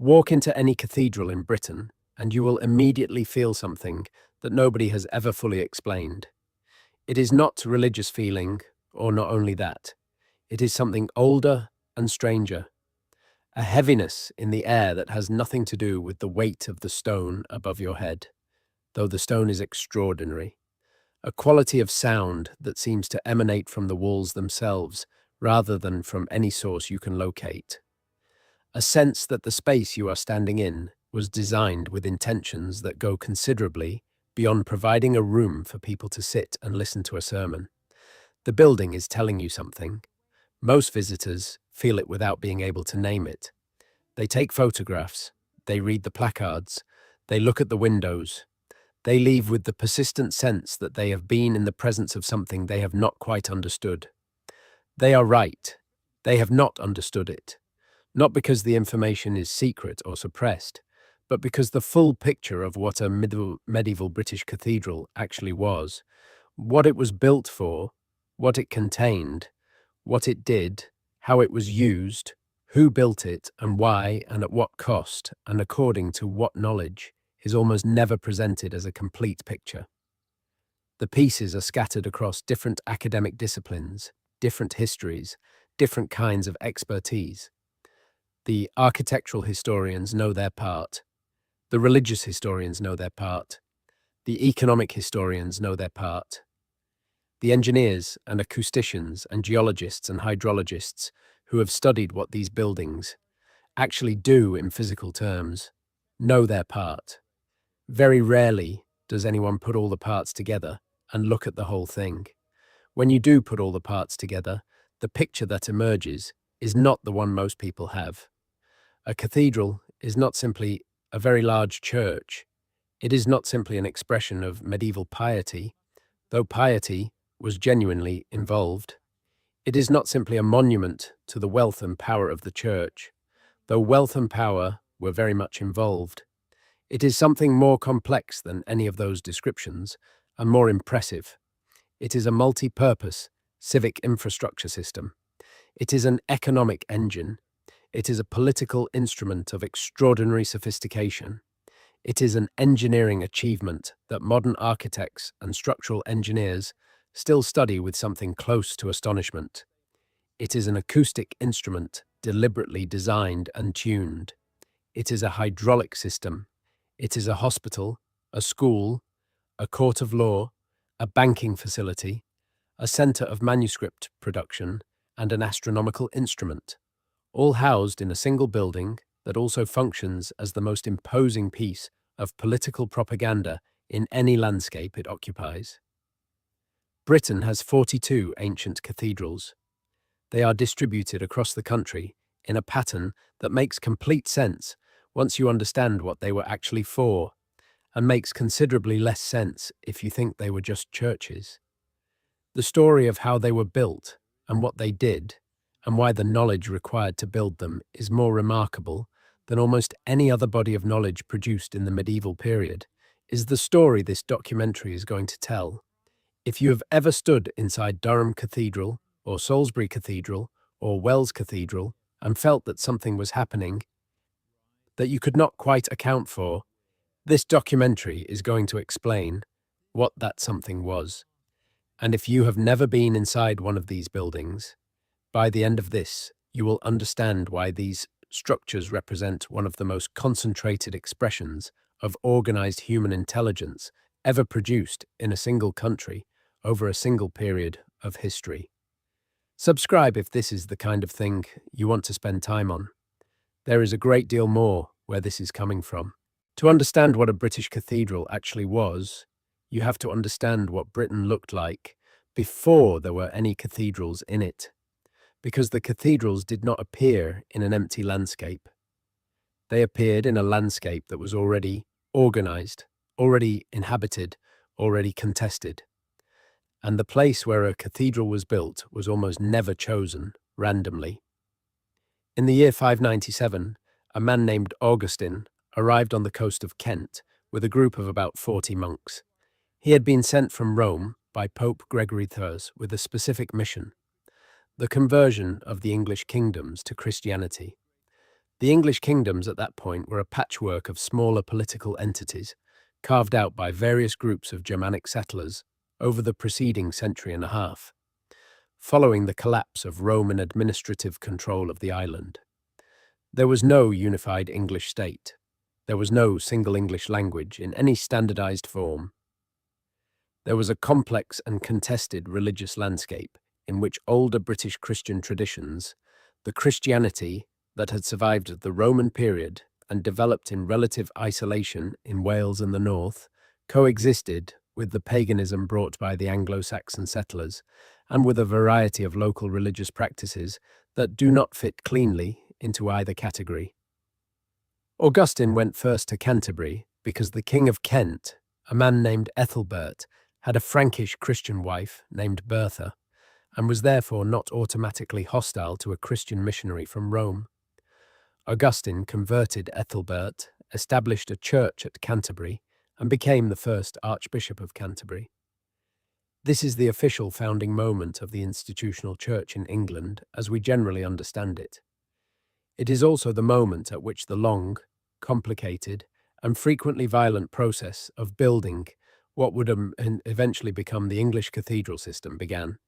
Walk into any cathedral in Britain, and you will immediately feel something that nobody has ever fully explained. It is not religious feeling, or not only that. It is something older and stranger, a heaviness in the air that has nothing to do with the weight of the stone above your head, though the stone is extraordinary. A quality of sound that seems to emanate from the walls themselves rather than from any source you can locate. A sense that the space you are standing in was designed with intentions that go considerably beyond providing a room for people to sit and listen to a sermon. The building is telling you something. Most visitors feel it without being able to name it. They take photographs, they read the placards, they look at the windows. They leave with the persistent sense that they have been in the presence of something they have not quite understood. They are right. They have not understood it. Not because the information is secret or suppressed, but because the full picture of what a medieval British cathedral actually was, what it was built for, what it contained, what it did, how it was used, who built it and why and at what cost and according to what knowledge, is almost never presented as a complete picture. The pieces are scattered across different academic disciplines, different histories, different kinds of expertise. The architectural historians know their part. The religious historians know their part. The economic historians know their part. The engineers and acousticians and geologists and hydrologists who have studied what these buildings actually do in physical terms know their part. Very rarely does anyone put all the parts together and look at the whole thing. When you do put all the parts together, the picture that emerges is not the one most people have. A cathedral is not simply a very large church. It is not simply an expression of medieval piety, though piety was genuinely involved. It is not simply a monument to the wealth and power of the church, though wealth and power were very much involved. It is something more complex than any of those descriptions and more impressive. It is a multi-purpose civic infrastructure system. It is an economic engine. It is a political instrument of extraordinary sophistication. It is an engineering achievement that modern architects and structural engineers still study with something close to astonishment. It is an acoustic instrument deliberately designed and tuned. It is a hydraulic system. It is a hospital, a school, a court of law, a banking facility, a centre of manuscript production, and an astronomical instrument, all housed in a single building that also functions as the most imposing piece of political propaganda in any landscape it occupies. Britain has 42 ancient cathedrals. They are distributed across the country in a pattern that makes complete sense once you understand what they were actually for, and makes considerably less sense if you think they were just churches. The story of how they were built and what they did, and why the knowledge required to build them is more remarkable than almost any other body of knowledge produced in the medieval period, is the story this documentary is going to tell. If you have ever stood inside Durham Cathedral, or Salisbury Cathedral, or Wells Cathedral, and felt that something was happening that you could not quite account for, this documentary is going to explain what that something was. And if you have never been inside one of these buildings, by the end of this, you will understand why these structures represent one of the most concentrated expressions of organized human intelligence ever produced in a single country over a single period of history. Subscribe if this is the kind of thing you want to spend time on. There is a great deal more where this is coming from. To understand what a British cathedral actually was, you have to understand what Britain looked like before there were any cathedrals in it, because the cathedrals did not appear in an empty landscape. They appeared in a landscape that was already organized, already inhabited, already contested. And the place where a cathedral was built was almost never chosen randomly. In the year 597, a man named Augustine arrived on the coast of Kent with a group of about 40 monks. He had been sent from Rome by Pope Gregory III with a specific mission: the conversion of the English kingdoms to Christianity. The English kingdoms at that point were a patchwork of smaller political entities, carved out by various groups of Germanic settlers over the preceding century and a half, following the collapse of Roman administrative control of the island. There was no unified English state. There was no single English language in any standardized form. There was a complex and contested religious landscape in which older British Christian traditions, the Christianity that had survived the Roman period and developed in relative isolation in Wales and the north, coexisted with the paganism brought by the Anglo-Saxon settlers and with a variety of local religious practices that do not fit cleanly into either category. Augustine went first to Canterbury because the King of Kent, a man named Ethelbert, had a Frankish Christian wife named Bertha, and was therefore not automatically hostile to a Christian missionary from Rome. Augustine converted Ethelbert, established a church at Canterbury, and became the first Archbishop of Canterbury. This is the official founding moment of the institutional church in England as we generally understand it. It is also the moment at which the long, complicated, and frequently violent process of building what would eventually become the English cathedral system began.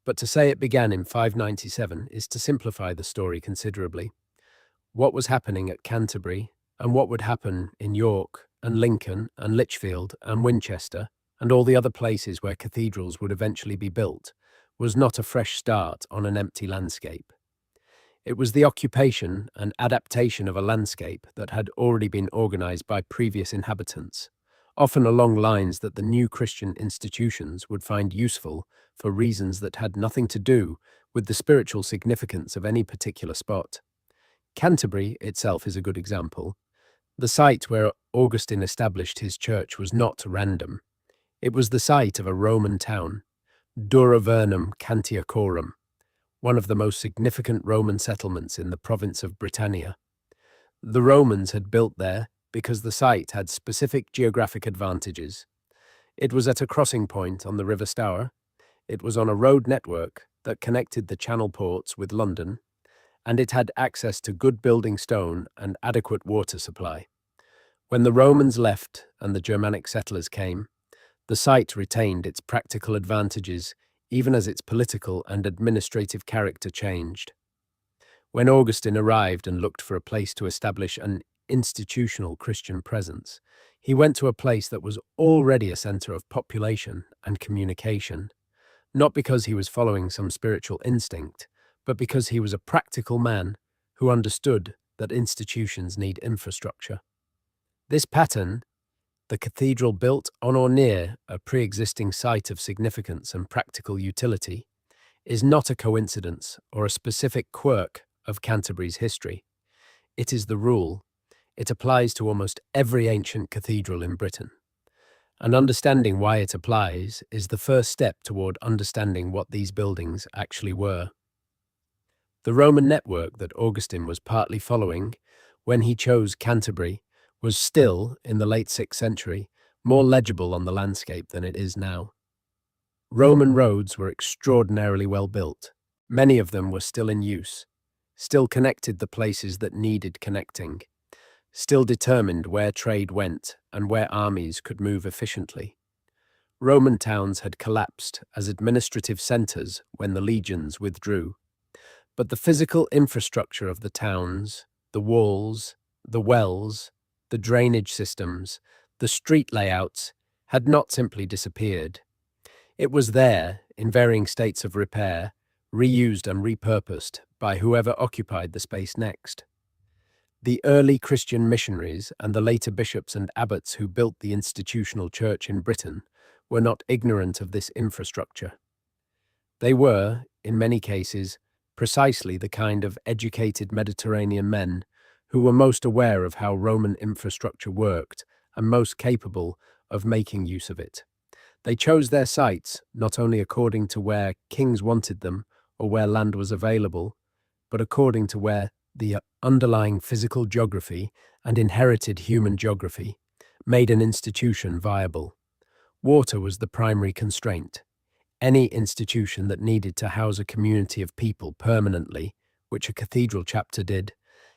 But to say it began in 597 is to simplify the story considerably. What was happening at Canterbury and what would happen in York and Lincoln and Lichfield and Winchester and all the other places where cathedrals would eventually be built was not a fresh start on an empty landscape. It was the occupation and adaptation of a landscape that had already been organized by previous inhabitants, often along lines that the new Christian institutions would find useful for reasons that had nothing to do with the spiritual significance of any particular spot. Canterbury itself is a good example. The site where Augustine established his church was not random. It was the site of a Roman town, Dura Vernum Cantiacorum, one of the most significant Roman settlements in the province of Britannia. The Romans had built there because the site had specific geographic advantages. It was at a crossing point on the River Stour. It was on a road network that connected the Channel ports with London, and it had access to good building stone and adequate water supply. When the Romans left and the Germanic settlers came, the site retained its practical advantages even as its political and administrative character changed. When Augustine arrived and looked for a place to establish an institutional Christian presence, he went to a place that was already a center of population and communication, not because he was following some spiritual instinct, but because he was a practical man who understood that institutions need infrastructure. This pattern, the cathedral built on or near a pre-existing site of significance and practical utility, is not a coincidence or a specific quirk of Canterbury's history. It is the rule. It applies to almost every ancient cathedral in Britain. And understanding why it applies is the first step toward understanding what these buildings actually were. The Roman network that Augustine was partly following when he chose Canterbury was still, in the late 6th century, more legible on the landscape than it is now. Roman roads were extraordinarily well built. Many of them were still in use, still connected the places that needed connecting, still determined where trade went and where armies could move efficiently. Roman towns had collapsed as administrative centers when the legions withdrew, but the physical infrastructure of the towns, the walls, the wells, the drainage systems, the street layouts, had not simply disappeared. It was there, in varying states of repair, reused and repurposed by whoever occupied the space next. The early Christian missionaries and the later bishops and abbots who built the institutional church in Britain were not ignorant of this infrastructure. They were, in many cases, precisely the kind of educated Mediterranean men who were most aware of how Roman infrastructure worked and most capable of making use of it. They chose their sites not only according to where kings wanted them or where land was available, but according to where the underlying physical geography and inherited human geography made an institution viable. Water was the primary constraint. Any institution that needed to house a community of people permanently, which a cathedral chapter did,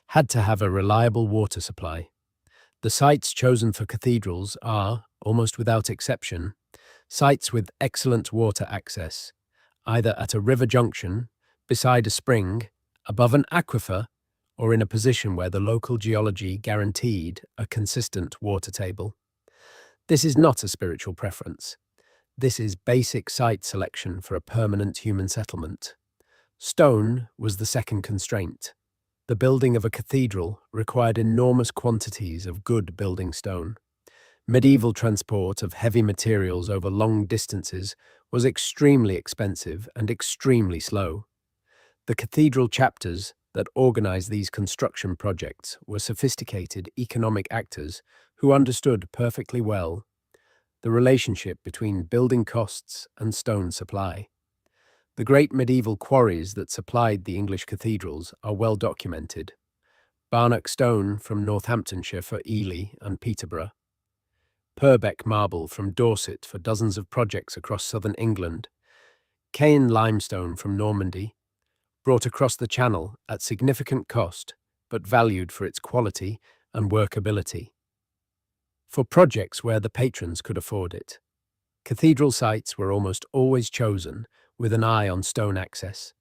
had to have a reliable water supply. The sites chosen for cathedrals are, almost without exception, sites with excellent water access, either at a river junction, beside a spring, above an aquifer, or in a position where the local geology guaranteed a consistent water table. This is not a spiritual preference. This is basic site selection for a permanent human settlement. Stone was the second constraint. The building of a cathedral required enormous quantities of good building stone. Medieval transport of heavy materials over long distances was extremely expensive and extremely slow. The cathedral chapters that organized these construction projects were sophisticated economic actors who understood perfectly well the relationship between building costs and stone supply. The great medieval quarries that supplied the English cathedrals are well documented. Barnock stone from Northamptonshire for Ely and Peterborough, Purbeck marble from Dorset for dozens of projects across southern England, Caen limestone from Normandy, brought across the Channel at significant cost, but valued for its quality and workability. For projects where the patrons could afford it, cathedral sites were almost always chosen with an eye on stone access,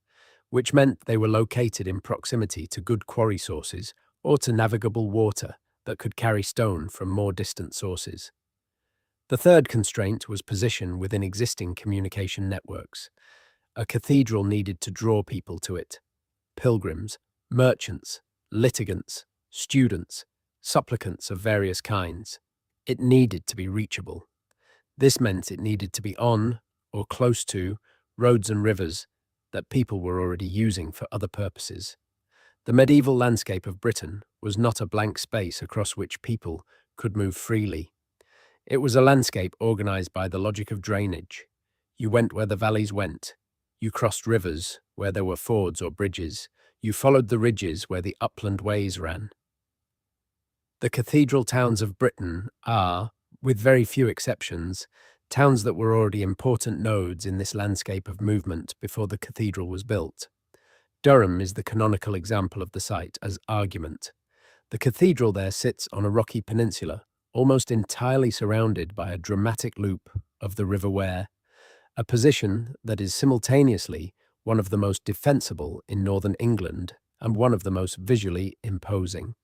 which meant they were located in proximity to good quarry sources or to navigable water that could carry stone from more distant sources. The third constraint was position within existing communication networks. A cathedral needed to draw people to it: pilgrims, merchants, litigants, students, supplicants of various kinds. It needed to be reachable. This meant it needed to be on, or close to, roads and rivers that people were already using for other purposes. The medieval landscape of Britain was not a blank space across which people could move freely. It was a landscape organized by the logic of drainage. You went where the valleys went. You crossed rivers where there were fords or bridges. You followed the ridges where the upland ways ran. The cathedral towns of Britain are, with very few exceptions, towns that were already important nodes in this landscape of movement before the cathedral was built. Durham is the canonical example of the site as argument. The cathedral there sits on a rocky peninsula, almost entirely surrounded by a dramatic loop of the River Wear, a position that is simultaneously one of the most defensible in northern England and one of the most visually imposing.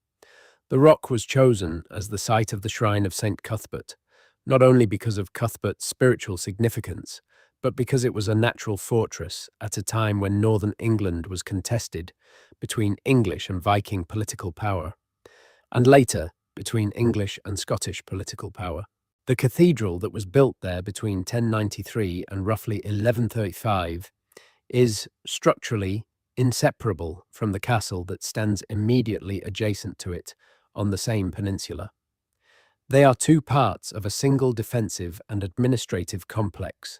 The rock was chosen as the site of the shrine of St. Cuthbert, not only because of Cuthbert's spiritual significance, but because it was a natural fortress at a time when northern England was contested between English and Viking political power, and later between English and Scottish political power. The cathedral that was built there between 1093 and roughly 1135 is structurally inseparable from the castle that stands immediately adjacent to it on the same peninsula. They are two parts of a single defensive and administrative complex.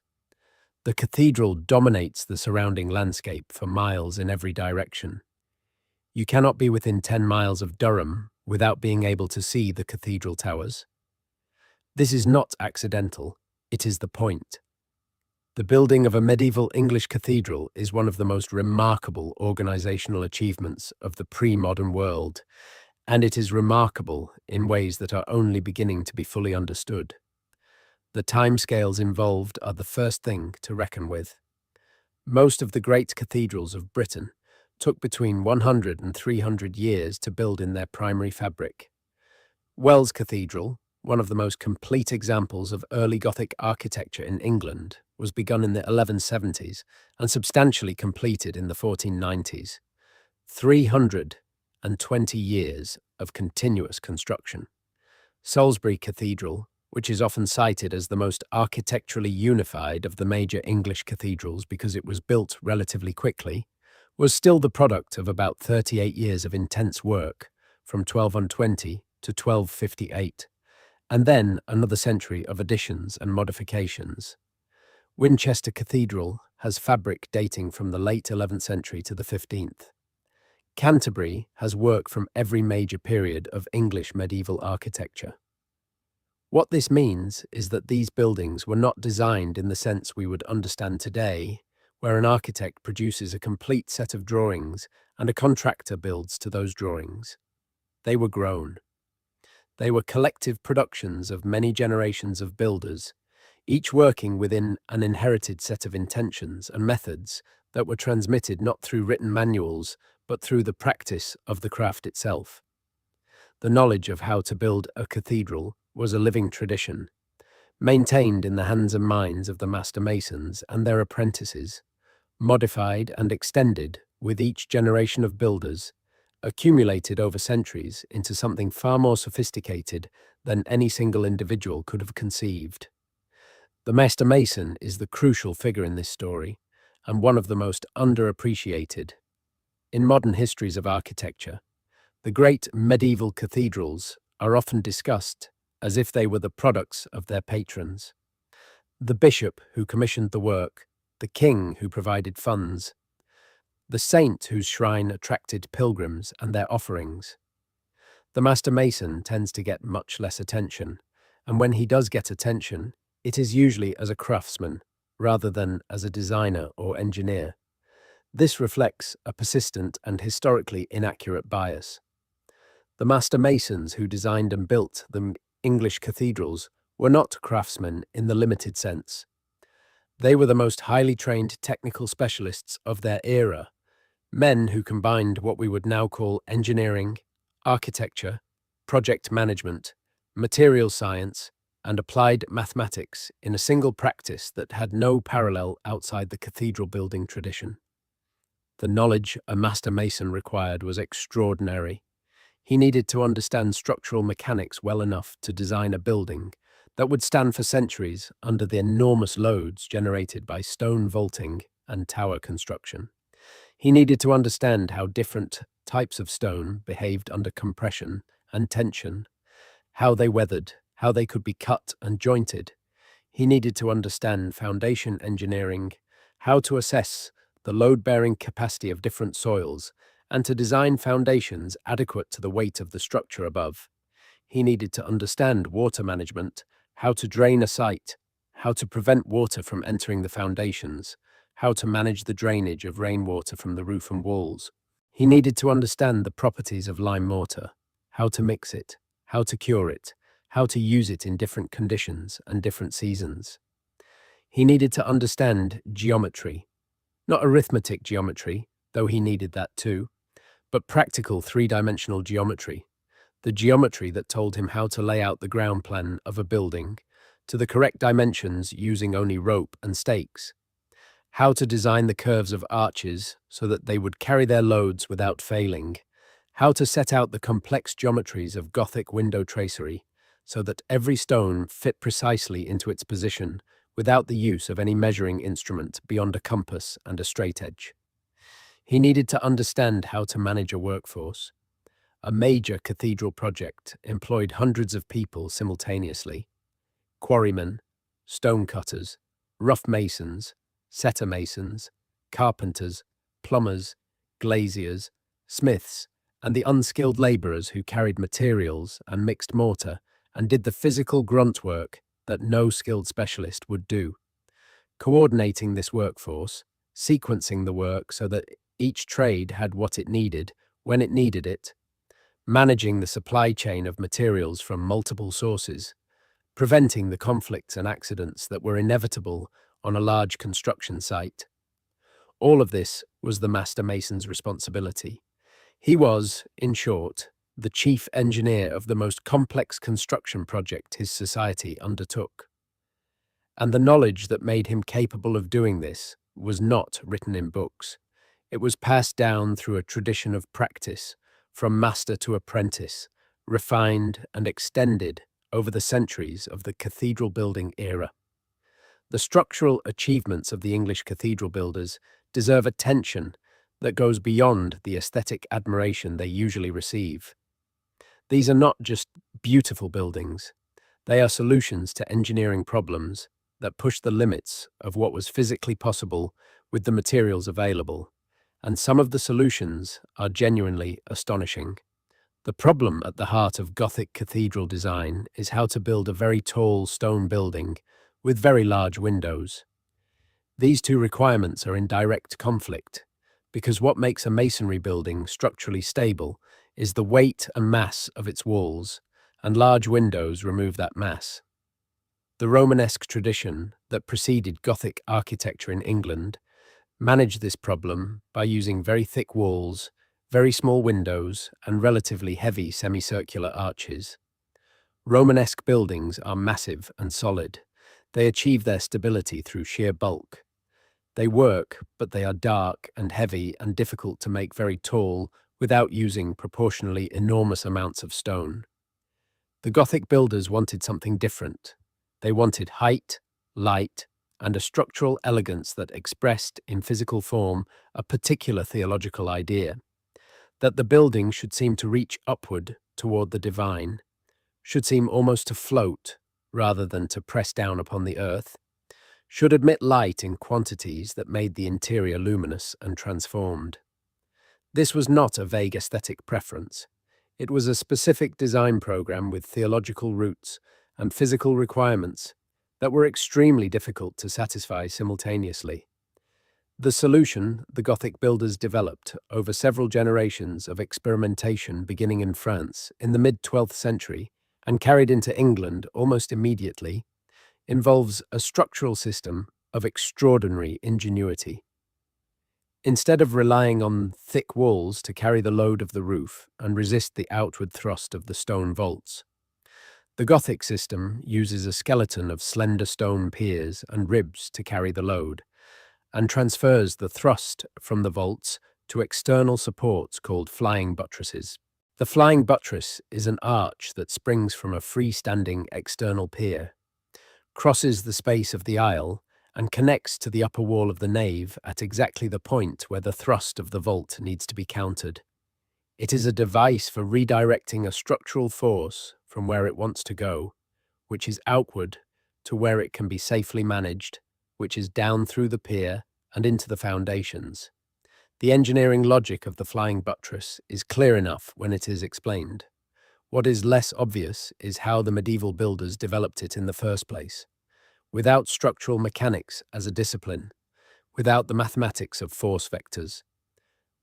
The cathedral dominates the surrounding landscape for miles in every direction. You cannot be within 10 miles of Durham without being able to see the cathedral towers. This is not accidental, it is the point. The building of a medieval English cathedral is one of the most remarkable organizational achievements of the pre-modern world, and it is remarkable in ways that are only beginning to be fully understood. The timescales involved are the first thing to reckon with. Most of the great cathedrals of Britain took between 100 and 300 years to build in their primary fabric. Wells Cathedral, one of the most complete examples of early Gothic architecture in England, was begun in the 1170s and substantially completed in the 1490s. 320 years of continuous construction. Salisbury Cathedral, which is often cited as the most architecturally unified of the major English cathedrals because it was built relatively quickly, was still the product of about 38 years of intense work, from 1220 to 1258, and then another century of additions and modifications. Winchester Cathedral has fabric dating from the late 11th century to the 15th. Canterbury has work from every major period of English medieval architecture. What this means is that these buildings were not designed in the sense we would understand today, where an architect produces a complete set of drawings and a contractor builds to those drawings. They were grown. They were collective productions of many generations of builders, each working within an inherited set of intentions and methods that were transmitted not through written manuals, but through the practice of the craft itself. The knowledge of how to build a cathedral was a living tradition, maintained in the hands and minds of the master masons and their apprentices, modified and extended with each generation of builders, accumulated over centuries into something far more sophisticated than any single individual could have conceived. The master mason is the crucial figure in this story, and one of the most underappreciated. In modern histories of architecture, the great medieval cathedrals are often discussed as if they were the products of their patrons. The bishop who commissioned the work, the king who provided funds, the saint whose shrine attracted pilgrims and their offerings. The master mason tends to get much less attention, and when he does get attention, it is usually as a craftsman rather than as a designer or engineer. This reflects a persistent and historically inaccurate bias. The master masons who designed and built the English cathedrals were not craftsmen in the limited sense. They were the most highly trained technical specialists of their era, men who combined what we would now call engineering, architecture, project management, material science, and applied mathematics in a single practice that had no parallel outside the cathedral building tradition. The knowledge a master mason required was extraordinary. He needed to understand structural mechanics well enough to design a building that would stand for centuries under the enormous loads generated by stone vaulting and tower construction. He needed to understand how different types of stone behaved under compression and tension, how they weathered, how they could be cut and jointed. He needed to understand foundation engineering, how to assess the load-bearing capacity of different soils, and to design foundations adequate to the weight of the structure above. He needed to understand water management, how to drain a site, how to prevent water from entering the foundations, how to manage the drainage of rainwater from the roof and walls. He needed to understand the properties of lime mortar, how to mix it, how to cure it, how to use it in different conditions and different seasons. He needed to understand geometry, not arithmetic geometry, though he needed that too, but practical three-dimensional geometry, the geometry that told him how to lay out the ground plan of a building to the correct dimensions using only rope and stakes, how to design the curves of arches so that they would carry their loads without failing, how to set out the complex geometries of Gothic window tracery so that every stone fit precisely into its position without the use of any measuring instrument beyond a compass and a straight edge. He needed to understand how to manage a workforce. A major cathedral project employed hundreds of people simultaneously: quarrymen, stonecutters, rough masons, setter masons, carpenters, plumbers, glaziers, smiths, and the unskilled labourers who carried materials and mixed mortar and did the physical grunt work that no skilled specialist would do. Coordinating this workforce, sequencing the work so that each trade had what it needed when it needed it, managing the supply chain of materials from multiple sources, preventing the conflicts and accidents that were inevitable on a large construction site. All of this was the master mason's responsibility. He was, in short, the chief engineer of the most complex construction project his society undertook. And the knowledge that made him capable of doing this was not written in books. It was passed down through a tradition of practice, from master to apprentice, refined and extended over the centuries of the cathedral building era. The structural achievements of the English cathedral builders deserve attention that goes beyond the aesthetic admiration they usually receive. These are not just beautiful buildings. They are solutions to engineering problems that push the limits of what was physically possible with the materials available, and some of the solutions are genuinely astonishing. The problem at the heart of Gothic cathedral design is how to build a very tall stone building with very large windows. These two requirements are in direct conflict, because what makes a masonry building structurally stable is the weight and mass of its walls, and large windows remove that mass. The Romanesque tradition that preceded Gothic architecture in England managed this problem by using very thick walls, very small windows, and relatively heavy semicircular arches. Romanesque buildings are massive and solid. They achieve their stability through sheer bulk. They work, but they are dark and heavy and difficult to make very tall without using proportionally enormous amounts of stone. The Gothic builders wanted something different. They wanted height, light, and a structural elegance that expressed in physical form a particular theological idea, that the building should seem to reach upward toward the divine, should seem almost to float rather than to press down upon the earth, should admit light in quantities that made the interior luminous and transformed. This was not a vague aesthetic preference. It was a specific design program with theological roots and physical requirements that were extremely difficult to satisfy simultaneously. The solution the Gothic builders developed over several generations of experimentation beginning in France in the mid-12th century and carried into England almost immediately involves a structural system of extraordinary ingenuity. Instead of relying on thick walls to carry the load of the roof and resist the outward thrust of the stone vaults, the Gothic system uses a skeleton of slender stone piers and ribs to carry the load, and transfers the thrust from the vaults to external supports called flying buttresses. The flying buttress is an arch that springs from a freestanding external pier, crosses the space of the aisle, and connects to the upper wall of the nave at exactly the point where the thrust of the vault needs to be countered. It is a device for redirecting a structural force from where it wants to go, which is outward, to where it can be safely managed, which is down through the pier and into the foundations. The engineering logic of the flying buttress is clear enough when it is explained. What is less obvious is how the medieval builders developed it in the first place. Without structural mechanics as a discipline, without the mathematics of force vectors,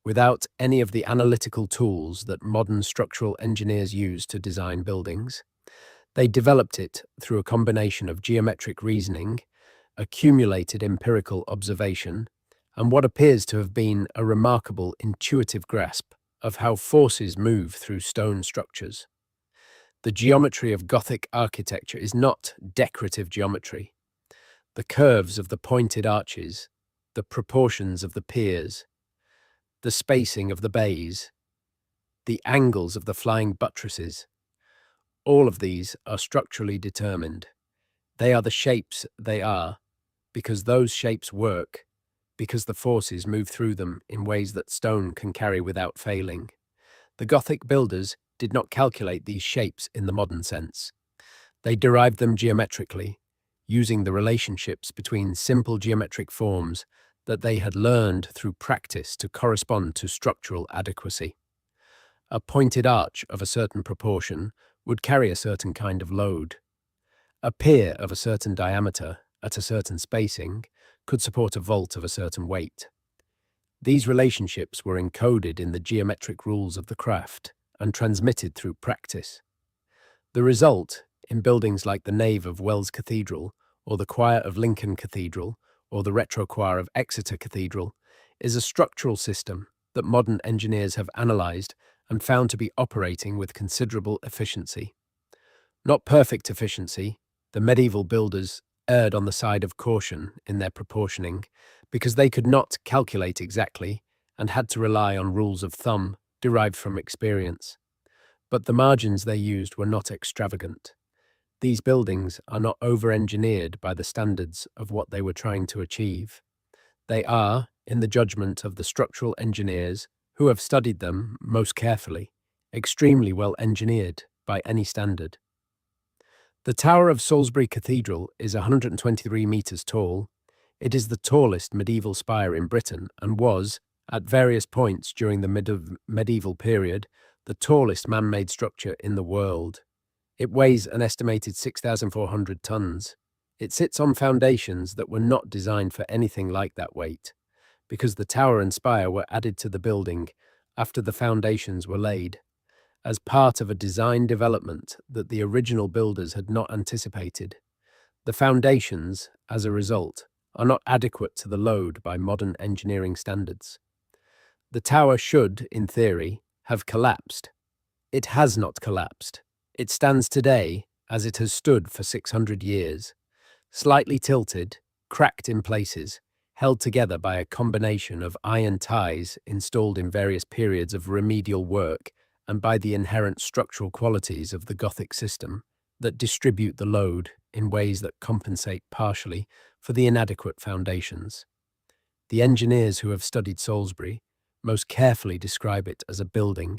without any of the analytical tools that modern structural engineers use to design buildings, they developed it through a combination of geometric reasoning, accumulated empirical observation, and what appears to have been a remarkable intuitive grasp of how forces move through stone structures. The geometry of Gothic architecture is not decorative geometry. The curves of the pointed arches, the proportions of the piers, the spacing of the bays, the angles of the flying buttresses, all of these are structurally determined. They are the shapes they are, because those shapes work, because the forces move through them in ways that stone can carry without failing. The Gothic builders did not calculate these shapes in the modern sense. They derived them geometrically, using the relationships between simple geometric forms that they had learned through practice to correspond to structural adequacy. A pointed arch of a certain proportion would carry a certain kind of load. A pier of a certain diameter, at a certain spacing, could support a vault of a certain weight. These relationships were encoded in the geometric rules of the craft and transmitted through practice. The result, in buildings like the nave of Wells Cathedral, or the choir of Lincoln Cathedral, or the retrochoir of Exeter Cathedral, is a structural system that modern engineers have analysed and found to be operating with considerable efficiency. Not perfect efficiency, the medieval builders erred on the side of caution in their proportioning, because they could not calculate exactly and had to rely on rules of thumb derived from experience. But the margins they used were not extravagant. These buildings are not over-engineered by the standards of what they were trying to achieve. They are, in the judgment of the structural engineers who have studied them most carefully, extremely well engineered by any standard. The Tower of Salisbury Cathedral is 123 metres tall. It is the tallest medieval spire in Britain and was, at various points during the medieval period, the tallest man-made structure in the world. It weighs an estimated 6,400 tons. It sits on foundations that were not designed for anything like that weight, because the tower and spire were added to the building after the foundations were laid, as part of a design development that the original builders had not anticipated. The foundations, as a result, are not adequate to the load by modern engineering standards. The tower should, in theory, have collapsed. It has not collapsed. It stands today as it has stood for 600 years, slightly tilted, cracked in places, held together by a combination of iron ties installed in various periods of remedial work and by the inherent structural qualities of the Gothic system that distribute the load in ways that compensate partially for the inadequate foundations. The engineers who have studied Salisbury most carefully describe it as a building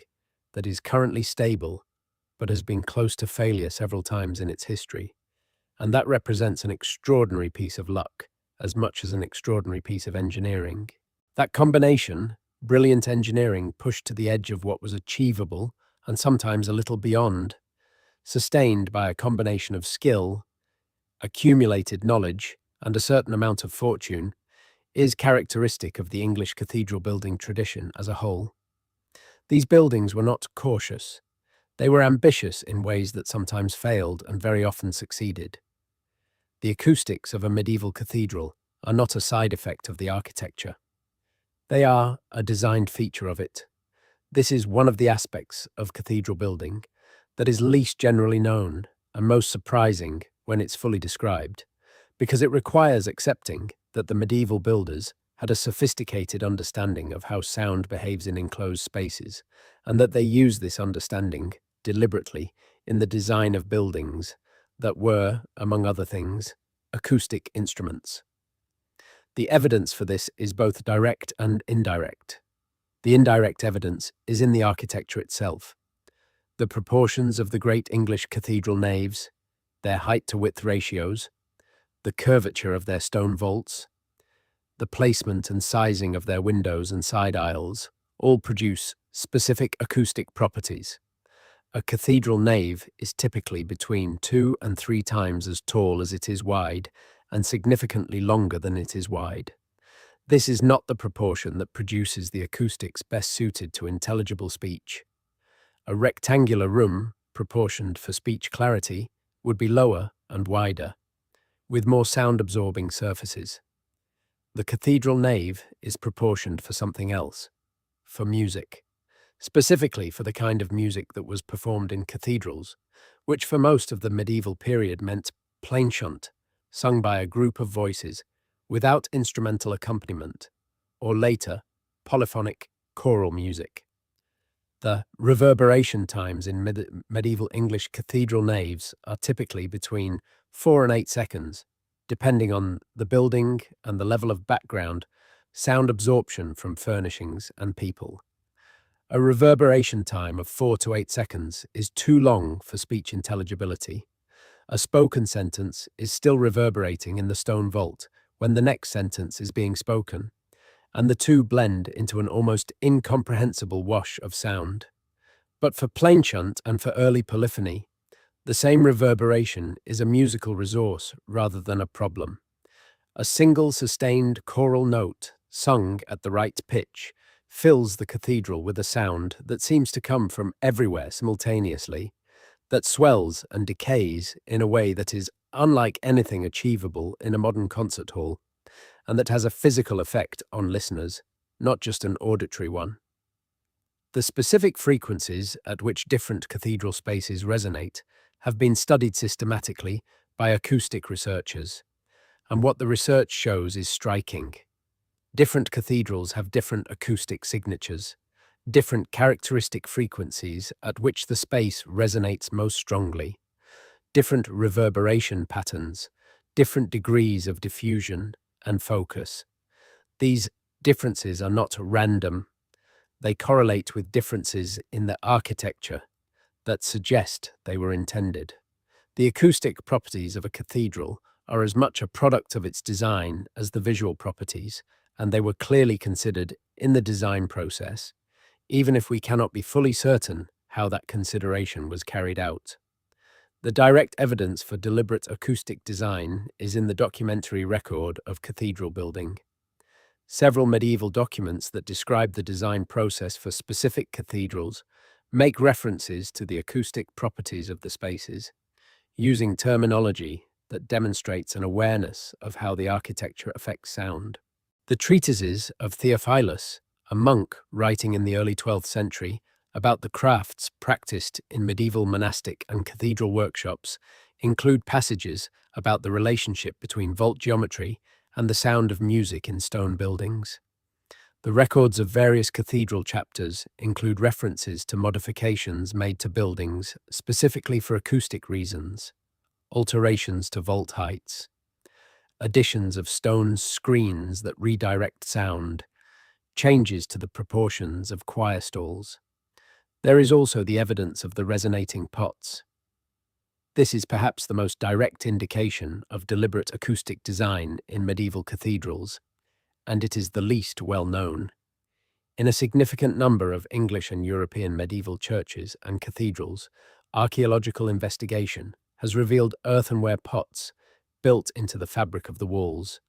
that is currently stable but has been close to failure several times in its history, and that represents an extraordinary piece of luck as much as an extraordinary piece of engineering. That combination, brilliant engineering pushed to the edge of what was achievable and sometimes a little beyond, sustained by a combination of skill, accumulated knowledge, and a certain amount of fortune, is characteristic of the English cathedral building tradition as a whole. These buildings were not cautious. They were ambitious in ways that sometimes failed and very often succeeded. The acoustics of a medieval cathedral are not a side effect of the architecture. They are a designed feature of it. This is one of the aspects of cathedral building that is least generally known and most surprising when it's fully described, because it requires accepting that the medieval builders had a sophisticated understanding of how sound behaves in enclosed spaces, and that they used this understanding deliberately in the design of buildings that were, among other things, acoustic instruments. The evidence for this is both direct and indirect. The indirect evidence is in the architecture itself. The proportions of the great English cathedral naves, their height-to-width ratios, the curvature of their stone vaults, the placement and sizing of their windows and side aisles all produce specific acoustic properties. A cathedral nave is typically between 2 and 3 times as tall as it is wide and significantly longer than it is wide. This is not the proportion that produces the acoustics best suited to intelligible speech. A rectangular room, proportioned for speech clarity, would be lower and wider, with more sound-absorbing surfaces. The cathedral nave is proportioned for something else, for music, specifically for the kind of music that was performed in cathedrals, which for most of the medieval period meant plain chant, sung by a group of voices without instrumental accompaniment, or later, polyphonic choral music. The reverberation times in medieval English cathedral naves are typically between 4 and 8 seconds, depending on the building and the level of background sound absorption from furnishings and people. A reverberation time of 4 to 8 seconds is too long for speech intelligibility. A spoken sentence is still reverberating in the stone vault when the next sentence is being spoken, and the two blend into an almost incomprehensible wash of sound. But for plain chant and for early polyphony, the same reverberation is a musical resource rather than a problem. A single sustained choral note, sung at the right pitch, fills the cathedral with a sound that seems to come from everywhere simultaneously, that swells and decays in a way that is unlike anything achievable in a modern concert hall, and that has a physical effect on listeners, not just an auditory one. The specific frequencies at which different cathedral spaces resonate have been studied systematically by acoustic researchers, and what the research shows is striking. Different cathedrals have different acoustic signatures, different characteristic frequencies at which the space resonates most strongly, different reverberation patterns, different degrees of diffusion and focus. These differences are not random. They correlate with differences in the architecture that suggest they were intended. The acoustic properties of a cathedral are as much a product of its design as the visual properties, and they were clearly considered in the design process, even if we cannot be fully certain how that consideration was carried out. The direct evidence for deliberate acoustic design is in the documentary record of cathedral building. Several medieval documents that describe the design process for specific cathedrals make references to the acoustic properties of the spaces, using terminology that demonstrates an awareness of how the architecture affects sound. The treatises of Theophilus, a monk writing in the early 12th century about the crafts practiced in medieval monastic and cathedral workshops, include passages about the relationship between vault geometry and the sound of music in stone buildings. The records of various cathedral chapters include references to modifications made to buildings specifically for acoustic reasons, alterations to vault heights, additions of stone screens that redirect sound, changes to the proportions of choir stalls. There is also the evidence of the resonating pots. This is perhaps the most direct indication of deliberate acoustic design in medieval cathedrals, and it is the least well known. In a significant number of English and European medieval churches and cathedrals, archaeological investigation has revealed earthenware pots built into the fabric of the walls,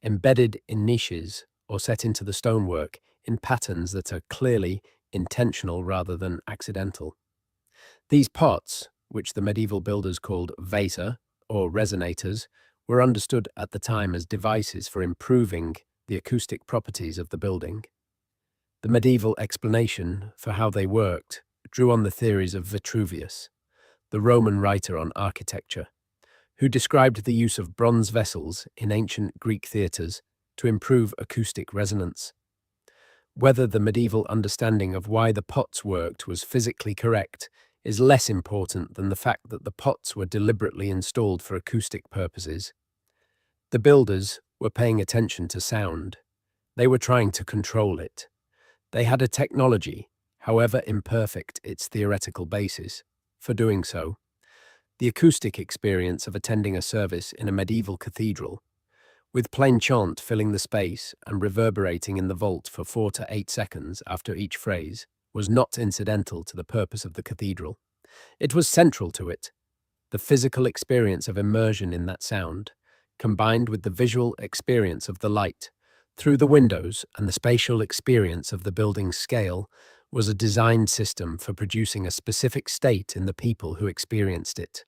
embedded in niches or set into the stonework in patterns that are clearly intentional rather than accidental. These pots, which the medieval builders called vasa or resonators, were understood at the time as devices for improving the acoustic properties of the building. The medieval explanation for how they worked drew on the theories of Vitruvius, the Roman writer on architecture, who described the use of bronze vessels in ancient Greek theatres to improve acoustic resonance. Whether the medieval understanding of why the pots worked was physically correct is less important than the fact that the pots were deliberately installed for acoustic purposes. The builders were paying attention to sound. They were trying to control it. They had a technology, however imperfect its theoretical basis, for doing so. The acoustic experience of attending a service in a medieval cathedral, with plain chant filling the space and reverberating in the vault for 4 to 8 seconds after each phrase, was not incidental to the purpose of the cathedral. It was central to it. The physical experience of immersion in that sound, combined with the visual experience of the light through the windows and the spatial experience of the building's scale, was a designed system for producing a specific state in the people who experienced it.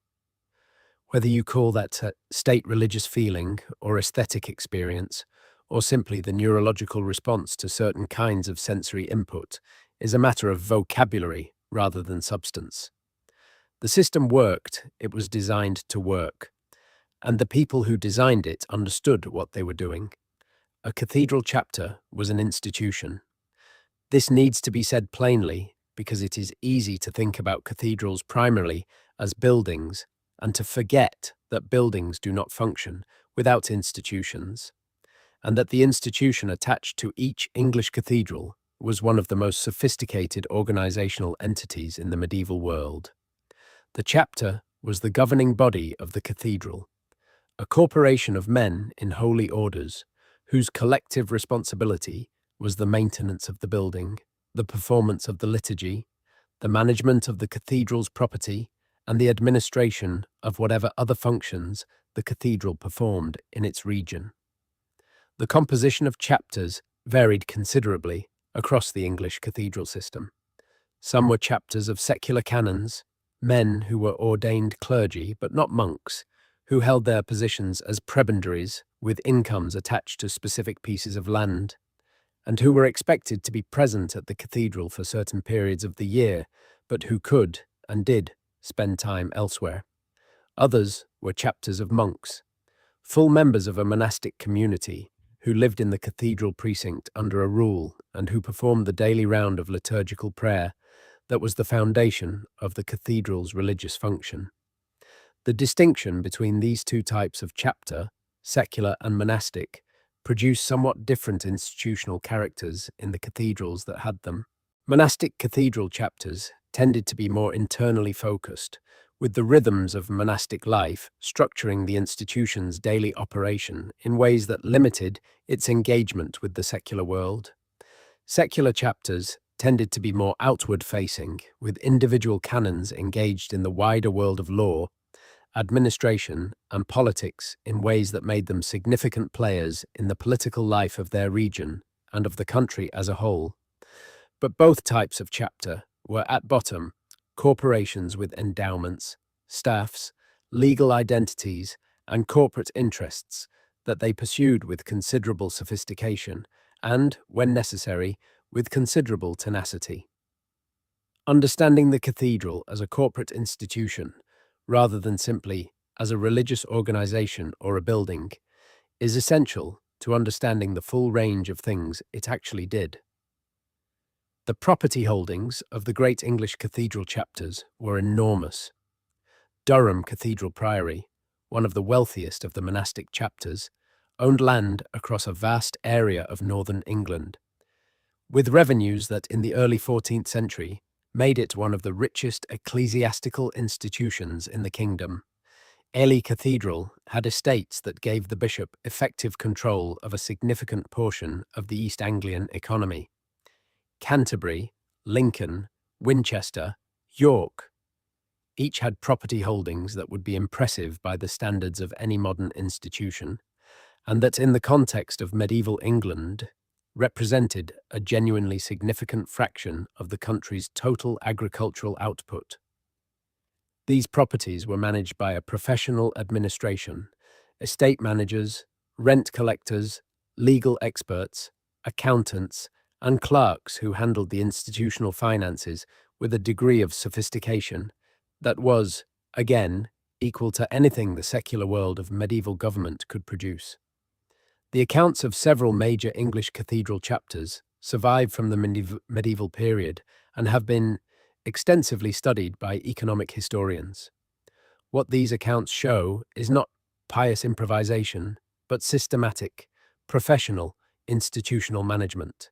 Whether you call that a state religious feeling or aesthetic experience, or simply the neurological response to certain kinds of sensory input, is a matter of vocabulary rather than substance. The system worked, it was designed to work, and the people who designed it understood what they were doing. A cathedral chapter was an institution. This needs to be said plainly because it is easy to think about cathedrals primarily as buildings and to forget that buildings do not function without institutions, and that the institution attached to each English cathedral was one of the most sophisticated organizational entities in the medieval world. The chapter was the governing body of the cathedral, a corporation of men in holy orders whose collective responsibility was the maintenance of the building, the performance of the liturgy, the management of the cathedral's property, and the administration of whatever other functions the cathedral performed in its region. The composition of chapters varied considerably across the English cathedral system. Some were chapters of secular canons, men who were ordained clergy but not monks, who held their positions as prebendaries with incomes attached to specific pieces of land, and who were expected to be present at the cathedral for certain periods of the year, but who could, and did, spend time elsewhere. Others were chapters of monks, full members of a monastic community who lived in the cathedral precinct under a rule and who performed the daily round of liturgical prayer that was the foundation of the cathedral's religious function. The distinction between these two types of chapter, secular and monastic, produced somewhat different institutional characters in the cathedrals that had them. Monastic cathedral chapters tended to be more internally focused, with the rhythms of monastic life structuring the institution's daily operation in ways that limited its engagement with the secular world. Secular chapters tended to be more outward-facing, with individual canons engaged in the wider world of law administration, and politics in ways that made them significant players in the political life of their region and of the country as a whole. But both types of chapter were at bottom corporations with endowments, staffs, legal identities, and corporate interests that they pursued with considerable sophistication and, when necessary, with considerable tenacity. Understanding the cathedral as a corporate institution, rather than simply as a religious organization or a building, is essential to understanding the full range of things it actually did. The property holdings of the great English cathedral chapters were enormous. Durham Cathedral Priory, one of the wealthiest of the monastic chapters, owned land across a vast area of northern England, with revenues that in the early 14th century made it one of the richest ecclesiastical institutions in the kingdom. Ely Cathedral had estates that gave the bishop effective control of a significant portion of the East Anglian economy. Canterbury, Lincoln, Winchester, York, each had property holdings that would be impressive by the standards of any modern institution, and that in the context of medieval England represented a genuinely significant fraction of the country's total agricultural output. These properties were managed by a professional administration, estate managers, rent collectors, legal experts, accountants, and clerks who handled the institutional finances with a degree of sophistication that was, again, equal to anything the secular world of medieval government could produce. The accounts of several major English cathedral chapters survive from the medieval period and have been extensively studied by economic historians. What these accounts show is not pious improvisation, but systematic, professional, institutional management,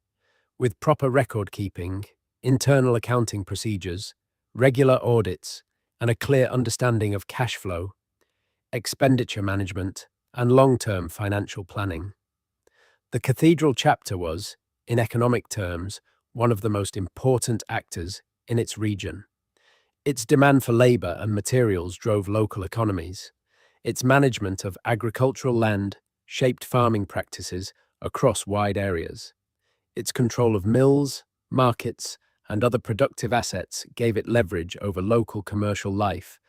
with proper record keeping, internal accounting procedures, regular audits, and a clear understanding of cash flow, expenditure management, and long-term financial planning. The cathedral chapter was, in economic terms, one of the most important actors in its region. Its demand for labor and materials drove local economies. Its management of agricultural land shaped farming practices across wide areas. Its control of mills, markets, and other productive assets gave it leverage over local commercial life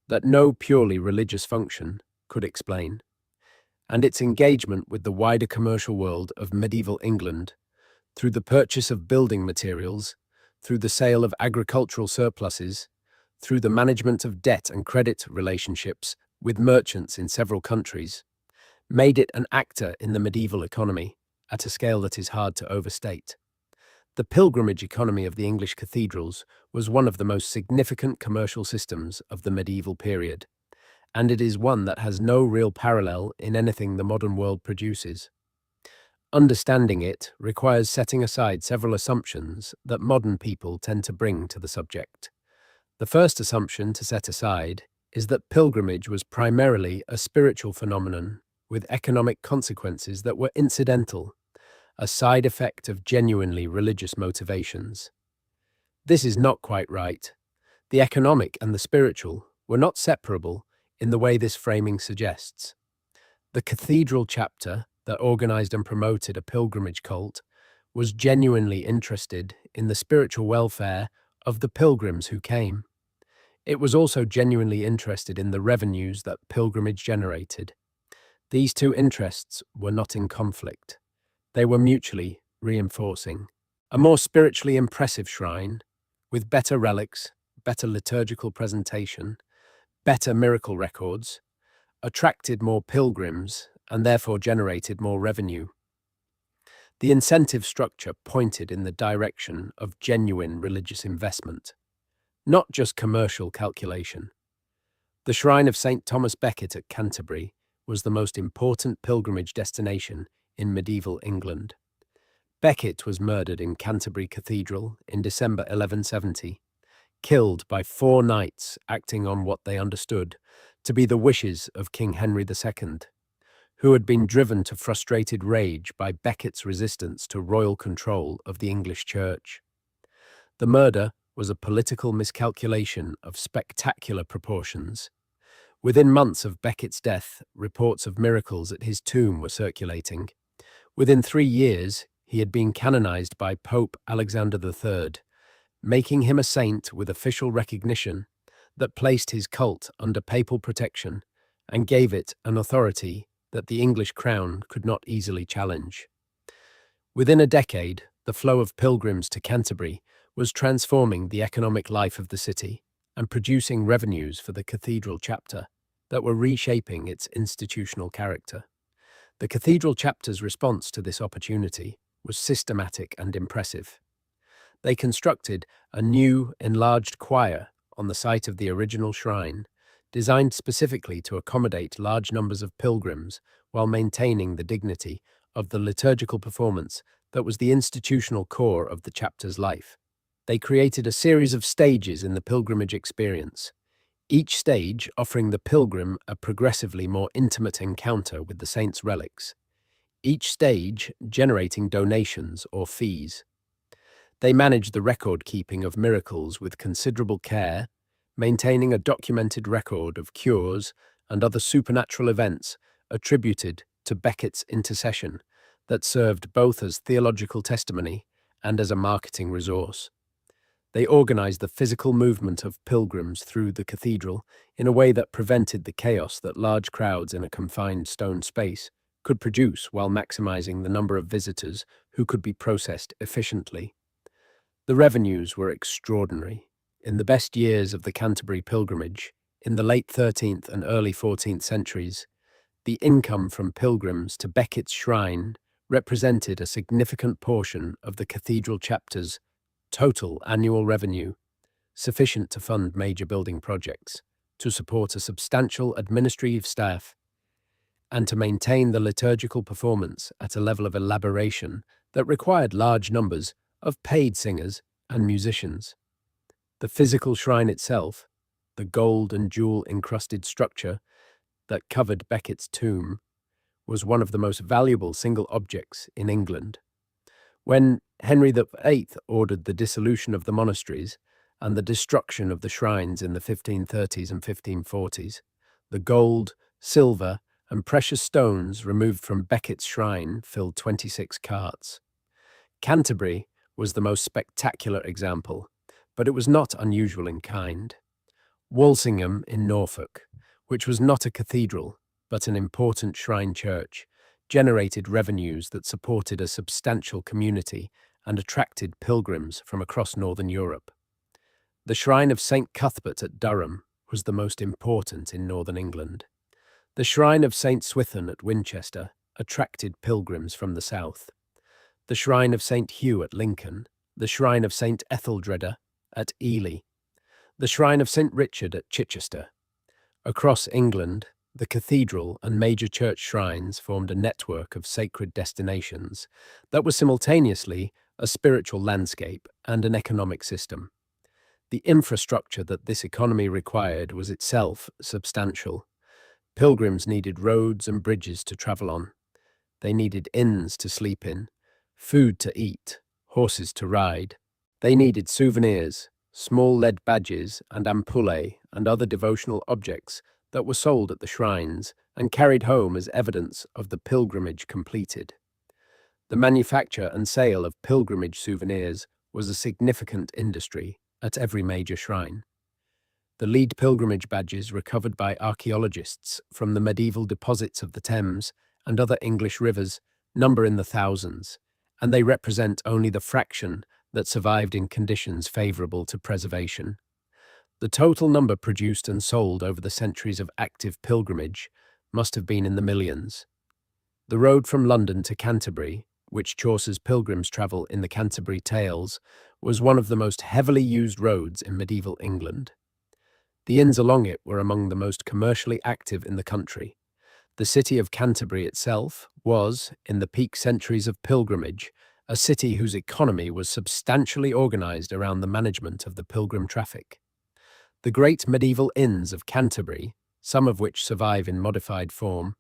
that no purely religious function could explain. And its engagement with the wider commercial world of medieval England, through the purchase of building materials, through the sale of agricultural surpluses, through the management of debt and credit relationships with merchants in several countries, made it an actor in the medieval economy at a scale that is hard to overstate. The pilgrimage economy of the English cathedrals was one of the most significant commercial systems of the medieval period, and it is one that has no real parallel in anything the modern world produces. Understanding it requires setting aside several assumptions that modern people tend to bring to the subject. The first assumption to set aside is that pilgrimage was primarily a spiritual phenomenon with economic consequences that were incidental, a side effect of genuinely religious motivations. This is not quite right. The economic and the spiritual were not separable in the way this framing suggests. The cathedral chapter that organized and promoted a pilgrimage cult was genuinely interested in the spiritual welfare of the pilgrims who came. It was also genuinely interested in the revenues that pilgrimage generated. These two interests were not in conflict. They were mutually reinforcing. A more spiritually impressive shrine, with better relics, better liturgical presentation, better miracle records, attracted more pilgrims and therefore generated more revenue. The incentive structure pointed in the direction of genuine religious investment, not just commercial calculation. The shrine of St. Thomas Becket at Canterbury was the most important pilgrimage destination in medieval England. Becket was murdered in Canterbury Cathedral in December 1170, killed by 4 knights acting on what they understood to be the wishes of King Henry II, who had been driven to frustrated rage by Becket's resistance to royal control of the English Church. The murder was a political miscalculation of spectacular proportions, Within months of Becket's death, reports of miracles at his tomb were circulating. Within 3 years, he had been canonized by Pope Alexander III, making him a saint with official recognition that placed his cult under papal protection and gave it an authority that the English crown could not easily challenge. Within a decade, the flow of pilgrims to Canterbury was transforming the economic life of the city and producing revenues for the cathedral chapter that were reshaping its institutional character. The cathedral chapter's response to this opportunity was systematic and impressive. They constructed a new, enlarged choir on the site of the original shrine, designed specifically to accommodate large numbers of pilgrims while maintaining the dignity of the liturgical performance that was the institutional core of the chapter's life. They created a series of stages in the pilgrimage experience, each stage offering the pilgrim a progressively more intimate encounter with the saint's relics, each stage generating donations or fees. They managed the record-keeping of miracles with considerable care, maintaining a documented record of cures and other supernatural events attributed to Becket's intercession that served both as theological testimony and as a marketing resource. They organized the physical movement of pilgrims through the cathedral in a way that prevented the chaos that large crowds in a confined stone space could produce while maximizing the number of visitors who could be processed efficiently. The revenues were extraordinary. In the best years of the Canterbury pilgrimage, in the late 13th and early 14th centuries, the income from pilgrims to Becket's shrine represented a significant portion of the cathedral chapter's total annual revenue, sufficient to fund major building projects, to support a substantial administrative staff, and to maintain the liturgical performance at a level of elaboration that required large numbers of paid singers and musicians. The physical shrine itself, the gold and jewel-encrusted structure that covered Becket's tomb, was one of the most valuable single objects in England. When Henry VIII ordered the dissolution of the monasteries and the destruction of the shrines in the 1530s and 1540s, the gold, silver, and precious stones removed from Becket's shrine filled 26 carts. Canterbury was the most spectacular example, but it was not unusual in kind. Walsingham in Norfolk, which was not a cathedral, but an important shrine church, generated revenues that supported a substantial community and attracted pilgrims from across northern Europe. The shrine of St. Cuthbert at Durham was the most important in northern England. The shrine of St. Swithin at Winchester attracted pilgrims from the south. The shrine of St. Hugh at Lincoln, the shrine of St. Etheldreda at Ely, the shrine of St. Richard at Chichester. Across England, the cathedral and major church shrines formed a network of sacred destinations that was simultaneously a spiritual landscape and an economic system. The infrastructure that this economy required was itself substantial. Pilgrims needed roads and bridges to travel on. They needed inns to sleep in, food to eat, horses to ride. They needed souvenirs, small lead badges and ampullae and other devotional objects that were sold at the shrines and carried home as evidence of the pilgrimage completed. The manufacture and sale of pilgrimage souvenirs was a significant industry at every major shrine. The lead pilgrimage badges recovered by archaeologists from the medieval deposits of the Thames and other English rivers number in the thousands, and they represent only the fraction that survived in conditions favourable to preservation. The total number produced and sold over the centuries of active pilgrimage must have been in the millions. The road from London to Canterbury, which Chaucer's pilgrims travel in the Canterbury Tales, was one of the most heavily used roads in medieval England. The inns along it were among the most commercially active in the country. The city of Canterbury itself was, in the peak centuries of pilgrimage, a city whose economy was substantially organized around the management of the pilgrim traffic. The great medieval inns of Canterbury, some of which survive in modified form,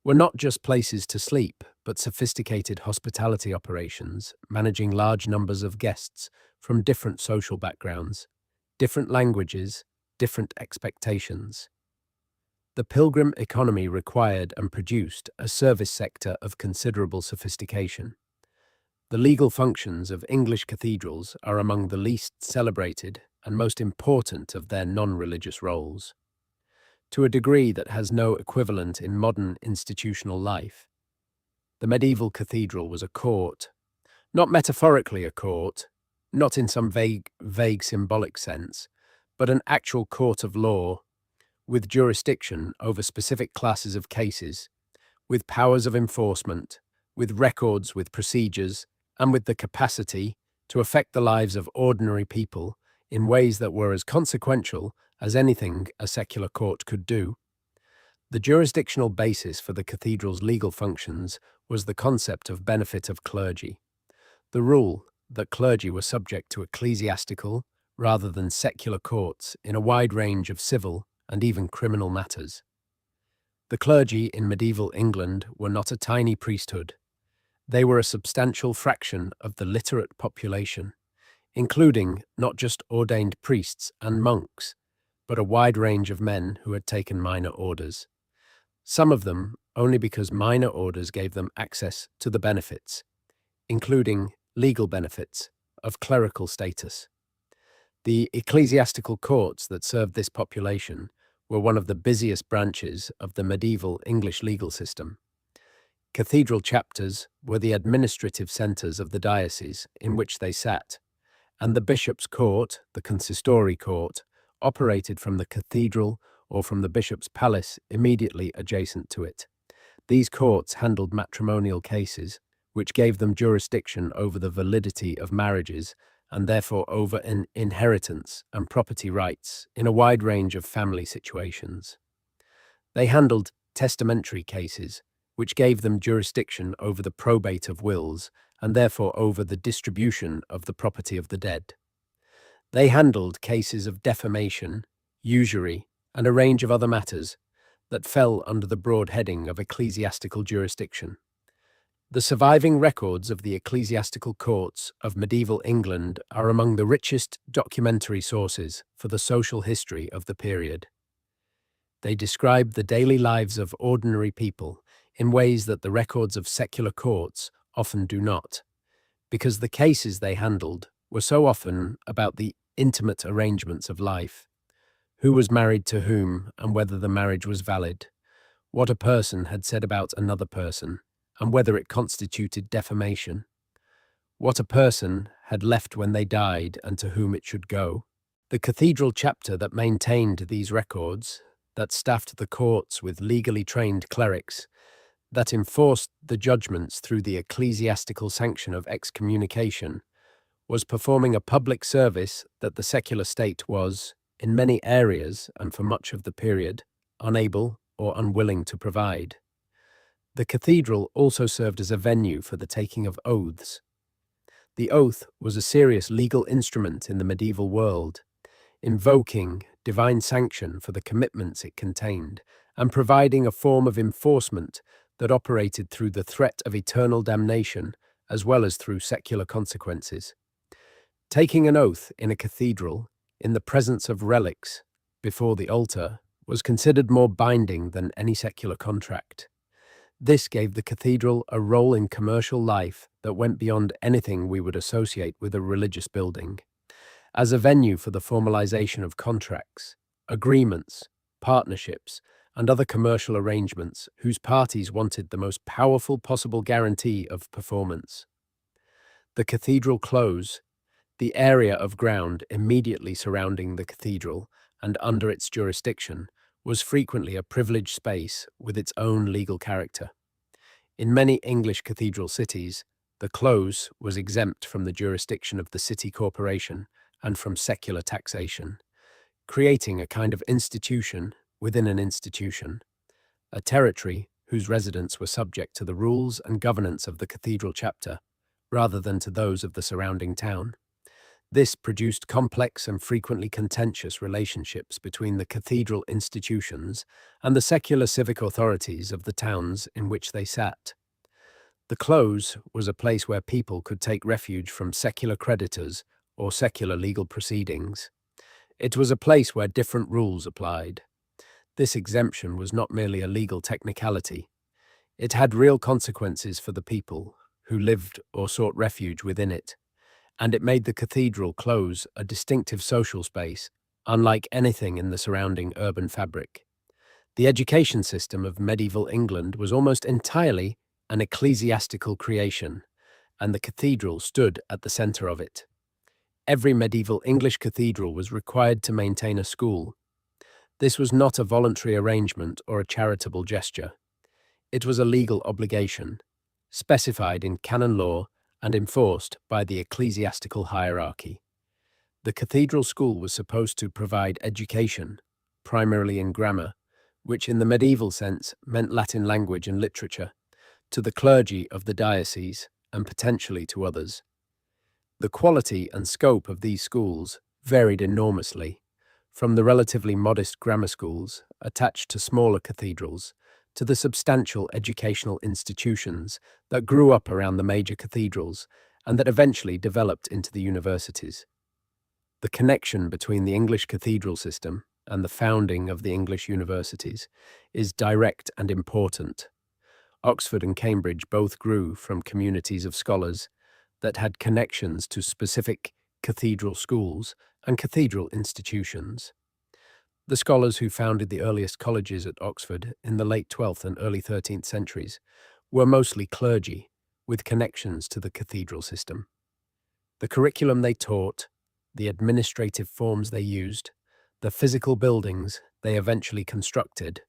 were not just places to sleep, but sophisticated hospitality operations, managing large numbers of guests from different social backgrounds, different languages, different expectations. The pilgrim economy required and produced a service sector of considerable sophistication. The legal functions of English cathedrals are among the least celebrated and most important of their non-religious roles. To a degree that has no equivalent in modern institutional life, the medieval cathedral was a court, not metaphorically a court, not in some vague symbolic sense, but an actual court of law with jurisdiction over specific classes of cases, with powers of enforcement, with records, with procedures, and with the capacity to affect the lives of ordinary people in ways that were as consequential as anything a secular court could do. The jurisdictional basis for the cathedral's legal functions was the concept of benefit of clergy. The rule that clergy were subject to ecclesiastical rather than secular courts in a wide range of civil and even criminal matters. The clergy in medieval England were not a tiny priesthood. They were a substantial fraction of the literate population, including not just ordained priests and monks, but a wide range of men who had taken minor orders. Some of them only because minor orders gave them access to the benefits, including legal benefits, of clerical status. The ecclesiastical courts that served this population were one of the busiest branches of the medieval English legal system. Cathedral chapters were the administrative centres of the diocese in which they sat, and the bishop's court, the consistory court, operated from the cathedral or from the bishop's palace immediately adjacent to it. These courts handled matrimonial cases, which gave them jurisdiction over the validity of marriages and therefore over an inheritance and property rights in a wide range of family situations. They handled testamentary cases, which gave them jurisdiction over the probate of wills and therefore over the distribution of the property of the dead. They handled cases of defamation, usury, and a range of other matters that fell under the broad heading of ecclesiastical jurisdiction. The surviving records of the ecclesiastical courts of medieval England are among the richest documentary sources for the social history of the period. They describe the daily lives of ordinary people in ways that the records of secular courts often do not, because the cases they handled were so often about the intimate arrangements of life: who was married to whom and whether the marriage was valid, what a person had said about another person, and whether it constituted defamation, what a person had left when they died and to whom it should go. The cathedral chapter that maintained these records, that staffed the courts with legally trained clerics, that enforced the judgments through the ecclesiastical sanction of excommunication, was performing a public service that the secular state was, in many areas and for much of the period, unable or unwilling to provide. The cathedral also served as a venue for the taking of oaths. The oath was a serious legal instrument in the medieval world, invoking divine sanction for the commitments it contained and providing a form of enforcement that operated through the threat of eternal damnation as well as through secular consequences. Taking an oath in a cathedral, in the presence of relics, before the altar, was considered more binding than any secular contract. This gave the cathedral a role in commercial life that went beyond anything we would associate with a religious building. As a venue for the formalization of contracts, agreements, partnerships, and other commercial arrangements whose parties wanted the most powerful possible guarantee of performance. The cathedral close, the area of ground immediately surrounding the cathedral and under its jurisdiction, was frequently a privileged space with its own legal character. In many English cathedral cities, the close was exempt from the jurisdiction of the city corporation and from secular taxation, creating a kind of institution within an institution, a territory whose residents were subject to the rules and governance of the cathedral chapter, rather than to those of the surrounding town. This produced complex and frequently contentious relationships between the cathedral institutions and the secular civic authorities of the towns in which they sat. The close was a place where people could take refuge from secular creditors or secular legal proceedings. It was a place where different rules applied. This exemption was not merely a legal technicality. It had real consequences for the people who lived or sought refuge within it, and it made the cathedral close a distinctive social space, unlike anything in the surrounding urban fabric. The education system of medieval England was almost entirely an ecclesiastical creation, and the cathedral stood at the centre of it. Every medieval English cathedral was required to maintain a school. This was not a voluntary arrangement or a charitable gesture. It was a legal obligation, specified in canon law and enforced by the ecclesiastical hierarchy. The cathedral school was supposed to provide education, primarily in grammar, which in the medieval sense meant Latin language and literature, to the clergy of the diocese and potentially to others. The quality and scope of these schools varied enormously, from the relatively modest grammar schools attached to smaller cathedrals to the substantial educational institutions that grew up around the major cathedrals and that eventually developed into the universities. The connection between the English cathedral system and the founding of the English universities is direct and important. Oxford and Cambridge both grew from communities of scholars that had connections to specific cathedral schools and cathedral institutions. The scholars who founded the earliest colleges at Oxford in the late 12th and early 13th centuries were mostly clergy with connections to the cathedral system. The curriculum they taught, the administrative forms they used, the physical buildings they eventually constructed,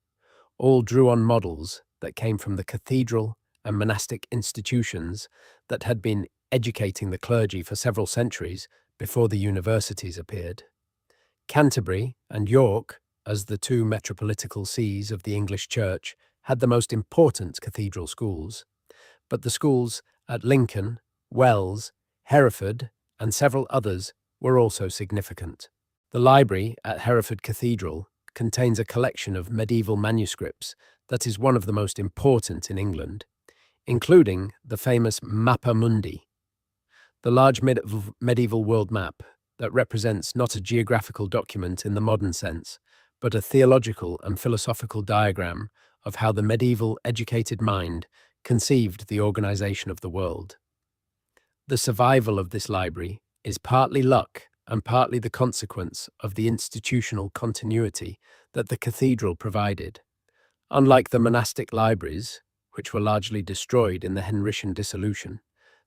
all drew on models that came from the cathedral and monastic institutions that had been educating the clergy for several centuries before the universities appeared. Canterbury and York, as the two metropolitical sees of the English Church, had the most important cathedral schools, but the schools at Lincoln, Wells, Hereford, and several others were also significant. The library at Hereford Cathedral contains a collection of medieval manuscripts that is one of the most important in England, including the famous Mappa Mundi, the large medieval world map that represents not a geographical document in the modern sense, but a theological and philosophical diagram of how the medieval educated mind conceived the organization of the world. The survival of this library is partly luck and partly the consequence of the institutional continuity that the cathedral provided. Unlike the monastic libraries, which were largely destroyed in the Henrician dissolution,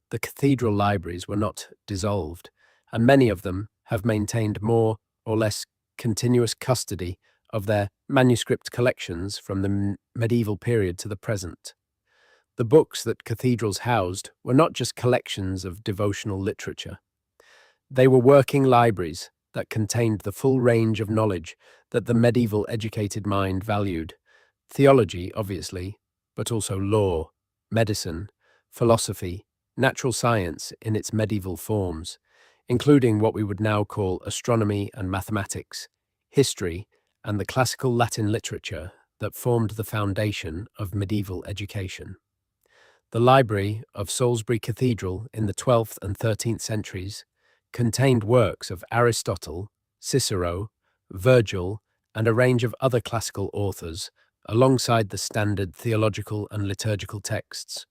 the cathedral libraries were not dissolved, and many of them have maintained more or less continuous custody of their manuscript collections from the medieval period to the present. The books that cathedrals housed were not just collections of devotional literature. They were working libraries that contained the full range of knowledge that the medieval educated mind valued. Theology, obviously, but also law, medicine, philosophy, natural science in its medieval forms, including what we would now call astronomy and mathematics, history, and the classical Latin literature that formed the foundation of medieval education. The library of Salisbury Cathedral in the 12th and 13th centuries contained works of Aristotle, Cicero, Virgil, and a range of other classical authors, alongside the standard theological and liturgical texts.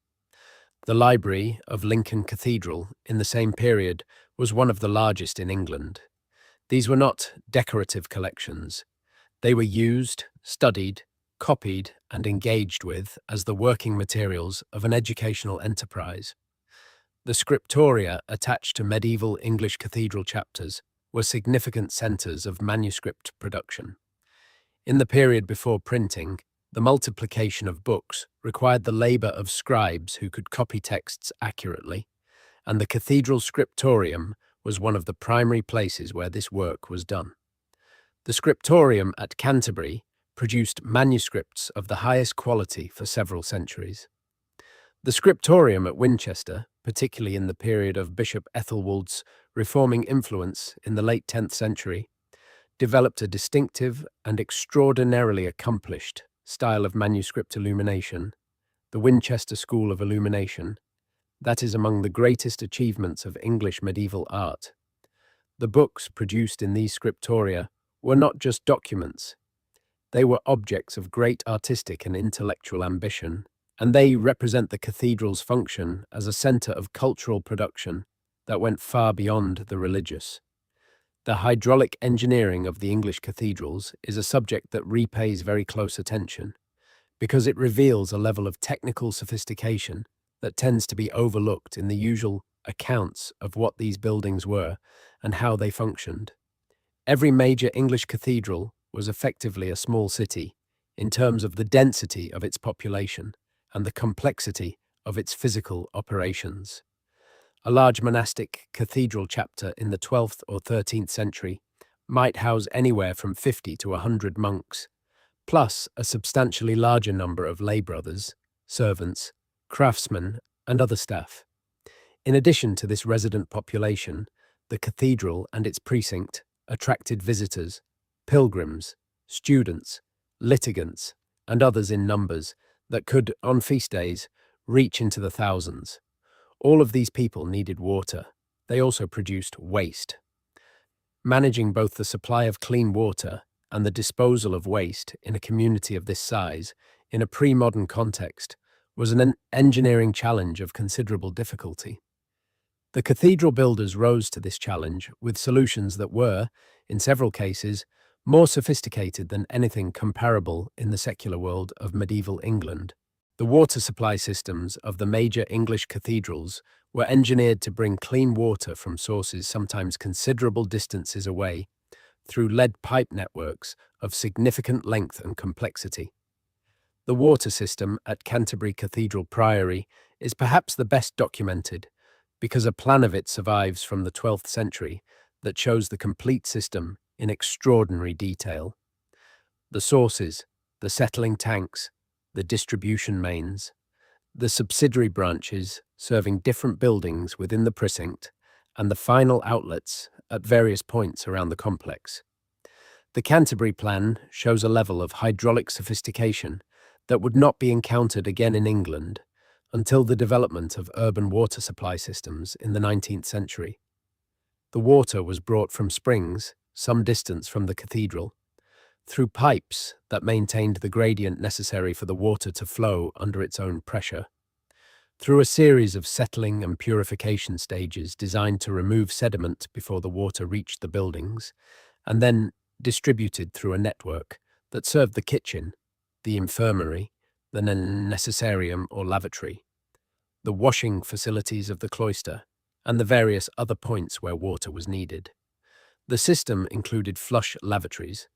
The library of Lincoln Cathedral in the same period was one of the largest in England. These were not decorative collections. They were used, studied, copied, and engaged with as the working materials of an educational enterprise. The scriptoria attached to medieval English cathedral chapters were significant centres of manuscript production. In the period before printing, the multiplication of books required the labour of scribes who could copy texts accurately, and the cathedral scriptorium was one of the primary places where this work was done. The scriptorium at Canterbury produced manuscripts of the highest quality for several centuries. The scriptorium at Winchester, particularly in the period of Bishop Ethelwald's reforming influence in the late 10th century, developed a distinctive and extraordinarily accomplished style of manuscript illumination, the Winchester School of Illumination, that is among the greatest achievements of English medieval art. The books produced in these scriptoria were not just documents. They were objects of great artistic and intellectual ambition, and they represent the cathedral's function as a center of cultural production that went far beyond the religious. The hydraulic engineering of the English cathedrals is a subject that repays very close attention, because it reveals a level of technical sophistication that tends to be overlooked in the usual accounts of what these buildings were and how they functioned. Every major English cathedral was effectively a small city in terms of the density of its population and the complexity of its physical operations. A large monastic cathedral chapter in the 12th or 13th century might house anywhere from 50 to 100 monks, plus a substantially larger number of lay brothers, servants, craftsmen, and other staff. In addition to this resident population, the cathedral and its precinct attracted visitors, pilgrims, students, litigants, and others in numbers that could, on feast days, reach into the thousands. All of these people needed water. They also produced waste. Managing both the supply of clean water and the disposal of waste in a community of this size, in a pre-modern context, was an engineering challenge of considerable difficulty. The cathedral builders rose to this challenge with solutions that were, in several cases, more sophisticated than anything comparable in the secular world of medieval England. The water supply systems of the major English cathedrals were engineered to bring clean water from sources sometimes considerable distances away through lead pipe networks of significant length and complexity. The water system at Canterbury Cathedral Priory is perhaps the best documented because a plan of it survives from the 12th century that shows the complete system in extraordinary detail. The sources, the settling tanks, the distribution mains, the subsidiary branches serving different buildings within the precinct, and the final outlets at various points around the complex. The Canterbury plan shows a level of hydraulic sophistication that would not be encountered again in England until the development of urban water supply systems in the 19th century. The water was brought from springs, some distance from the cathedral, through pipes that maintained the gradient necessary for the water to flow under its own pressure, through a series of settling and purification stages designed to remove sediment before the water reached the buildings, and then distributed through a network that served the kitchen, the infirmary, the necessarium or lavatory, the washing facilities of the cloister, and the various other points where water was needed. The system included flush lavatories,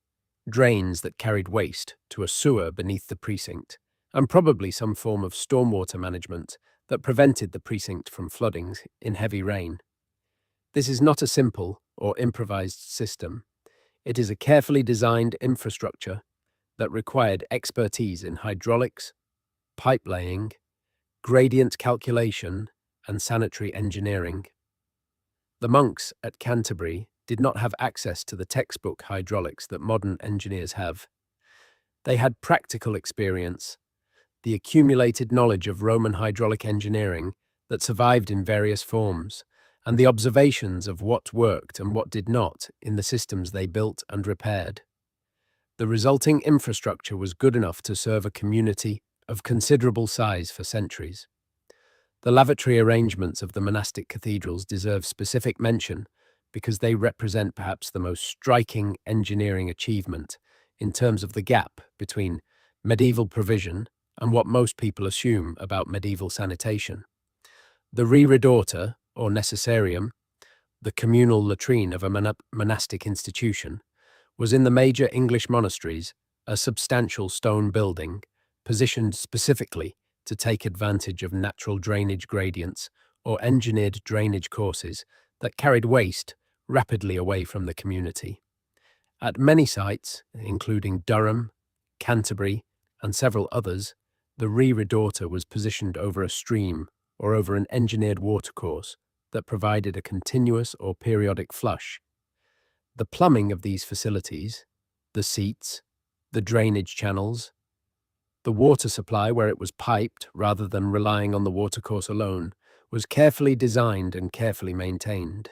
drains that carried waste to a sewer beneath the precinct, and probably some form of stormwater management that prevented the precinct from flooding in heavy rain. This is not a simple or improvised system. It is a carefully designed infrastructure that required expertise in hydraulics, pipe laying, gradient calculation, and sanitary engineering. The monks at Canterbury did not have access to the textbook hydraulics that modern engineers have. They had practical experience, the accumulated knowledge of Roman hydraulic engineering that survived in various forms, and the observations of what worked and what did not in the systems they built and repaired. The resulting infrastructure was good enough to serve a community of considerable size for centuries. The lavatory arrangements of the monastic cathedrals deserve specific mention because they represent perhaps the most striking engineering achievement in terms of the gap between medieval provision and what most people assume about medieval sanitation. The reredoter, or necessarium, the communal latrine of a monastic institution, was in the major English monasteries a substantial stone building positioned specifically to take advantage of natural drainage gradients or engineered drainage courses that carried waste rapidly away from the community. At many sites, including Durham, Canterbury, and several others, the reredoter was positioned over a stream or over an engineered watercourse that provided a continuous or periodic flush. The plumbing of these facilities, the seats, the drainage channels, the water supply where it was piped rather than relying on the watercourse alone, was carefully designed and carefully maintained.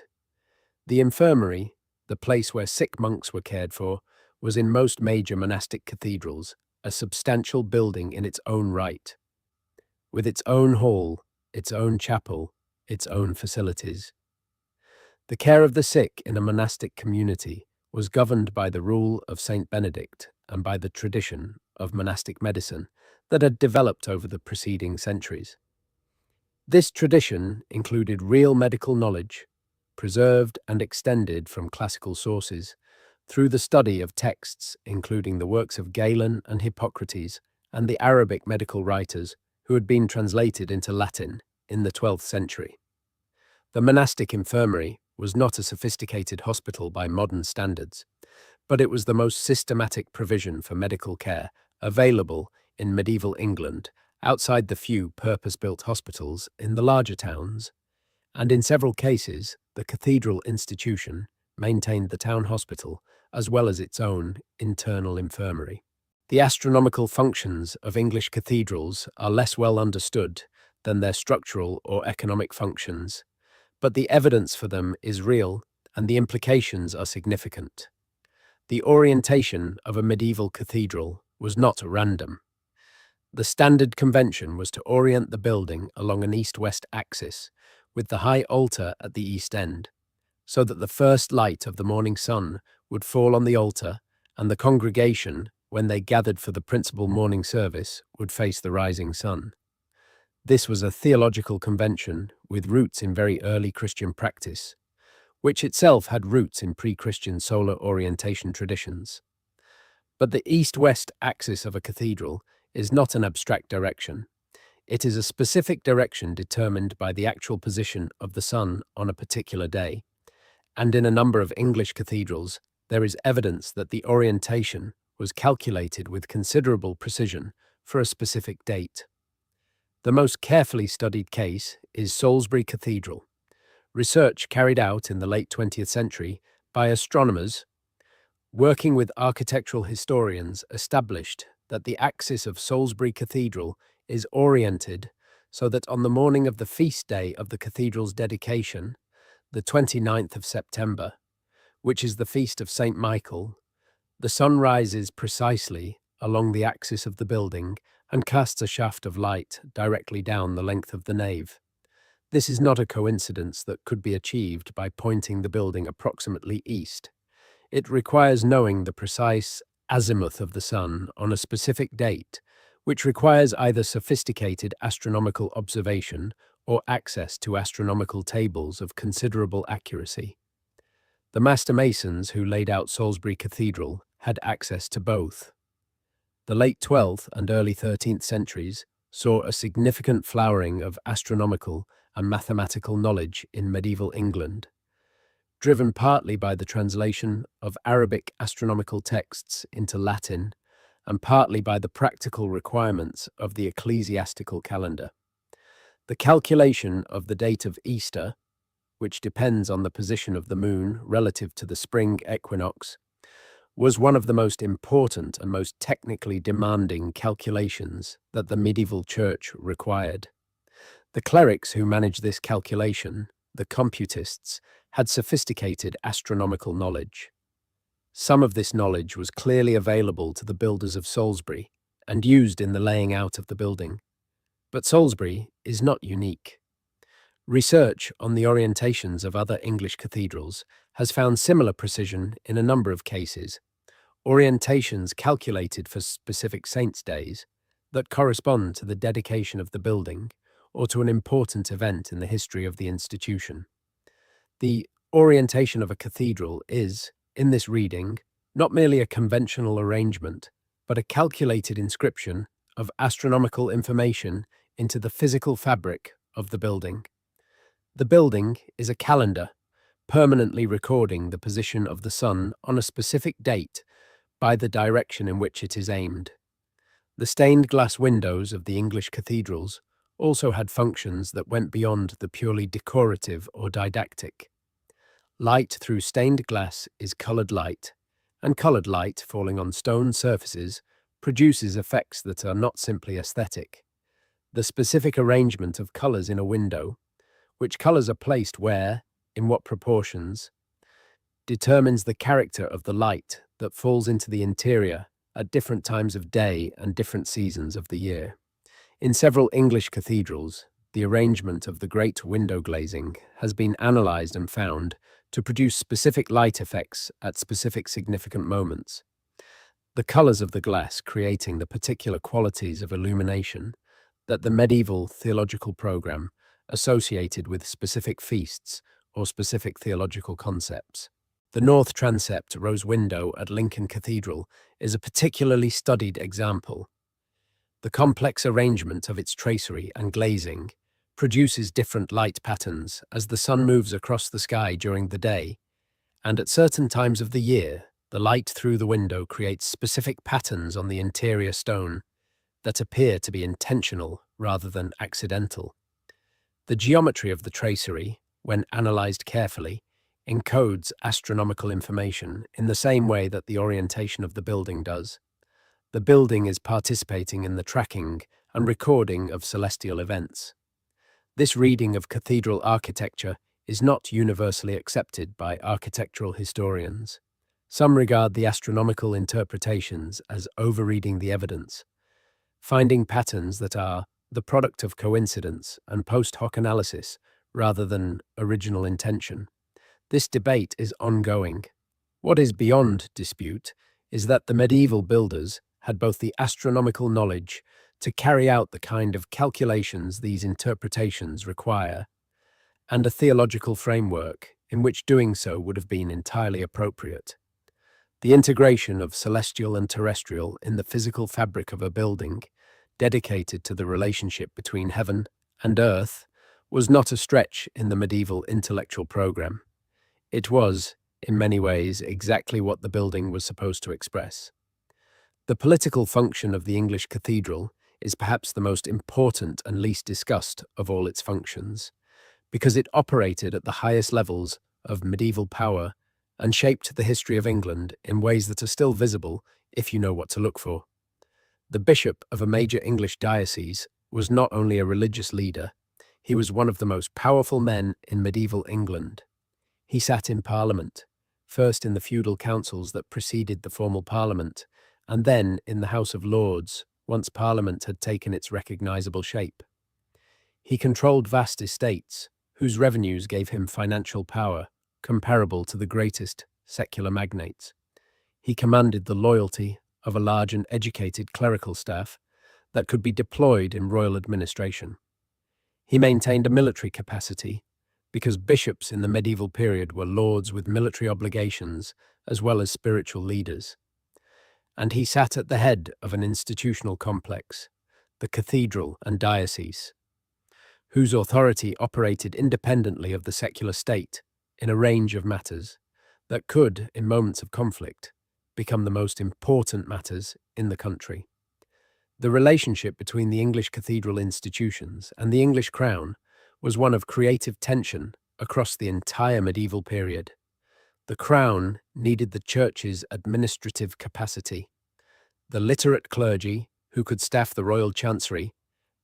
The infirmary, the place where sick monks were cared for, was in most major monastic cathedrals a substantial building in its own right, with its own hall, its own chapel, its own facilities. The care of the sick in a monastic community was governed by the rule of Saint Benedict and by the tradition of monastic medicine that had developed over the preceding centuries. This tradition included real medical knowledge, preserved and extended from classical sources, through the study of texts including the works of Galen and Hippocrates and the Arabic medical writers who had been translated into Latin in the 12th century. The monastic infirmary was not a sophisticated hospital by modern standards, but it was the most systematic provision for medical care available in medieval England outside the few purpose-built hospitals in the larger towns, and in several cases the cathedral institution maintained the town hospital as well as its own internal infirmary. The astronomical functions of English cathedrals are less well understood than their structural or economic functions, but the evidence for them is real and the implications are significant. The orientation of a medieval cathedral was not random. The standard convention was to orient the building along an east-west axis, with the high altar at the east end, so that the first light of the morning sun would fall on the altar and the congregation, when they gathered for the principal morning service, would face the rising sun. This was a theological convention with roots in very early Christian practice, which itself had roots in pre-Christian solar orientation traditions. But the east-west axis of a cathedral is not an abstract direction. It is a specific direction determined by the actual position of the sun on a particular day, and in a number of English cathedrals there is evidence that the orientation was calculated with considerable precision for a specific date. The most carefully studied case is Salisbury Cathedral. Research carried out in the late 20th century by astronomers working with architectural historians established that the axis of Salisbury Cathedral is oriented so that on the morning of the feast day of the cathedral's dedication, the 29th of September, which is the feast of St. Michael, the sun rises precisely along the axis of the building and casts a shaft of light directly down the length of the nave. This is not a coincidence that could be achieved by pointing the building approximately east. It requires knowing the precise azimuth of the sun on a specific date, which requires either sophisticated astronomical observation or access to astronomical tables of considerable accuracy. The master masons who laid out Salisbury Cathedral had access to both. The late 12th and early 13th centuries saw a significant flowering of astronomical and mathematical knowledge in medieval England, driven partly by the translation of Arabic astronomical texts into Latin and partly by the practical requirements of the ecclesiastical calendar. The calculation of the date of Easter, which depends on the position of the moon relative to the spring equinox, was one of the most important and most technically demanding calculations that the medieval church required. The clerics who managed this calculation, the computists, had sophisticated astronomical knowledge. Some of this knowledge was clearly available to the builders of Salisbury and used in the laying out of the building. But Salisbury is not unique. Research on the orientations of other English cathedrals has found similar precision in a number of cases, orientations calculated for specific saints' days that correspond to the dedication of the building or to an important event in the history of the institution. The orientation of a cathedral is, in this reading, not merely a conventional arrangement, but a calculated inscription of astronomical information into the physical fabric of the building. The building is a calendar, permanently recording the position of the sun on a specific date by the direction in which it is aimed. The stained glass windows of the English cathedrals also had functions that went beyond the purely decorative or didactic. Light through stained glass is coloured light, and coloured light falling on stone surfaces produces effects that are not simply aesthetic. The specific arrangement of colours in a window, which colours are placed where, in what proportions, determines the character of the light that falls into the interior at different times of day and different seasons of the year. In several English cathedrals, the arrangement of the great window glazing has been analysed and found to produce specific light effects at specific significant moments. The colours of the glass creating the particular qualities of illumination that the medieval theological programme associated with specific feasts or specific theological concepts. The north transept rose window at Lincoln Cathedral is a particularly studied example. The complex arrangement of its tracery and glazing produces different light patterns as the sun moves across the sky during the day, and at certain times of the year, the light through the window creates specific patterns on the interior stone that appear to be intentional rather than accidental. The geometry of the tracery, when analysed carefully, encodes astronomical information in the same way that the orientation of the building does. The building is participating in the tracking and recording of celestial events. This reading of cathedral architecture is not universally accepted by architectural historians. Some regard the astronomical interpretations as overreading the evidence, finding patterns that are the product of coincidence and post hoc analysis rather than original intention. This debate is ongoing. What is beyond dispute is that the medieval builders had both the astronomical knowledge to carry out the kind of calculations these interpretations require, and a theological framework in which doing so would have been entirely appropriate. The integration of celestial and terrestrial in the physical fabric of a building, dedicated to the relationship between heaven and earth, was not a stretch in the medieval intellectual program. It was, in many ways, exactly what the building was supposed to express. The political function of the English cathedral is perhaps the most important and least discussed of all its functions, because it operated at the highest levels of medieval power and shaped the history of England in ways that are still visible if you know what to look for. The bishop of a major English diocese was not only a religious leader, he was one of the most powerful men in medieval England. He sat in Parliament, first in the feudal councils that preceded the formal Parliament, and then in the House of Lords, once Parliament had taken its recognisable shape. He controlled vast estates, whose revenues gave him financial power, comparable to the greatest secular magnates. He commanded the loyalty of a large and educated clerical staff that could be deployed in royal administration. He maintained a military capacity, because bishops in the medieval period were lords with military obligations as well as spiritual leaders. And he sat at the head of an institutional complex, the cathedral and diocese, whose authority operated independently of the secular state in a range of matters that could, in moments of conflict, become the most important matters in the country. The relationship between the English cathedral institutions and the English crown was one of creative tension across the entire medieval period. The crown needed the church's administrative capacity. The literate clergy, who could staff the royal chancery,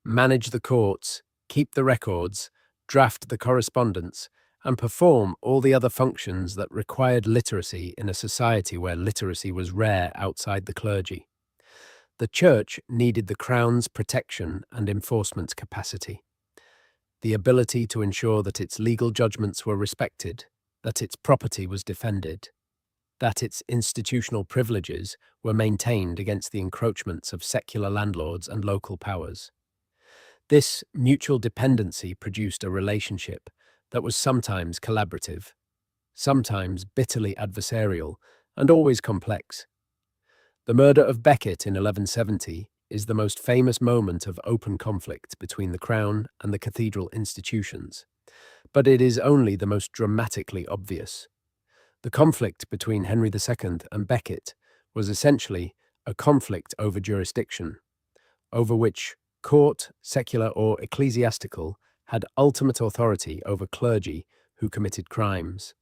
manage the courts, keep the records, draft the correspondence, and perform all the other functions that required literacy in a society where literacy was rare outside the clergy. The church needed the crown's protection and enforcement capacity, the ability to ensure that its legal judgments were respected, that its property was defended, that its institutional privileges were maintained against the encroachments of secular landlords and local powers. This mutual dependency produced a relationship that was sometimes collaborative, sometimes bitterly adversarial, and always complex. The murder of Becket in 1170 is the most famous moment of open conflict between the crown and the cathedral institutions, but it is only the most dramatically obvious. The conflict between Henry II and Becket was essentially a conflict over jurisdiction, over which court, secular or ecclesiastical, had ultimate authority over clergy who committed crimes.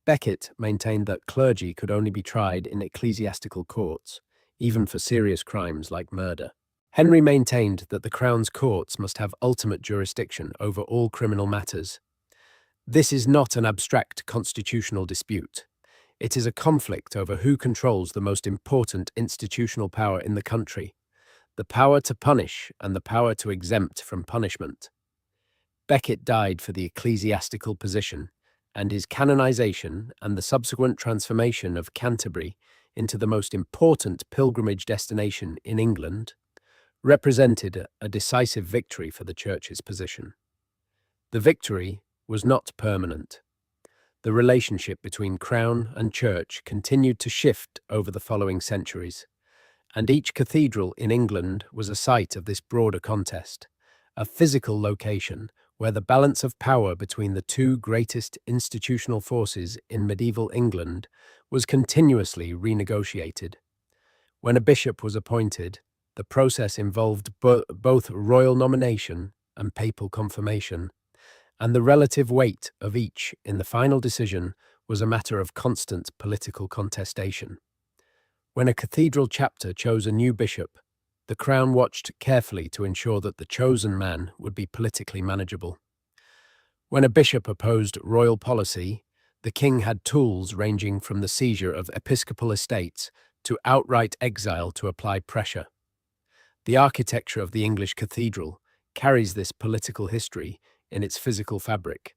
Becket maintained that clergy could only be tried in ecclesiastical courts, even for serious crimes like murder. Henry maintained that the Crown's courts must have ultimate jurisdiction over all criminal matters. This is not an abstract constitutional dispute. It is a conflict over who controls the most important institutional power in the country, the power to punish and the power to exempt from punishment. Becket died for the ecclesiastical position, and his canonization and the subsequent transformation of Canterbury into the most important pilgrimage destination in England represented a decisive victory for the Church's position. The victory was not permanent. The relationship between Crown and Church continued to shift over the following centuries, and each cathedral in England was a site of this broader contest, a physical location where the balance of power between the two greatest institutional forces in medieval England was continuously renegotiated. When a bishop was appointed, the process involved both royal nomination and papal confirmation, and the relative weight of each in the final decision was a matter of constant political contestation. When a cathedral chapter chose a new bishop, the Crown watched carefully to ensure that the chosen man would be politically manageable. When a bishop opposed royal policy, the king had tools ranging from the seizure of episcopal estates to outright exile to apply pressure. The architecture of the English cathedral carries this political history in its physical fabric.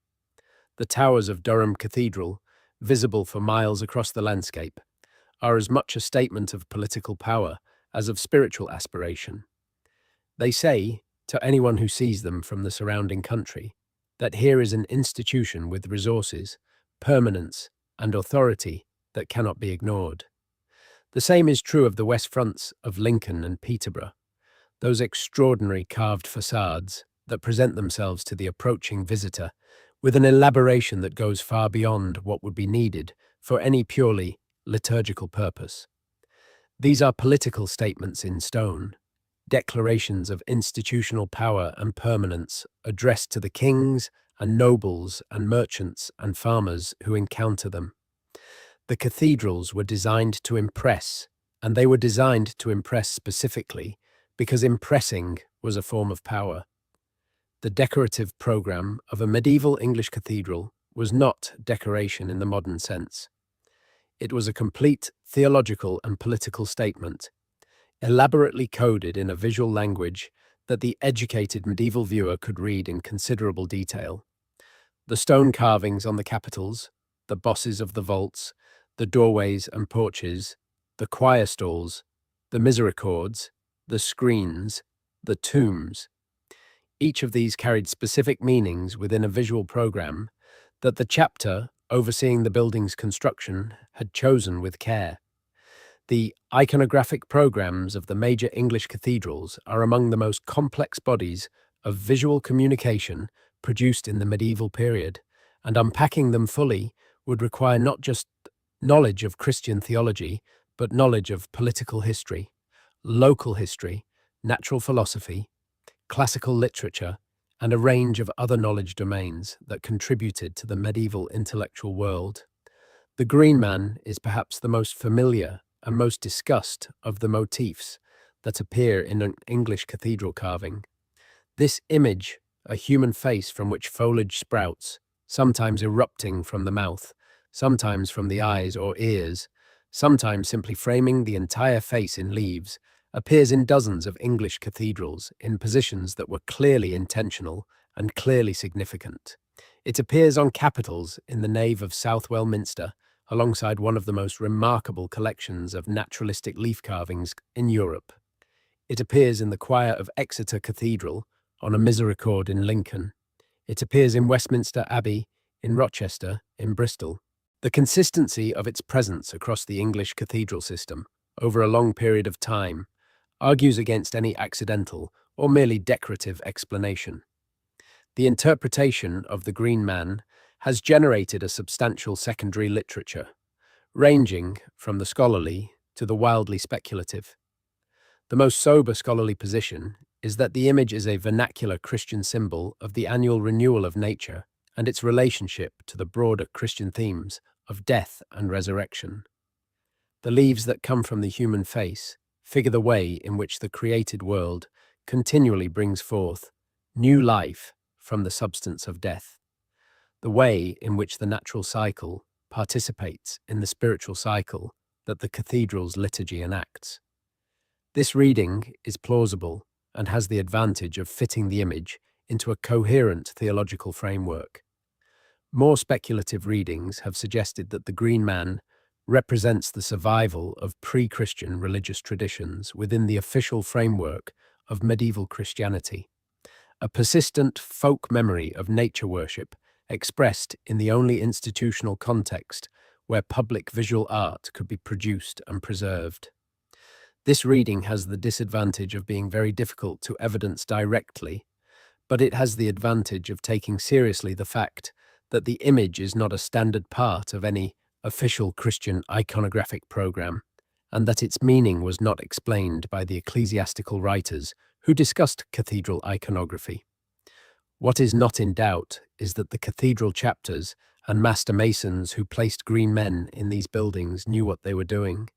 The towers of Durham Cathedral, visible for miles across the landscape, are as much a statement of political power as of spiritual aspiration. They say, to anyone who sees them from the surrounding country, that here is an institution with resources, permanence, and authority that cannot be ignored. The same is true of the west fronts of Lincoln and Peterborough, those extraordinary carved facades that present themselves to the approaching visitor with an elaboration that goes far beyond what would be needed for any purely liturgical purpose. These are political statements in stone, declarations of institutional power and permanence addressed to the kings and nobles and merchants and farmers who encounter them. The cathedrals were designed to impress, and they were designed to impress specifically because impressing was a form of power. The decorative program of a medieval English cathedral was not decoration in the modern sense. It was a complete theological and political statement, elaborately coded in a visual language that the educated medieval viewer could read in considerable detail. The stone carvings on the capitals, the bosses of the vaults, the doorways and porches, the choir stalls, the misericords, the screens, the tombs. Each of these carried specific meanings within a visual program that the chapter overseeing the building's construction had chosen with care. The iconographic programs of the major English cathedrals are among the most complex bodies of visual communication produced in the medieval period, and unpacking them fully would require not just knowledge of Christian theology, but knowledge of political history, local history, natural philosophy, classical literature, and a range of other knowledge domains that contributed to the medieval intellectual world. The Green Man is perhaps the most familiar and most discussed of the motifs that appear in an English cathedral carving. This image, a human face from which foliage sprouts, sometimes erupting from the mouth, sometimes from the eyes or ears, sometimes simply framing the entire face in leaves, appears in dozens of English cathedrals in positions that were clearly intentional and clearly significant. It appears on capitals in the nave of Southwell Minster, alongside one of the most remarkable collections of naturalistic leaf carvings in Europe. It appears in the choir of Exeter Cathedral, on a misericord in Lincoln. It appears in Westminster Abbey, in Rochester, in Bristol. The consistency of its presence across the English cathedral system, over a long period of time, argues against any accidental or merely decorative explanation. The interpretation of the Green Man has generated a substantial secondary literature, ranging from the scholarly to the wildly speculative. The most sober scholarly position is that the image is a vernacular Christian symbol of the annual renewal of nature and its relationship to the broader Christian themes of death and resurrection. The leaves that come from the human face figure the way in which the created world continually brings forth new life from the substance of death, the way in which the natural cycle participates in the spiritual cycle that the cathedral's liturgy enacts. This reading is plausible and has the advantage of fitting the image into a coherent theological framework. More speculative readings have suggested that the Green Man represents the survival of pre-Christian religious traditions within the official framework of medieval Christianity, a persistent folk memory of nature worship expressed in the only institutional context where public visual art could be produced and preserved. This reading has the disadvantage of being very difficult to evidence directly, but it has the advantage of taking seriously the fact that the image is not a standard part of any official Christian iconographic program, and that its meaning was not explained by the ecclesiastical writers who discussed cathedral iconography. What is not in doubt is that the cathedral chapters and master masons who placed green men in these buildings knew what they were doing,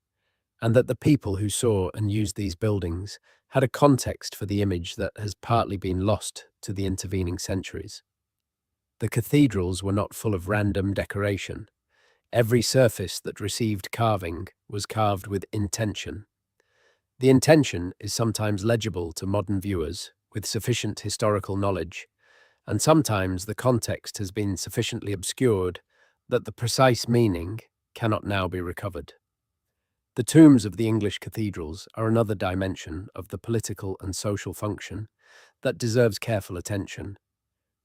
and that the people who saw and used these buildings had a context for the image that has partly been lost to the intervening centuries. The cathedrals were not full of random decoration. Every surface that received carving was carved with intention. The intention is sometimes legible to modern viewers with sufficient historical knowledge, and sometimes the context has been sufficiently obscured that the precise meaning cannot now be recovered. The tombs of the English cathedrals are another dimension of the political and social function that deserves careful attention.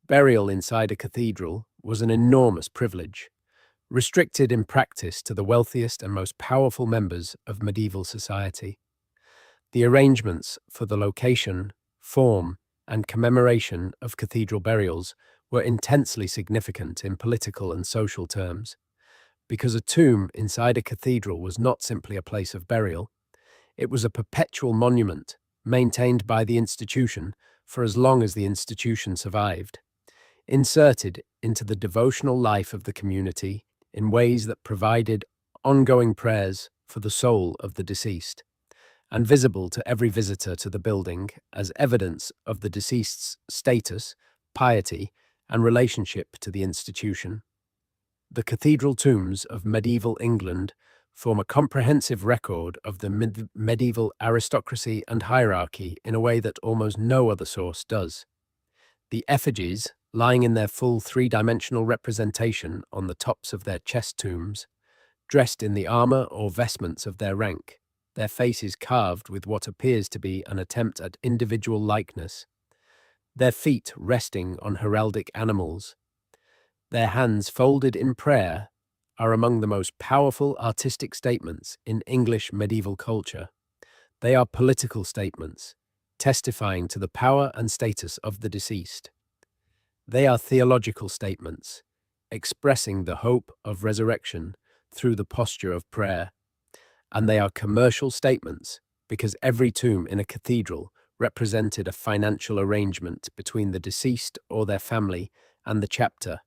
Burial inside a cathedral was an enormous privilege, restricted in practice to the wealthiest and most powerful members of medieval society. The arrangements for the location, form, and commemoration of cathedral burials were intensely significant in political and social terms. Because a tomb inside a cathedral was not simply a place of burial, it was a perpetual monument maintained by the institution for as long as the institution survived, inserted into the devotional life of the community in ways that provided ongoing prayers for the soul of the deceased, and visible to every visitor to the building as evidence of the deceased's status, piety, and relationship to the institution. The cathedral tombs of medieval England form a comprehensive record of the medieval aristocracy and hierarchy in a way that almost no other source does. The effigies, lying in their full three-dimensional representation on the tops of their chest tombs, dressed in the armor or vestments of their rank, their faces carved with what appears to be an attempt at individual likeness, their feet resting on heraldic animals, their hands folded in prayer, are among the most powerful artistic statements in English medieval culture. They are political statements, testifying to the power and status of the deceased. They are theological statements, expressing the hope of resurrection through the posture of prayer. And they are commercial statements because every tomb in a cathedral represented a financial arrangement between the deceased or their family and the chapter,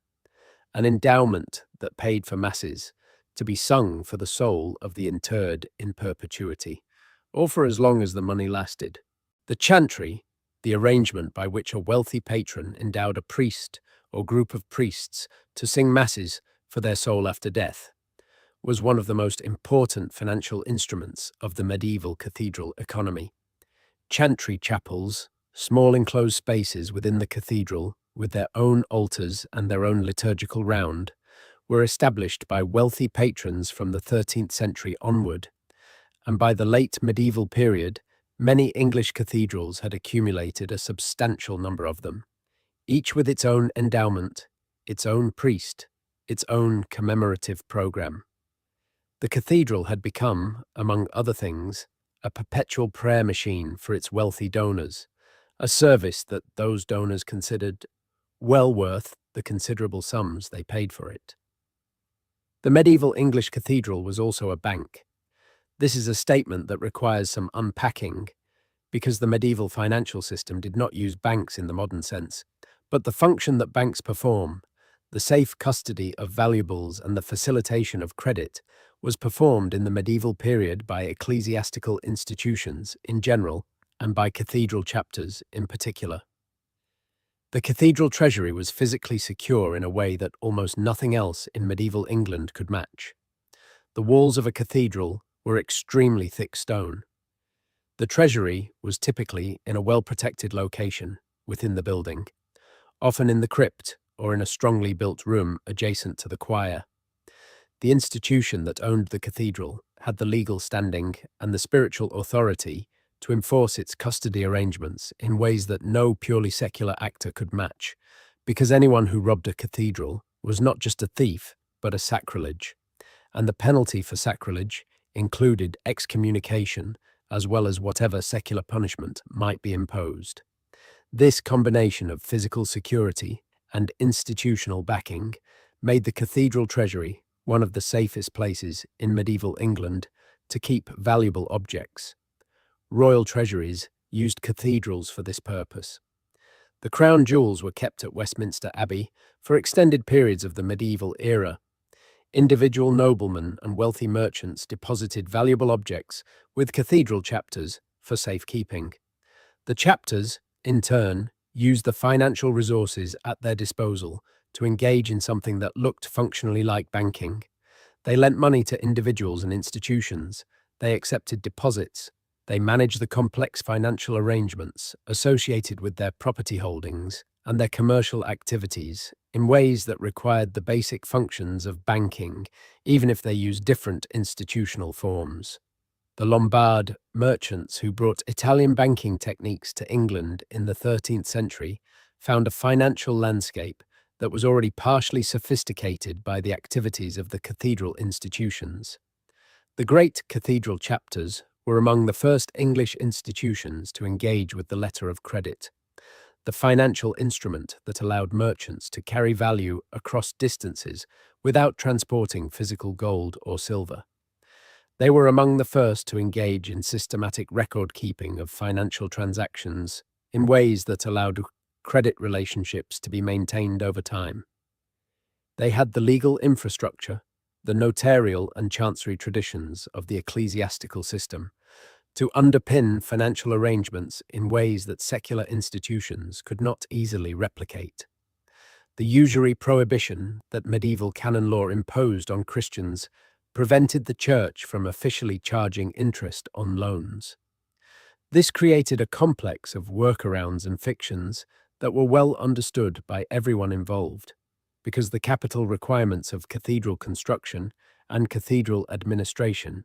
an endowment that paid for masses to be sung for the soul of the interred in perpetuity, or for as long as the money lasted. The chantry, the arrangement by which a wealthy patron endowed a priest or group of priests to sing masses for their soul after death, was one of the most important financial instruments of the medieval cathedral economy. Chantry chapels, small enclosed spaces within the cathedral with their own altars and their own liturgical round, were established by wealthy patrons from the 13th century onward, and by the late medieval period, many English cathedrals had accumulated a substantial number of them, each with its own endowment, its own priest, its own commemorative program. The cathedral had become, among other things, a perpetual prayer machine for its wealthy donors, a service that those donors considered well worth the considerable sums they paid for it. The medieval English cathedral was also a bank. This is a statement that requires some unpacking because the medieval financial system did not use banks in the modern sense, but the function that banks perform, the safe custody of valuables and the facilitation of credit, was performed in the medieval period by ecclesiastical institutions in general and by cathedral chapters in particular. The cathedral treasury was physically secure in a way that almost nothing else in medieval England could match. The walls of a cathedral were extremely thick stone. The treasury was typically in a well-protected location within the building, often in the crypt or in a strongly built room adjacent to the choir. The institution that owned the cathedral had the legal standing and the spiritual authority to enforce its custody arrangements in ways that no purely secular actor could match, because anyone who robbed a cathedral was not just a thief, but a sacrilege, and the penalty for sacrilege included excommunication as well as whatever secular punishment might be imposed. This combination of physical security and institutional backing made the cathedral treasury one of the safest places in medieval England to keep valuable objects. Royal treasuries used cathedrals for this purpose. The crown jewels were kept at Westminster Abbey for extended periods of the medieval era. Individual noblemen and wealthy merchants deposited valuable objects with cathedral chapters for safekeeping. The chapters, in turn, used the financial resources at their disposal to engage in something that looked functionally like banking. They lent money to individuals and institutions. They accepted deposits. They managed the complex financial arrangements associated with their property holdings and their commercial activities in ways that required the basic functions of banking, even if they used different institutional forms. The Lombard merchants who brought Italian banking techniques to England in the 13th century found a financial landscape that was already partially sophisticated by the activities of the cathedral institutions. The great cathedral chapters were among the first English institutions to engage with the letter of credit, the financial instrument that allowed merchants to carry value across distances without transporting physical gold or silver. They were among the first to engage in systematic record-keeping of financial transactions in ways that allowed credit relationships to be maintained over time. They had the legal infrastructure, the notarial and chancery traditions of the ecclesiastical system, to underpin financial arrangements in ways that secular institutions could not easily replicate. The usury prohibition that medieval canon law imposed on Christians prevented the church from officially charging interest on loans. This created a complex of workarounds and fictions that were well understood by everyone involved, because the capital requirements of cathedral construction and cathedral administration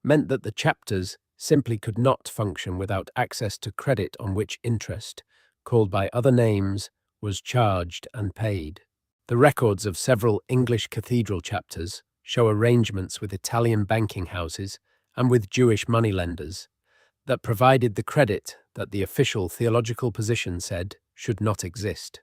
meant that the chapters simply could not function without access to credit on which interest, called by other names, was charged and paid. The records of several English cathedral chapters show arrangements with Italian banking houses and with Jewish moneylenders that provided the credit that the official theological position said should not exist.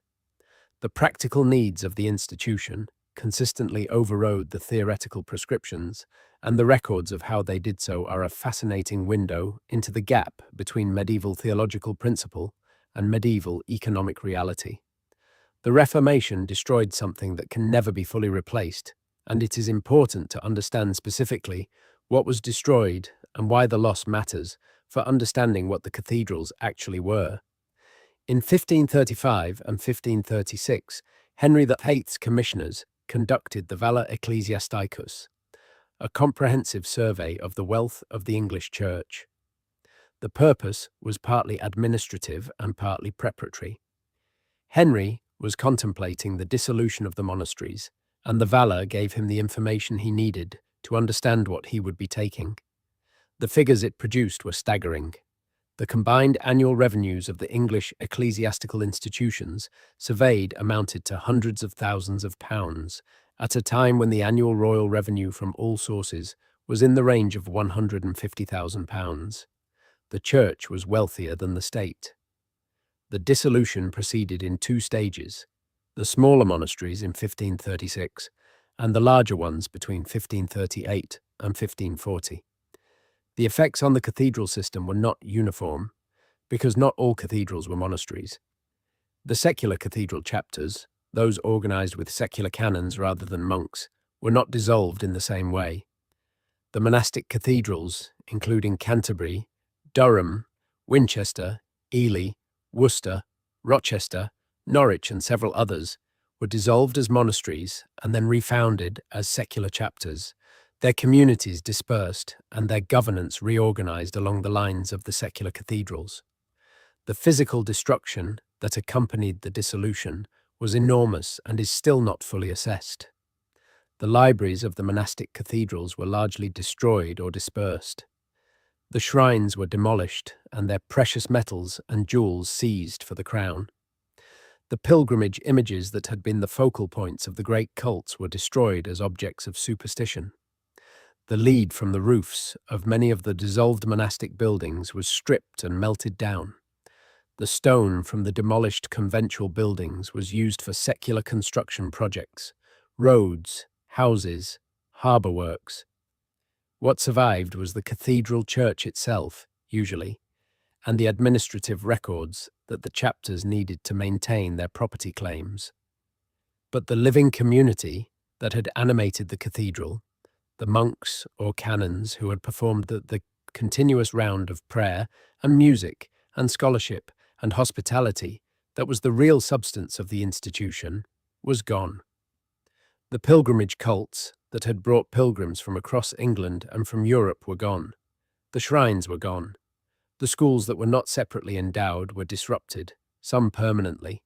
The practical needs of the institution consistently overrode the theoretical prescriptions, and the records of how they did so are a fascinating window into the gap between medieval theological principle and medieval economic reality. The Reformation destroyed something that can never be fully replaced, and it is important to understand specifically what was destroyed and why the loss matters for understanding what the cathedrals actually were. In 1535 and 1536, Henry VIII's commissioners conducted the Valor Ecclesiasticus, a comprehensive survey of the wealth of the English Church. The purpose was partly administrative and partly preparatory. Henry was contemplating the dissolution of the monasteries, and the Valor gave him the information he needed to understand what he would be taking. The figures it produced were staggering. The combined annual revenues of the English ecclesiastical institutions surveyed amounted to hundreds of thousands of pounds, at a time when the annual royal revenue from all sources was in the range of £150,000. The church was wealthier than the state. The dissolution proceeded in two stages, the smaller monasteries in 1536 and the larger ones between 1538 and 1540. The effects on the cathedral system were not uniform, because not all cathedrals were monasteries. The secular cathedral chapters, those organized with secular canons rather than monks, were not dissolved in the same way. The monastic cathedrals, including Canterbury, Durham, Winchester, Ely, Worcester, Rochester, Norwich and several others were dissolved as monasteries and then refounded as secular chapters, their communities dispersed and their governance reorganized along the lines of the secular cathedrals. The physical destruction that accompanied the dissolution was enormous and is still not fully assessed. The libraries of the monastic cathedrals were largely destroyed or dispersed. The shrines were demolished and their precious metals and jewels seized for the crown. The pilgrimage images that had been the focal points of the great cults were destroyed as objects of superstition. The lead from the roofs of many of the dissolved monastic buildings was stripped and melted down. The stone from the demolished conventual buildings was used for secular construction projects, roads, houses, harbour works. What survived was the cathedral church itself, usually, and the administrative records that the chapters needed to maintain their property claims. But the living community that had animated the cathedral, the monks or canons who had performed the continuous round of prayer and music and scholarship and hospitality that was the real substance of the institution, was gone. The pilgrimage cults that had brought pilgrims from across England and from Europe were gone. The shrines were gone. The schools that were not separately endowed were disrupted, some permanently.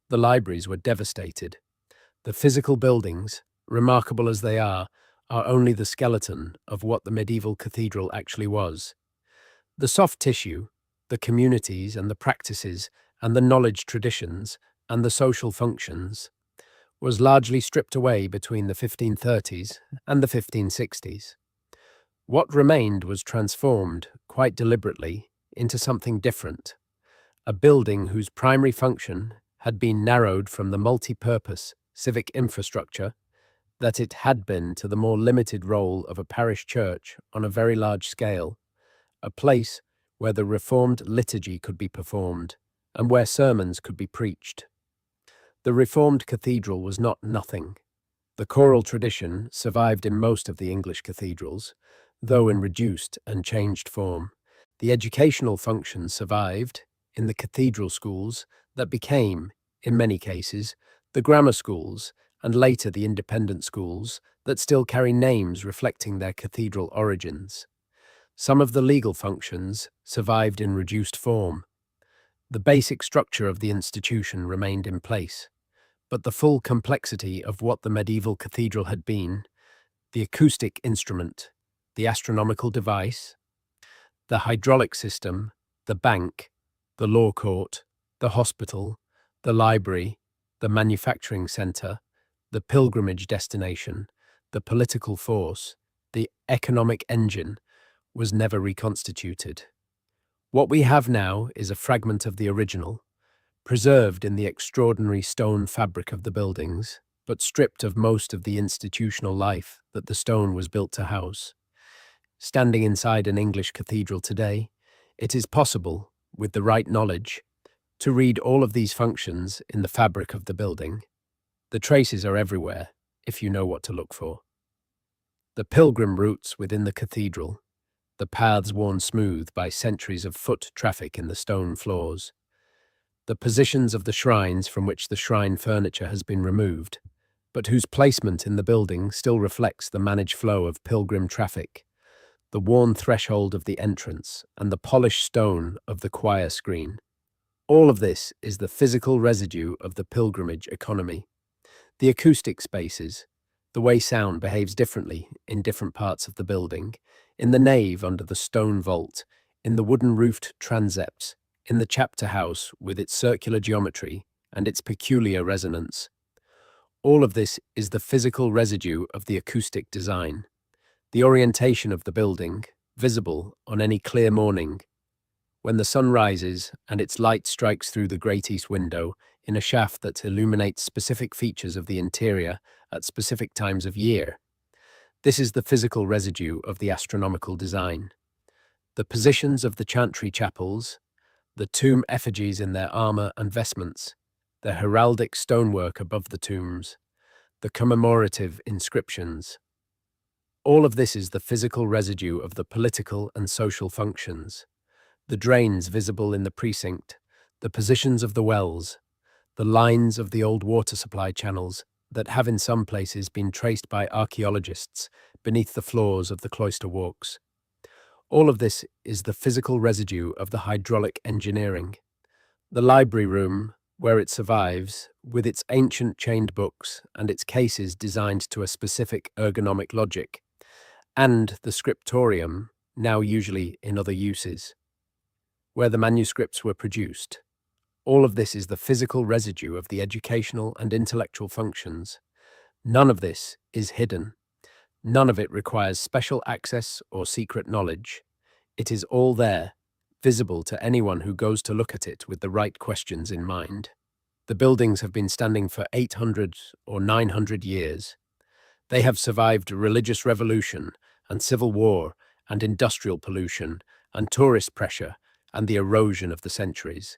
The libraries were devastated. The physical buildings, remarkable as they are only the skeleton of what the medieval cathedral actually was. The soft tissue, the communities and the practices and the knowledge traditions and the social functions was largely stripped away between the 1530s and the 1560s. What remained was transformed, quite deliberately, into something different, a building whose primary function had been narrowed from the multi-purpose civic infrastructure that it had been to the more limited role of a parish church on a very large scale, a place where the Reformed liturgy could be performed and where sermons could be preached. The Reformed cathedral was not nothing. The choral tradition survived in most of the English cathedrals, though in reduced and changed form. The educational function survived in the cathedral schools that became, in many cases, the grammar schools and later the independent schools that still carry names reflecting their cathedral origins. Some of the legal functions survived in reduced form. The basic structure of the institution remained in place, but the full complexity of what the medieval cathedral had been, the acoustic instrument, the astronomical device, the hydraulic system, the bank, the law court, the hospital, the library, the manufacturing centre, the pilgrimage destination, the political force, the economic engine, was never reconstituted. What we have now is a fragment of the original, preserved in the extraordinary stone fabric of the buildings, but stripped of most of the institutional life that the stone was built to house. Standing inside an English cathedral today, it is possible, with the right knowledge, to read all of these functions in the fabric of the building. The traces are everywhere, if you know what to look for. The pilgrim routes within the cathedral, the paths worn smooth by centuries of foot traffic in the stone floors, the positions of the shrines from which the shrine furniture has been removed, but whose placement in the building still reflects the managed flow of pilgrim traffic, the worn threshold of the entrance, and the polished stone of the choir screen. All of this is the physical residue of the pilgrimage economy. The acoustic spaces, the way sound behaves differently in different parts of the building, in the nave under the stone vault, in the wooden-roofed transepts, in the chapter house with its circular geometry and its peculiar resonance. All of this is the physical residue of the acoustic design, the orientation of the building, visible on any clear morning, when the sun rises and its light strikes through the great east window in a shaft that illuminates specific features of the interior at specific times of year. This is the physical residue of the astronomical design. The positions of the chantry chapels, the tomb effigies in their armour and vestments, the heraldic stonework above the tombs, the commemorative inscriptions. All of this is the physical residue of the political and social functions. The drains visible in the precinct, the positions of the wells, the lines of the old water supply channels that have in some places been traced by archaeologists beneath the floors of the cloister walks. All of this is the physical residue of the hydraulic engineering. The library room, where it survives, with its ancient chained books and its cases designed to a specific ergonomic logic, and the scriptorium, now usually in other uses, where the manuscripts were produced. All of this is the physical residue of the educational and intellectual functions. None of this is hidden. None of it requires special access or secret knowledge. It is all there, visible to anyone who goes to look at it with the right questions in mind. The buildings have been standing for 800 or 900 years. They have survived religious revolution and civil war and industrial pollution and tourist pressure and the erosion of the centuries.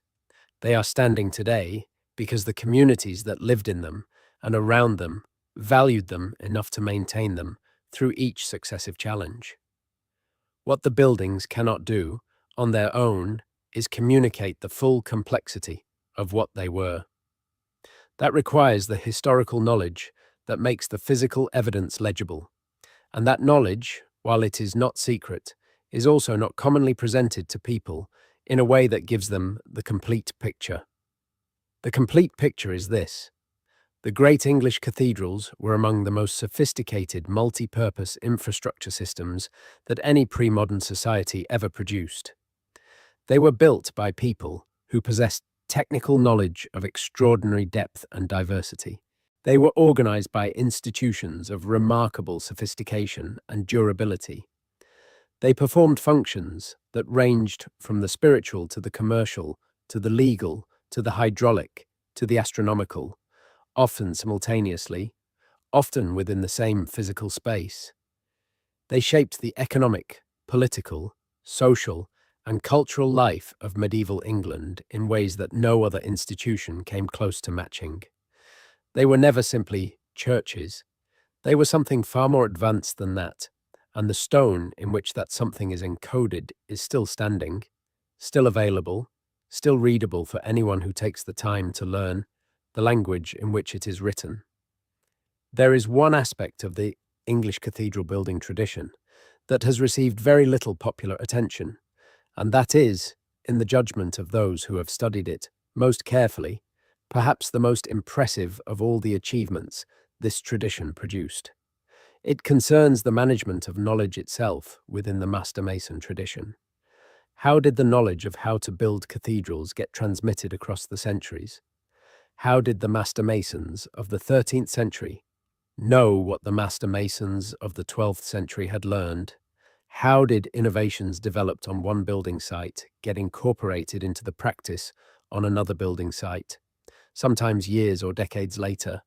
They are standing today because the communities that lived in them and around them valued them enough to maintain them through each successive challenge. What the buildings cannot do, on their own, is communicate the full complexity of what they were. That requires the historical knowledge that makes the physical evidence legible, and that knowledge, while it is not secret, is also not commonly presented to people in a way that gives them the complete picture. The complete picture is this. The great English cathedrals were among the most sophisticated multi-purpose infrastructure systems that any pre-modern society ever produced. They were built by people who possessed technical knowledge of extraordinary depth and diversity. They were organized by institutions of remarkable sophistication and durability. They performed functions that ranged from the spiritual to the commercial, to the legal, to the hydraulic, to the astronomical, often simultaneously, often within the same physical space. They shaped the economic, political, social, and cultural life of medieval England in ways that no other institution came close to matching. They were never simply churches. They were something far more advanced than that, and the stone in which that something is encoded is still standing, still available, still readable for anyone who takes the time to learn the language in which it is written. There is one aspect of the English cathedral building tradition that has received very little popular attention, and that is, in the judgment of those who have studied it most carefully, perhaps the most impressive of all the achievements this tradition produced. It concerns the management of knowledge itself within the Master Mason tradition. How did the knowledge of how to build cathedrals get transmitted across the centuries? How did the Master Masons of the 13th century know what the Master Masons of the 12th century had learned? How did innovations developed on one building site get incorporated into the practice on another building site, sometimes years or decades later?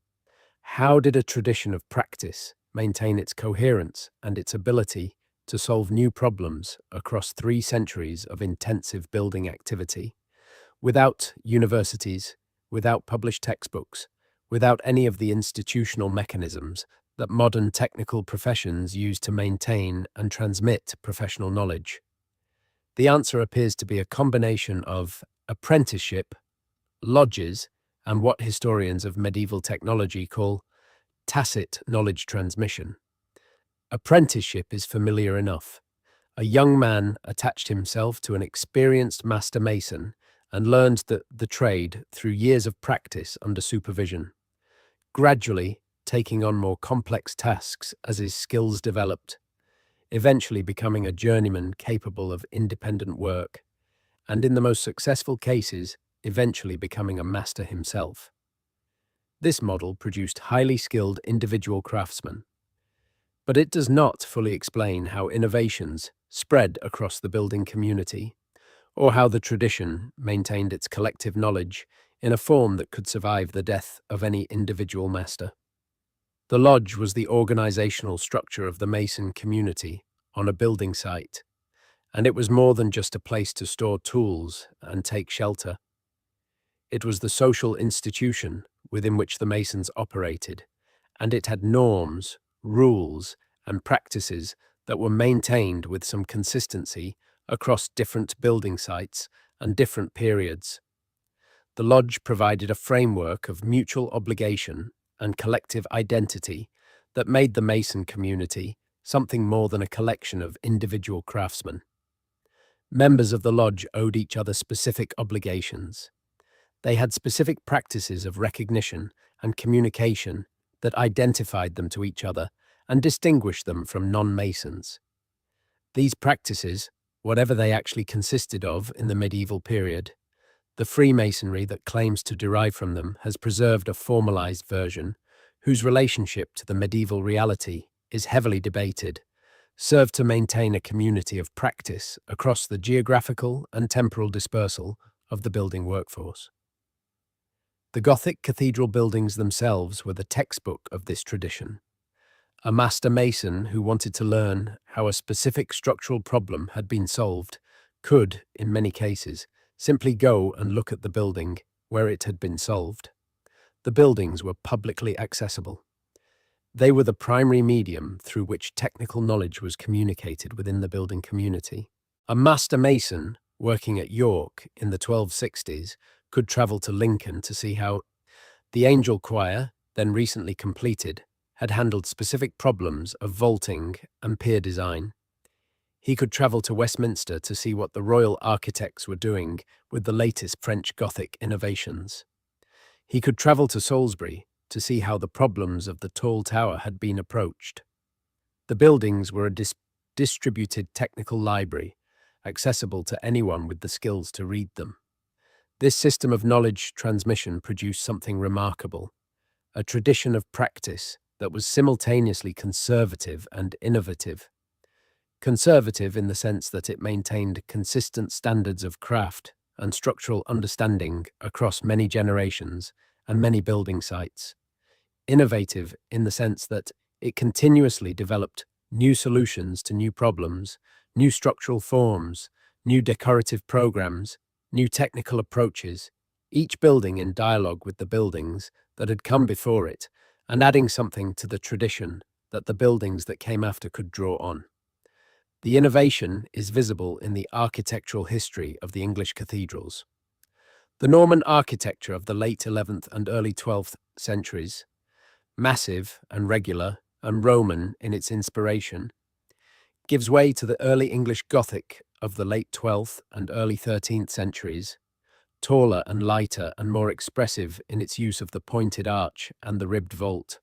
How did a tradition of practice maintain its coherence and its ability to solve new problems across 3 centuries of intensive building activity, without universities, without published textbooks, without any of the institutional mechanisms that modern technical professions use to maintain and transmit professional knowledge? The answer appears to be a combination of apprenticeship, lodges, and what historians of medieval technology call tacit knowledge transmission. Apprenticeship is familiar enough. A young man attached himself to an experienced master mason and learned the trade through years of practice under supervision, gradually taking on more complex tasks as his skills developed, eventually becoming a journeyman capable of independent work, and in the most successful cases, eventually becoming a master himself. This model produced highly skilled individual craftsmen, but it does not fully explain how innovations spread across the building community, or how the tradition maintained its collective knowledge in a form that could survive the death of any individual master. The lodge was the organizational structure of the Mason community on a building site, and it was more than just a place to store tools and take shelter. It was the social institution within which the Masons operated, and it had norms, rules, and practices that were maintained with some consistency across different building sites and different periods. The lodge provided a framework of mutual obligation and collective identity that made the Mason community something more than a collection of individual craftsmen. Members of the lodge owed each other specific obligations. They had specific practices of recognition and communication that identified them to each other and distinguished them from non-Masons. These practices, whatever they actually consisted of in the medieval period, the Freemasonry that claims to derive from them has preserved a formalized version, whose relationship to the medieval reality is heavily debated, served to maintain a community of practice across the geographical and temporal dispersal of the building workforce. The Gothic cathedral buildings themselves were the textbook of this tradition. A master mason who wanted to learn how a specific structural problem had been solved could, in many cases, simply go and look at the building where it had been solved. The buildings were publicly accessible. They were the primary medium through which technical knowledge was communicated within the building community. A master mason working at York in the 1260s could travel to Lincoln to see how the Angel Choir, then recently completed, had handled specific problems of vaulting and pier design. He could travel to Westminster to see what the royal architects were doing with the latest French Gothic innovations. He could travel to Salisbury to see how the problems of the tall tower had been approached. The buildings were a distributed technical library, accessible to anyone with the skills to read them. This system of knowledge transmission produced something remarkable, a tradition of practice that was simultaneously conservative and innovative. Conservative in the sense that it maintained consistent standards of craft and structural understanding across many generations and many building sites. Innovative in the sense that it continuously developed new solutions to new problems, new structural forms, new decorative programs, new technical approaches, each building in dialogue with the buildings that had come before it, and adding something to the tradition that the buildings that came after could draw on. The innovation is visible in the architectural history of the English cathedrals. The Norman architecture of the late 11th and early 12th centuries, massive and regular and Roman in its inspiration, gives way to the early English Gothic of the late 12th and early 13th centuries, taller and lighter and more expressive in its use of the pointed arch and the ribbed vault.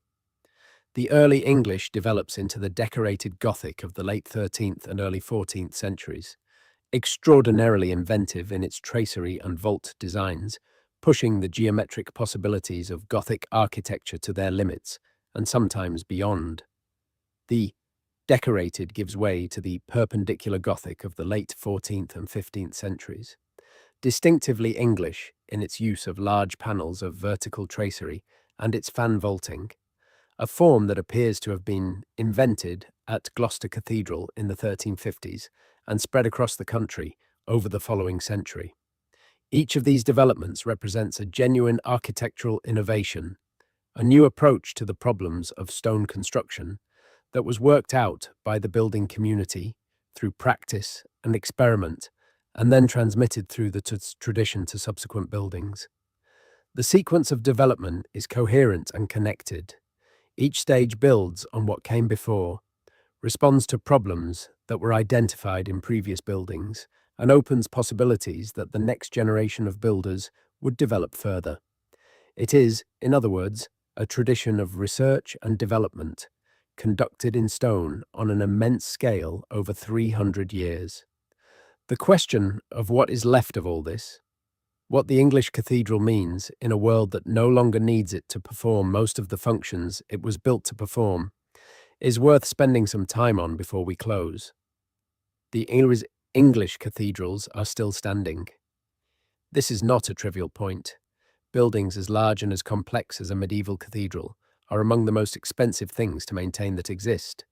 The early English develops into the decorated Gothic of the late 13th and early 14th centuries, extraordinarily inventive in its tracery and vault designs, pushing the geometric possibilities of Gothic architecture to their limits, and sometimes beyond. The decorated gives way to the perpendicular Gothic of the late 14th and 15th centuries, distinctively English in its use of large panels of vertical tracery and its fan vaulting, a form that appears to have been invented at Gloucester Cathedral in the 1350s and spread across the country over the following century. Each of these developments represents a genuine architectural innovation, a new approach to the problems of stone construction that was worked out by the building community through practice and experiment, and then transmitted through the tradition to subsequent buildings. The sequence of development is coherent and connected. Each stage builds on what came before, responds to problems that were identified in previous buildings, and opens possibilities that the next generation of builders would develop further. It is, in other words, a tradition of research and development, conducted in stone on an immense scale over 300 years. The question of what is left of all this, what the English cathedral means in a world that no longer needs it to perform most of the functions it was built to perform, is worth spending some time on before we close. The English cathedrals are still standing. This is not a trivial point. Buildings as large and as complex as a medieval cathedral are among the most expensive things to maintain that exist,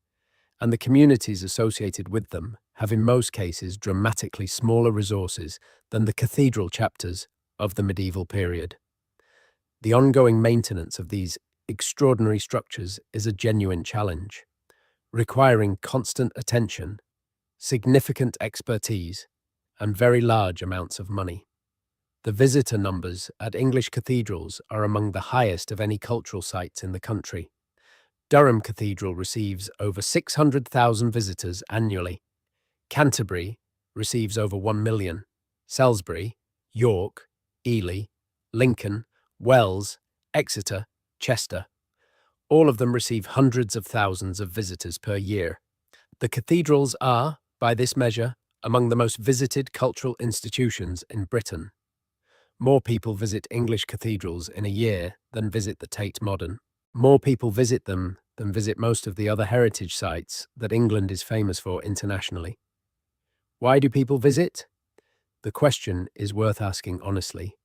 and the communities associated with them have in most cases dramatically smaller resources than the cathedral chapters of the medieval period. The ongoing maintenance of these extraordinary structures is a genuine challenge, requiring constant attention, significant expertise, and very large amounts of money. The visitor numbers at English cathedrals are among the highest of any cultural sites in the country. Durham Cathedral receives over 600,000 visitors annually. Canterbury receives over 1 million. Salisbury, York, Ely, Lincoln, Wells, Exeter, Chester. All of them receive hundreds of thousands of visitors per year. The cathedrals are, by this measure, among the most visited cultural institutions in Britain. More people visit English cathedrals in a year than visit the Tate Modern. More people visit them than visit most of the other heritage sites that England is famous for internationally. Why do people visit? The question is worth asking honestly.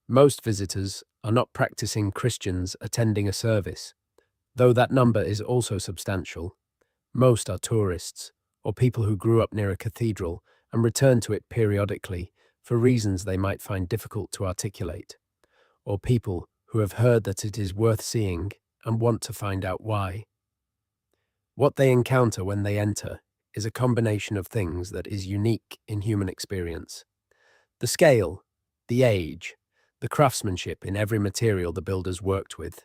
Most visitors are not practicing Christians attending a service, though that number is also substantial. Most are tourists, or people who grew up near a cathedral and return to it periodically for reasons they might find difficult to articulate, or people who have heard that it is worth seeing and want to find out why. What they encounter when they enter is a combination of things that is unique in human experience. The scale, the age, the craftsmanship in every material the builders worked with.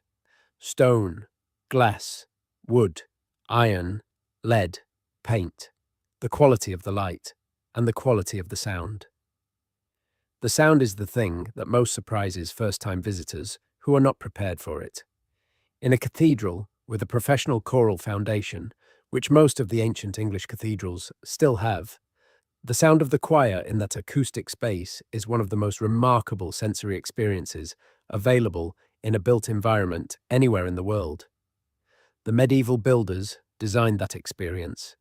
Stone, glass, wood, iron, lead, paint, the quality of the light, and the quality of the sound. The sound is the thing that most surprises first-time visitors who are not prepared for it. In a cathedral with a professional choral foundation, which most of the ancient English cathedrals still have, the sound of the choir in that acoustic space is one of the most remarkable sensory experiences available in a built environment anywhere in the world. The medieval builders designed that experience.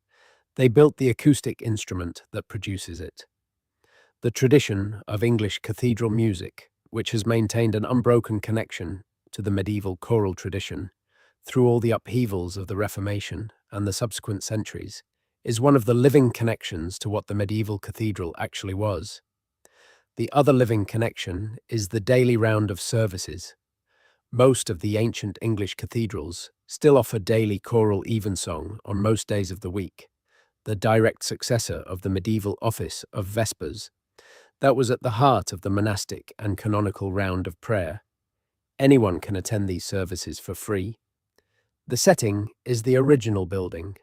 They built the acoustic instrument that produces it. The tradition of English cathedral music, which has maintained an unbroken connection to the medieval choral tradition through all the upheavals of the Reformation and the subsequent centuries, is one of the living connections to what the medieval cathedral actually was. The other living connection is the daily round of services. Most of the ancient English cathedrals still offer daily choral evensong on most days of the week, the direct successor of the medieval office of Vespers. That was at the heart of the monastic and canonical round of prayer. Anyone can attend these services for free. The setting is the original building.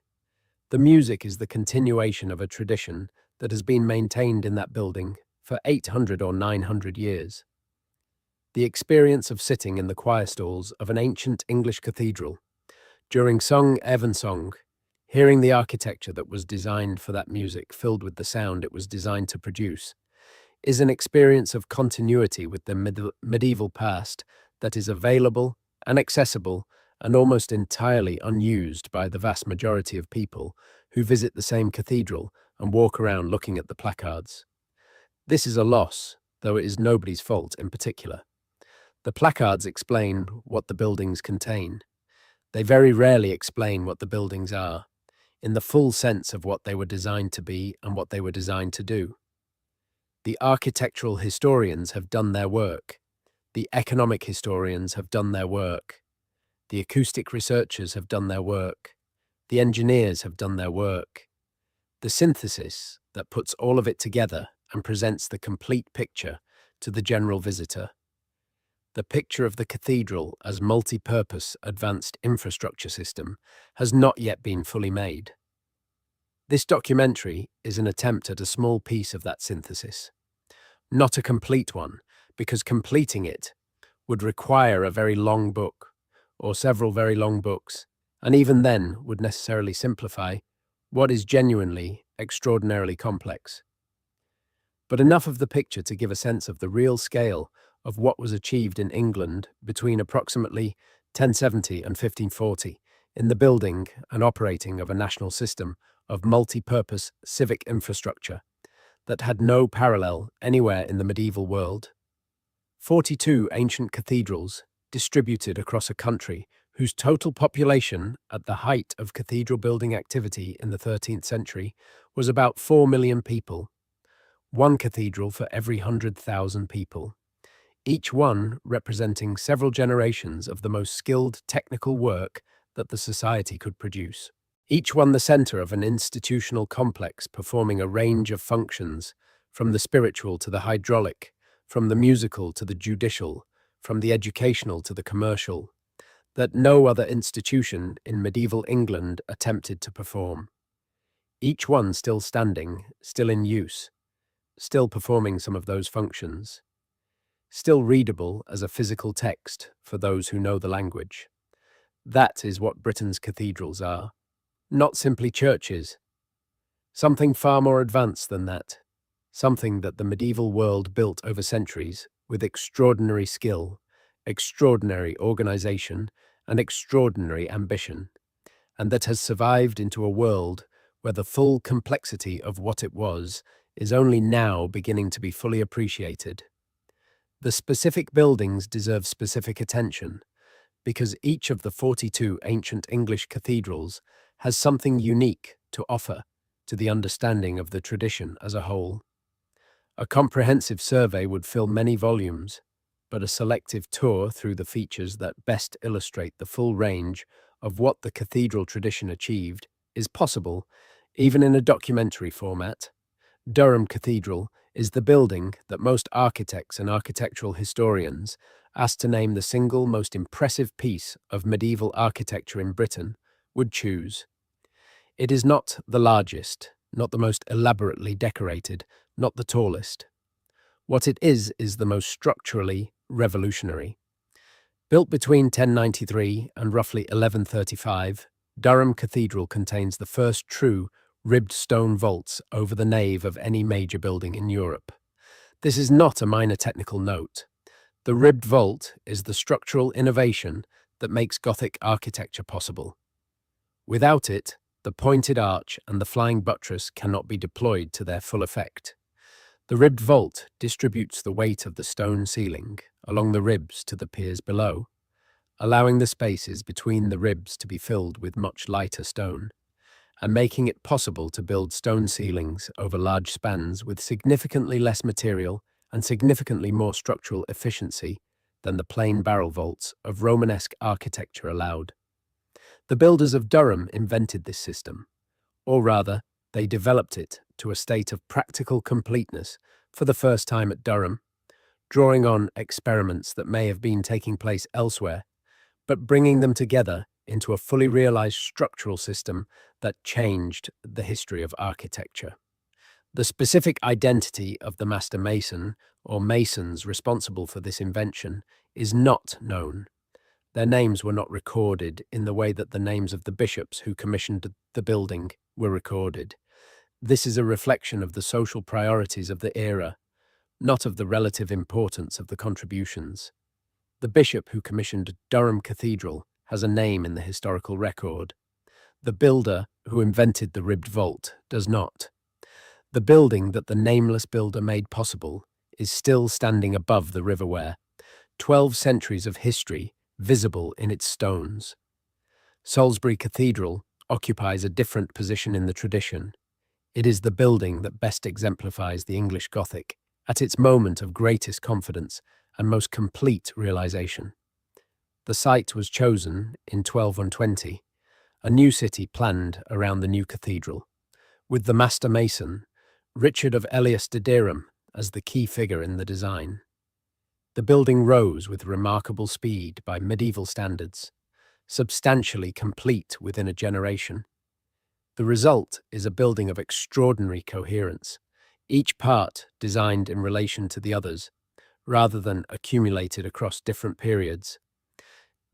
The music is the continuation of a tradition that has been maintained in that building for 800 or 900 years. The experience of sitting in the choir stalls of an ancient English cathedral during song evensong, hearing the architecture that was designed for that music filled with the sound it was designed to produce, is an experience of continuity with the medieval past that is available and accessible and almost entirely unused by the vast majority of people who visit the same cathedral and walk around looking at the placards. This is a loss, though it is nobody's fault in particular. The placards explain what the buildings contain. They very rarely explain what the buildings are, in the full sense of what they were designed to be and what they were designed to do. The architectural historians have done their work. The economic historians have done their work. The acoustic researchers have done their work. The engineers have done their work. The synthesis that puts all of it together and presents the complete picture to the general visitor. The picture of the cathedral as multi-purpose advanced infrastructure system has not yet been fully made. This documentary is an attempt at a small piece of that synthesis. Not a complete one, because completing it would require a very long book, or several very long books, and even then would necessarily simplify what is genuinely extraordinarily complex. But enough of the picture to give a sense of the real scale of what was achieved in England between approximately 1070 and 1540 in the building and operating of a national system of multi-purpose civic infrastructure that had no parallel anywhere in the medieval world. 42 ancient cathedrals distributed across a country whose total population at the height of cathedral building activity in the 13th century was about 4 million people. One cathedral for every 100,000 people, each one representing several generations of the most skilled technical work that the society could produce. Each one the center of an institutional complex performing a range of functions, from the spiritual to the hydraulic, from the musical to the judicial, from the educational to the commercial, that no other institution in medieval England attempted to perform. Each one still standing, still in use, still performing some of those functions, still readable as a physical text for those who know the language. That is what Britain's cathedrals are. Not simply churches. Something far more advanced than that. Something that the medieval world built over centuries with extraordinary skill, extraordinary organization, and extraordinary ambition, and that has survived into a world where the full complexity of what it was is only now beginning to be fully appreciated. The specific buildings deserve specific attention, because each of the 42 ancient English cathedrals has something unique to offer to the understanding of the tradition as a whole. A comprehensive survey would fill many volumes, but a selective tour through the features that best illustrate the full range of what the cathedral tradition achieved is possible, even in a documentary format. Durham Cathedral is the building that most architects and architectural historians, asked to name the single most impressive piece of medieval architecture in Britain, would choose. It is not the largest, not the most elaborately decorated, not the tallest. What it is the most structurally revolutionary. Built between 1093 and roughly 1135, Durham Cathedral contains the first true ribbed stone vaults over the nave of any major building in Europe. This is not a minor technical note. The ribbed vault is the structural innovation that makes Gothic architecture possible. Without it, the pointed arch and the flying buttress cannot be deployed to their full effect. The ribbed vault distributes the weight of the stone ceiling along the ribs to the piers below, allowing the spaces between the ribs to be filled with much lighter stone, and making it possible to build stone ceilings over large spans with significantly less material and significantly more structural efficiency than the plain barrel vaults of Romanesque architecture allowed. The builders of Durham invented this system, or rather, they developed it to a state of practical completeness for the first time at Durham, drawing on experiments that may have been taking place elsewhere, but bringing them together into a fully realized structural system that changed the history of architecture. The specific identity of the master mason or masons responsible for this invention is not known. Their names were not recorded in the way that the names of the bishops who commissioned the building were recorded. This is a reflection of the social priorities of the era, not of the relative importance of the contributions. The bishop who commissioned Durham Cathedral has a name in the historical record. The builder who invented the ribbed vault does not. The building that the nameless builder made possible is still standing above the River Wear, 12 centuries of history visible in its stones. Salisbury Cathedral occupies a different position in the tradition. It is the building that best exemplifies the English Gothic at its moment of greatest confidence and most complete realization. The site was chosen in 1220, a new city planned around the new cathedral, with the master mason, Richard of Elias de Dereham, as the key figure in the design. The building rose with remarkable speed by medieval standards, substantially complete within a generation. The result is a building of extraordinary coherence, each part designed in relation to the others, rather than accumulated across different periods.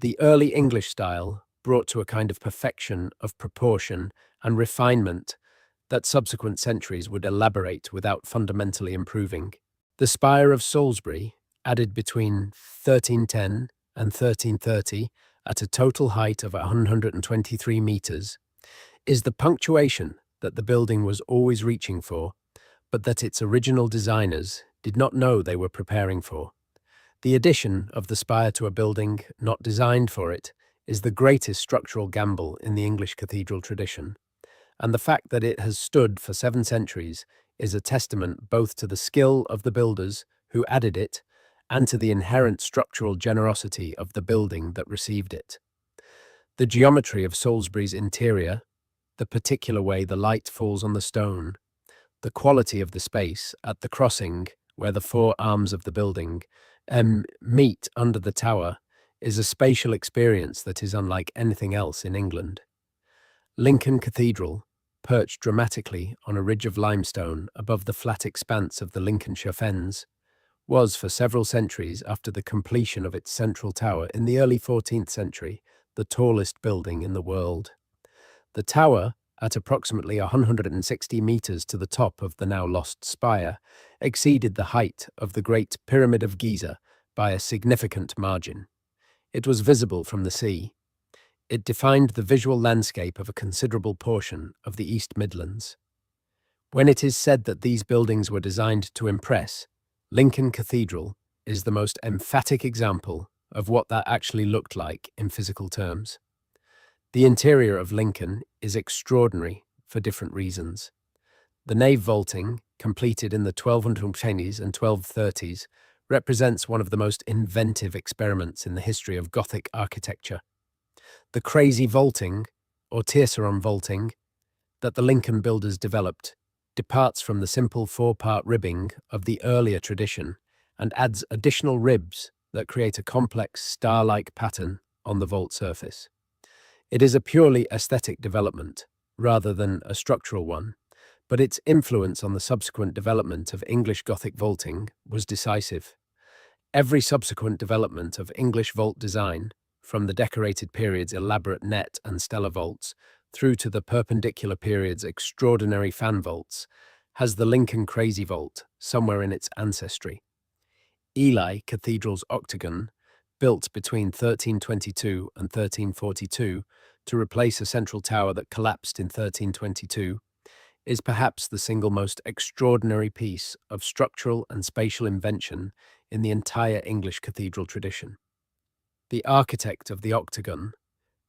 The early English style brought to a kind of perfection of proportion and refinement that subsequent centuries would elaborate without fundamentally improving. The spire of Salisbury, added between 1310 and 1330 at a total height of 123 meters, is the punctuation that the building was always reaching for, but that its original designers did not know they were preparing for. The addition of the spire to a building not designed for it is the greatest structural gamble in the English cathedral tradition, and the fact that it has stood for 7 centuries is a testament both to the skill of the builders who added it and to the inherent structural generosity of the building that received it. The geometry of Salisbury's interior, the particular way the light falls on the stone, the quality of the space at the crossing where the four arms of the building meet under the tower, is a spatial experience that is unlike anything else in England. Lincoln Cathedral, perched dramatically on a ridge of limestone above the flat expanse of the Lincolnshire Fens, was for several centuries after the completion of its central tower in the early 14th century the tallest building in the world. The tower, at approximately 160 meters to the top of the now lost spire, exceeded the height of the Great Pyramid of Giza by a significant margin. It was visible from the sea. It defined the visual landscape of a considerable portion of the East Midlands. When it is said that these buildings were designed to impress, Lincoln Cathedral is the most emphatic example of what that actually looked like in physical terms. The interior of Lincoln is extraordinary for different reasons. The nave vaulting, completed in the 1220s and 1230s, represents one of the most inventive experiments in the history of Gothic architecture. The crazy vaulting, or tierceron vaulting, that the Lincoln builders developed departs from the simple four-part ribbing of the earlier tradition and adds additional ribs that create a complex star-like pattern on the vault surface. It is a purely aesthetic development, rather than a structural one, but its influence on the subsequent development of English Gothic vaulting was decisive. Every subsequent development of English vault design, from the decorated period's elaborate net and stellar vaults through to the perpendicular period's extraordinary fan vaults, has the Lincoln Crazy Vault somewhere in its ancestry. Ely Cathedral's octagon, built between 1322 and 1342 to replace a central tower that collapsed in 1322, is perhaps the single most extraordinary piece of structural and spatial invention in the entire English cathedral tradition. The architect of the octagon,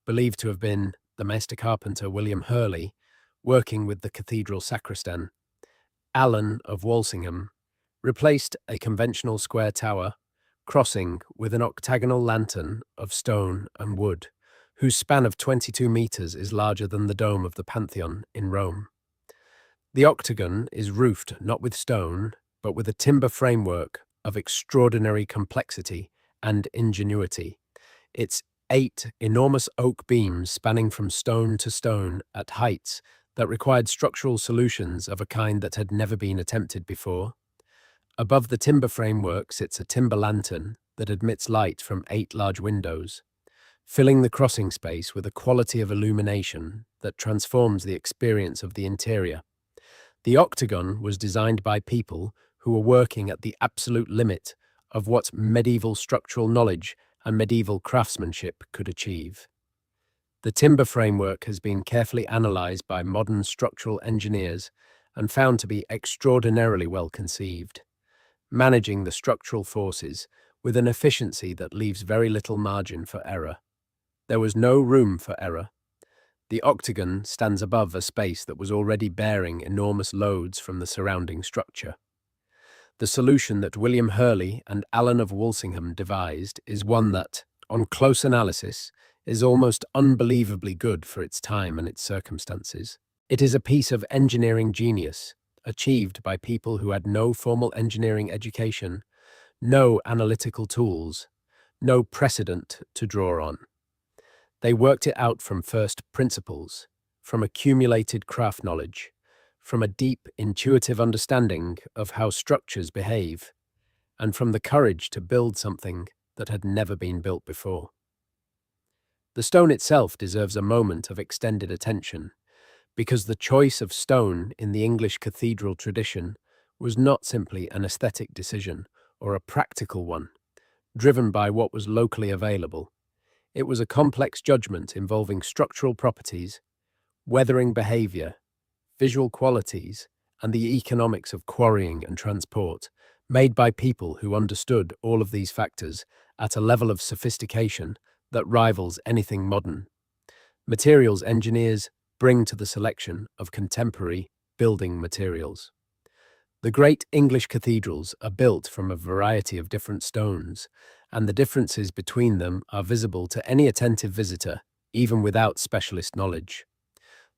believed to have been the master carpenter William Hurley, working with the cathedral sacristan, Allen of Walsingham, replaced a conventional square tower, crossing with an octagonal lantern of stone and wood, whose span of 22 meters is larger than the dome of the Pantheon in Rome. The octagon is roofed not with stone, but with a timber framework of extraordinary complexity and ingenuity. Its 8 enormous oak beams spanning from stone to stone at heights that required structural solutions of a kind that had never been attempted before. Above the timber framework sits a timber lantern that admits light from 8 large windows, filling the crossing space with a quality of illumination that transforms the experience of the interior. The octagon was designed by people who were working at the absolute limit of what medieval structural knowledge and medieval craftsmanship could achieve. The timber framework has been carefully analysed by modern structural engineers and found to be extraordinarily well conceived, managing the structural forces with an efficiency that leaves very little margin for error. There was no room for error. The octagon stands above a space that was already bearing enormous loads from the surrounding structure. The solution that William Hurley and Allen of Walsingham devised is one that, on close analysis, is almost unbelievably good for its time and its circumstances. It is a piece of engineering genius, achieved by people who had no formal engineering education, no analytical tools, no precedent to draw on. They worked it out from first principles, from accumulated craft knowledge, from a deep intuitive understanding of how structures behave, and from the courage to build something that had never been built before. The stone itself deserves a moment of extended attention, because the choice of stone in the English cathedral tradition was not simply an aesthetic decision or a practical one, driven by what was locally available. It was a complex judgment involving structural properties, weathering behavior, visual qualities, and the economics of quarrying and transport, made by people who understood all of these factors at a level of sophistication that rivals anything modern. Materials engineers bring to the selection of contemporary building materials. The great English cathedrals are built from a variety of different stones, and the differences between them are visible to any attentive visitor, even without specialist knowledge.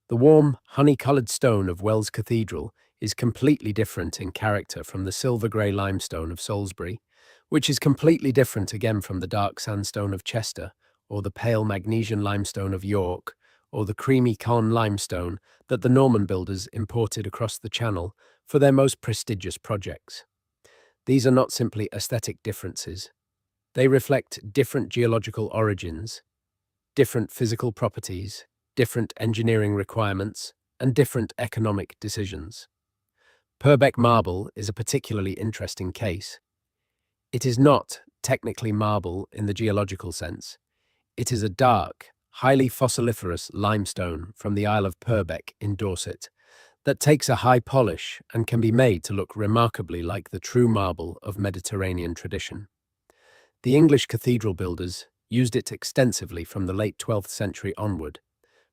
The warm, honey-coloured stone of Wells Cathedral is completely different in character from the silver-grey limestone of Salisbury, which is completely different again from the dark sandstone of Chester, or the pale magnesian limestone of York, or the creamy Caen limestone that the Norman builders imported across the Channel for their most prestigious projects. These are not simply aesthetic differences. They reflect different geological origins, different physical properties, different engineering requirements, and different economic decisions. Purbeck marble is a particularly interesting case. It is not technically marble in the geological sense. It is a dark, highly fossiliferous limestone from the Isle of Purbeck in Dorset that takes a high polish and can be made to look remarkably like the true marble of Mediterranean tradition. The English cathedral builders used it extensively from the late 12th century onward,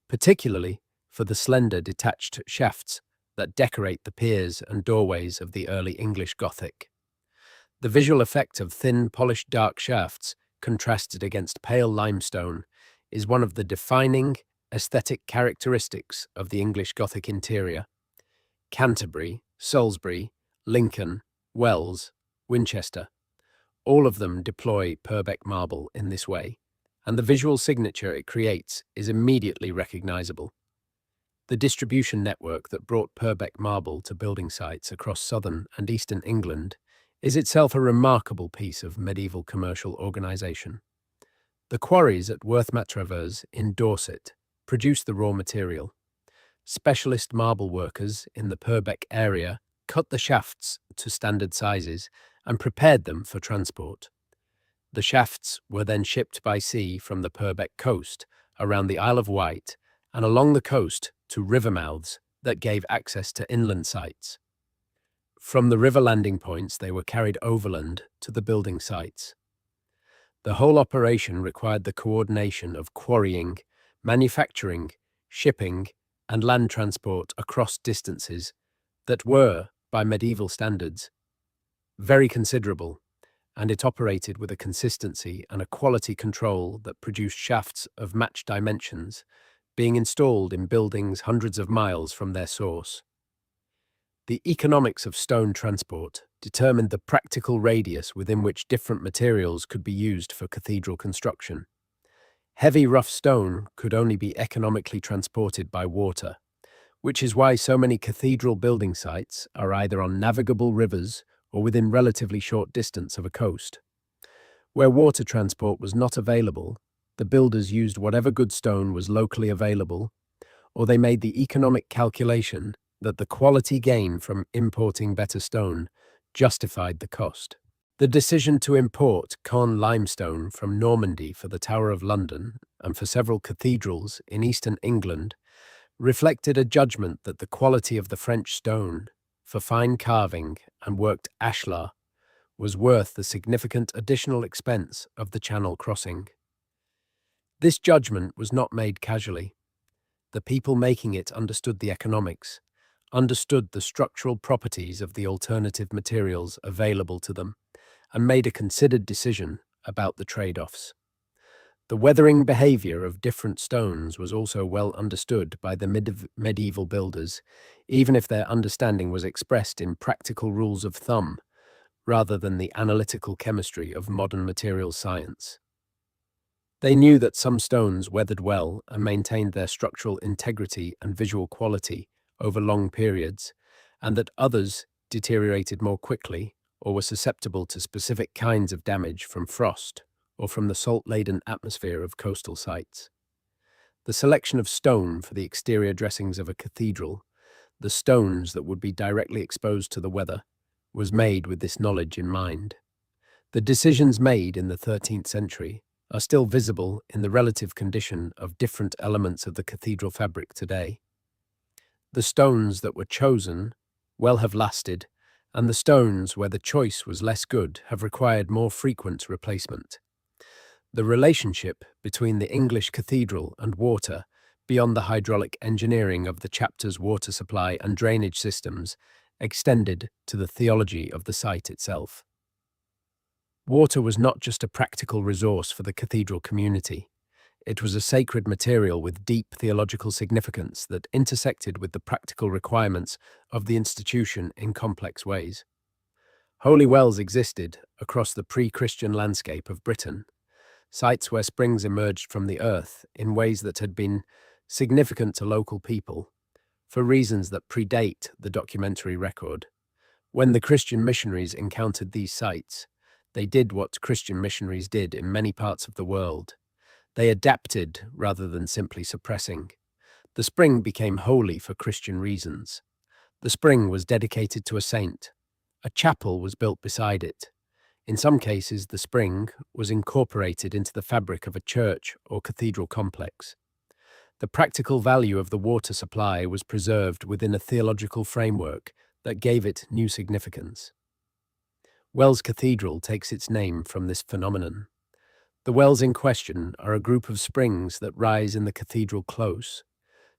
particularly for the slender detached shafts that decorate the piers and doorways of the early English Gothic. The visual effect of thin, polished dark shafts contrasted against pale limestone is one of the defining aesthetic characteristics of the English Gothic interior. Canterbury, Salisbury, Lincoln, Wells, Winchester, all of them deploy Purbeck marble in this way, and the visual signature it creates is immediately recognizable. The distribution network that brought Purbeck marble to building sites across southern and eastern England is itself a remarkable piece of medieval commercial organization. The quarries at Worth-Matravers in Dorset produce the raw material. Specialist marble workers in the Purbeck area cut the shafts to standard sizes and prepared them for transport. The shafts were then shipped by sea from the Purbeck coast around the Isle of Wight and along the coast to river mouths that gave access to inland sites. From the river landing points, they were carried overland to the building sites. The whole operation required the coordination of quarrying, manufacturing, shipping, and land transport across distances that were, by medieval standards, very considerable, and it operated with a consistency and a quality control that produced shafts of matched dimensions being installed in buildings hundreds of miles from their source. The economics of stone transport determined the practical radius within which different materials could be used for cathedral construction. Heavy rough stone could only be economically transported by water, which is why so many cathedral building sites are either on navigable rivers or within relatively short distance of a coast. Where water transport was not available, the builders used whatever good stone was locally available, or they made the economic calculation that the quality gain from importing better stone justified the cost. The decision to import Caen limestone from Normandy for the Tower of London and for several cathedrals in eastern England reflected a judgment that the quality of the French stone for fine carving and worked ashlar was worth the significant additional expense of the Channel crossing. This judgment was not made casually. The people making it understood the economics, understood the structural properties of the alternative materials available to them, and made a considered decision about the trade-offs. The weathering behavior of different stones was also well understood by the medieval builders, even if their understanding was expressed in practical rules of thumb rather than the analytical chemistry of modern materials science. They knew that some stones weathered well and maintained their structural integrity and visual quality over long periods, and that others deteriorated more quickly or were susceptible to specific kinds of damage from frost or from the salt-laden atmosphere of coastal sites. The selection of stone for the exterior dressings of a cathedral, the stones that would be directly exposed to the weather, was made with this knowledge in mind. The decisions made in the 13th century are still visible in the relative condition of different elements of the cathedral fabric today. The stones that were chosen well have lasted, and the stones where the choice was less good have required more frequent replacement. The relationship between the English cathedral and water, beyond the hydraulic engineering of the chapter's water supply and drainage systems, extended to the theology of the site itself. Water was not just a practical resource for the cathedral community. It was a sacred material with deep theological significance that intersected with the practical requirements of the institution in complex ways. Holy wells existed across the pre-Christian landscape of Britain, sites where springs emerged from the earth in ways that had been significant to local people for reasons that predate the documentary record. When the Christian missionaries encountered these sites, they did what Christian missionaries did in many parts of the world. They adapted rather than simply suppressing. The spring became holy for Christian reasons. The spring was dedicated to a saint. A chapel was built beside it. In some cases, the spring was incorporated into the fabric of a church or cathedral complex. The practical value of the water supply was preserved within a theological framework that gave it new significance. Wells Cathedral takes its name from this phenomenon. The wells in question are a group of springs that rise in the cathedral close,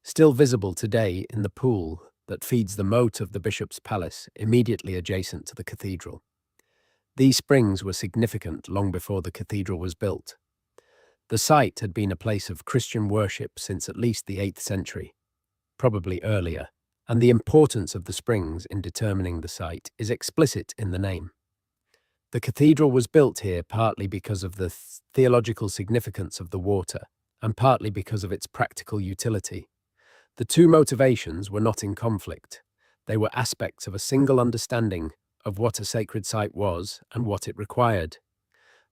still visible today in the pool that feeds the moat of the bishop's palace immediately adjacent to the cathedral. These springs were significant long before the cathedral was built. The site had been a place of Christian worship since at least the 8th century, probably earlier, and the importance of the springs in determining the site is explicit in the name. The cathedral was built here partly because of the theological significance of the water, and partly because of its practical utility. The two motivations were not in conflict. They were aspects of a single understanding of what a sacred site was and what it required.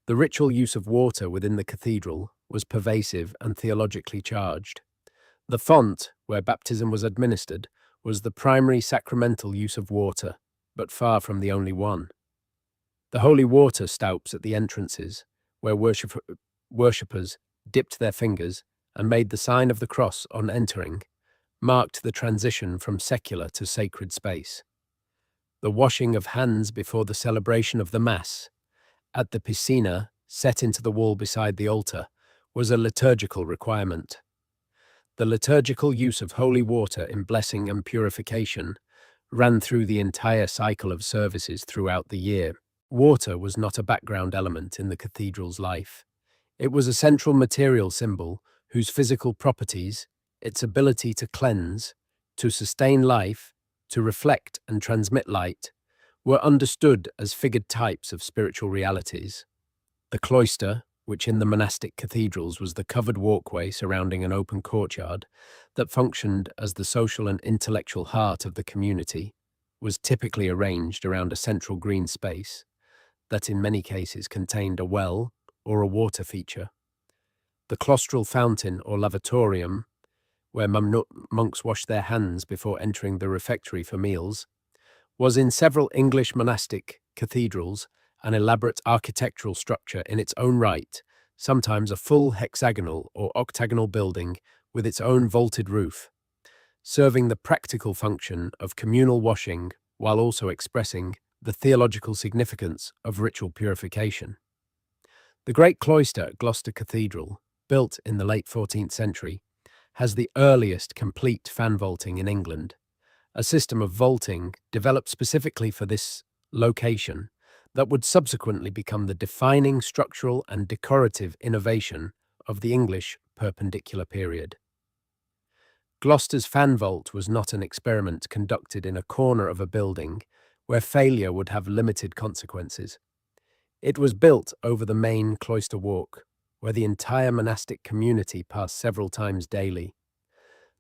The ritual use of water within the cathedral was pervasive and theologically charged. The font, where baptism was administered, was the primary sacramental use of water, but far from the only one. The holy water stoups at the entrances, where worshippers dipped their fingers and made the sign of the cross on entering, marked the transition from secular to sacred space. The washing of hands before the celebration of the Mass, at the piscina set into the wall beside the altar, was a liturgical requirement. The liturgical use of holy water in blessing and purification ran through the entire cycle of services throughout the year. Water was not a background element in the cathedral's life. It was a central material symbol whose physical properties, its ability to cleanse, to sustain life, to reflect and transmit light, were understood as figured types of spiritual realities. The cloister, which in the monastic cathedrals was the covered walkway surrounding an open courtyard that functioned as the social and intellectual heart of the community, was typically arranged around a central green space that in many cases contained a well or a water feature. The claustral fountain or lavatorium, where monks washed their hands before entering the refectory for meals, was in several English monastic cathedrals an elaborate architectural structure in its own right, sometimes a full hexagonal or octagonal building with its own vaulted roof, serving the practical function of communal washing while also expressing the theological significance of ritual purification. The great cloister at Gloucester Cathedral, built in the late 14th century, has the earliest complete fan vaulting in England, a system of vaulting developed specifically for this location that would subsequently become the defining structural and decorative innovation of the English Perpendicular period. Gloucester's fan vault was not an experiment conducted in a corner of a building where failure would have limited consequences. It was built over the main cloister walk, where the entire monastic community passed several times daily.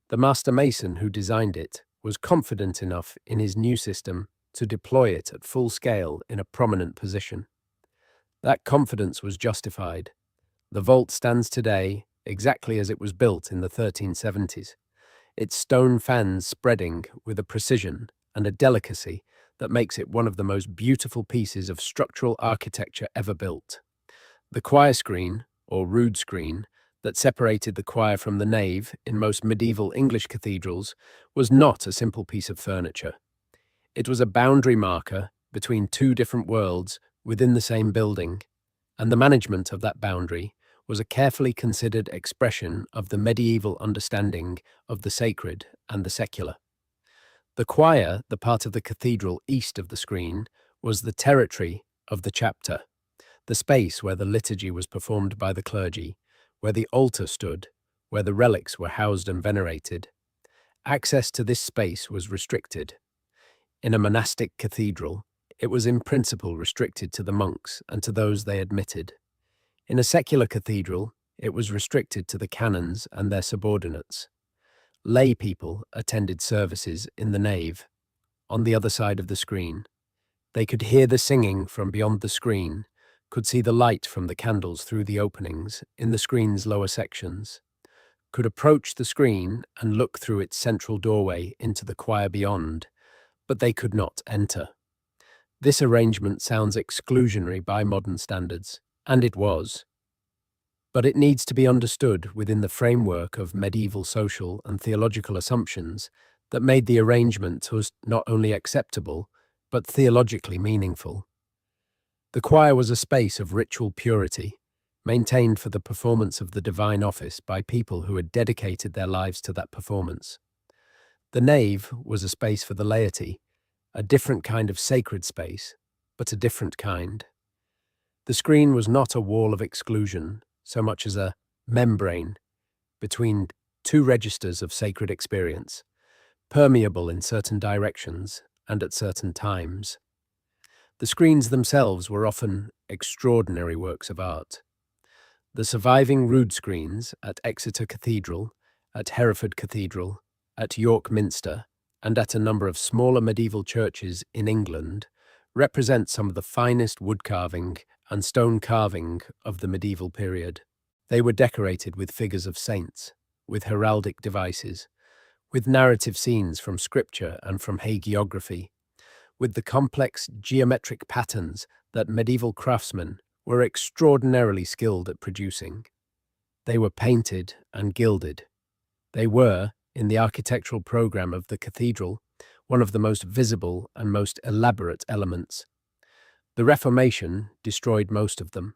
The master mason who designed it was confident enough in his new system to deploy it at full scale in a prominent position. That confidence was justified. The vault stands today exactly as it was built in the 1370s, its stone fans spreading with a precision and a delicacy that makes it one of the most beautiful pieces of structural architecture ever built. The choir screen, or rood screen, that separated the choir from the nave in most medieval English cathedrals was not a simple piece of furniture. It was a boundary marker between two different worlds within the same building, and the management of that boundary was a carefully considered expression of the medieval understanding of the sacred and the secular. The choir, the part of the cathedral east of the screen, was the territory of the chapter, the space where the liturgy was performed by the clergy, where the altar stood, where the relics were housed and venerated. Access to this space was restricted. In a monastic cathedral, it was in principle restricted to the monks and to those they admitted. In a secular cathedral, it was restricted to the canons and their subordinates. Lay people attended services in the nave, on the other side of the screen. They could hear the singing from beyond the screen, could see the light from the candles through the openings in the screen's lower sections, could approach the screen and look through its central doorway into the choir beyond, but they could not enter. This arrangement sounds exclusionary by modern standards, and it was. But it needs to be understood within the framework of medieval social and theological assumptions that made the arrangement not only acceptable, but theologically meaningful. The choir was a space of ritual purity, maintained for the performance of the divine office by people who had dedicated their lives to that performance. The nave was a space for the laity, a different kind of sacred space, but a different kind. The screen was not a wall of exclusion, so much as a membrane between two registers of sacred experience, permeable in certain directions and at certain times. The screens themselves were often extraordinary works of art. The surviving rood screens at Exeter Cathedral, at Hereford Cathedral, at York Minster, and at a number of smaller medieval churches in England represent some of the finest wood carving and stone carving of the medieval period. They were decorated with figures of saints, with heraldic devices, with narrative scenes from scripture and from hagiography, with the complex geometric patterns that medieval craftsmen were extraordinarily skilled at producing. They were painted and gilded. They were, in the architectural program of the cathedral, one of the most visible and most elaborate elements. The Reformation destroyed most of them.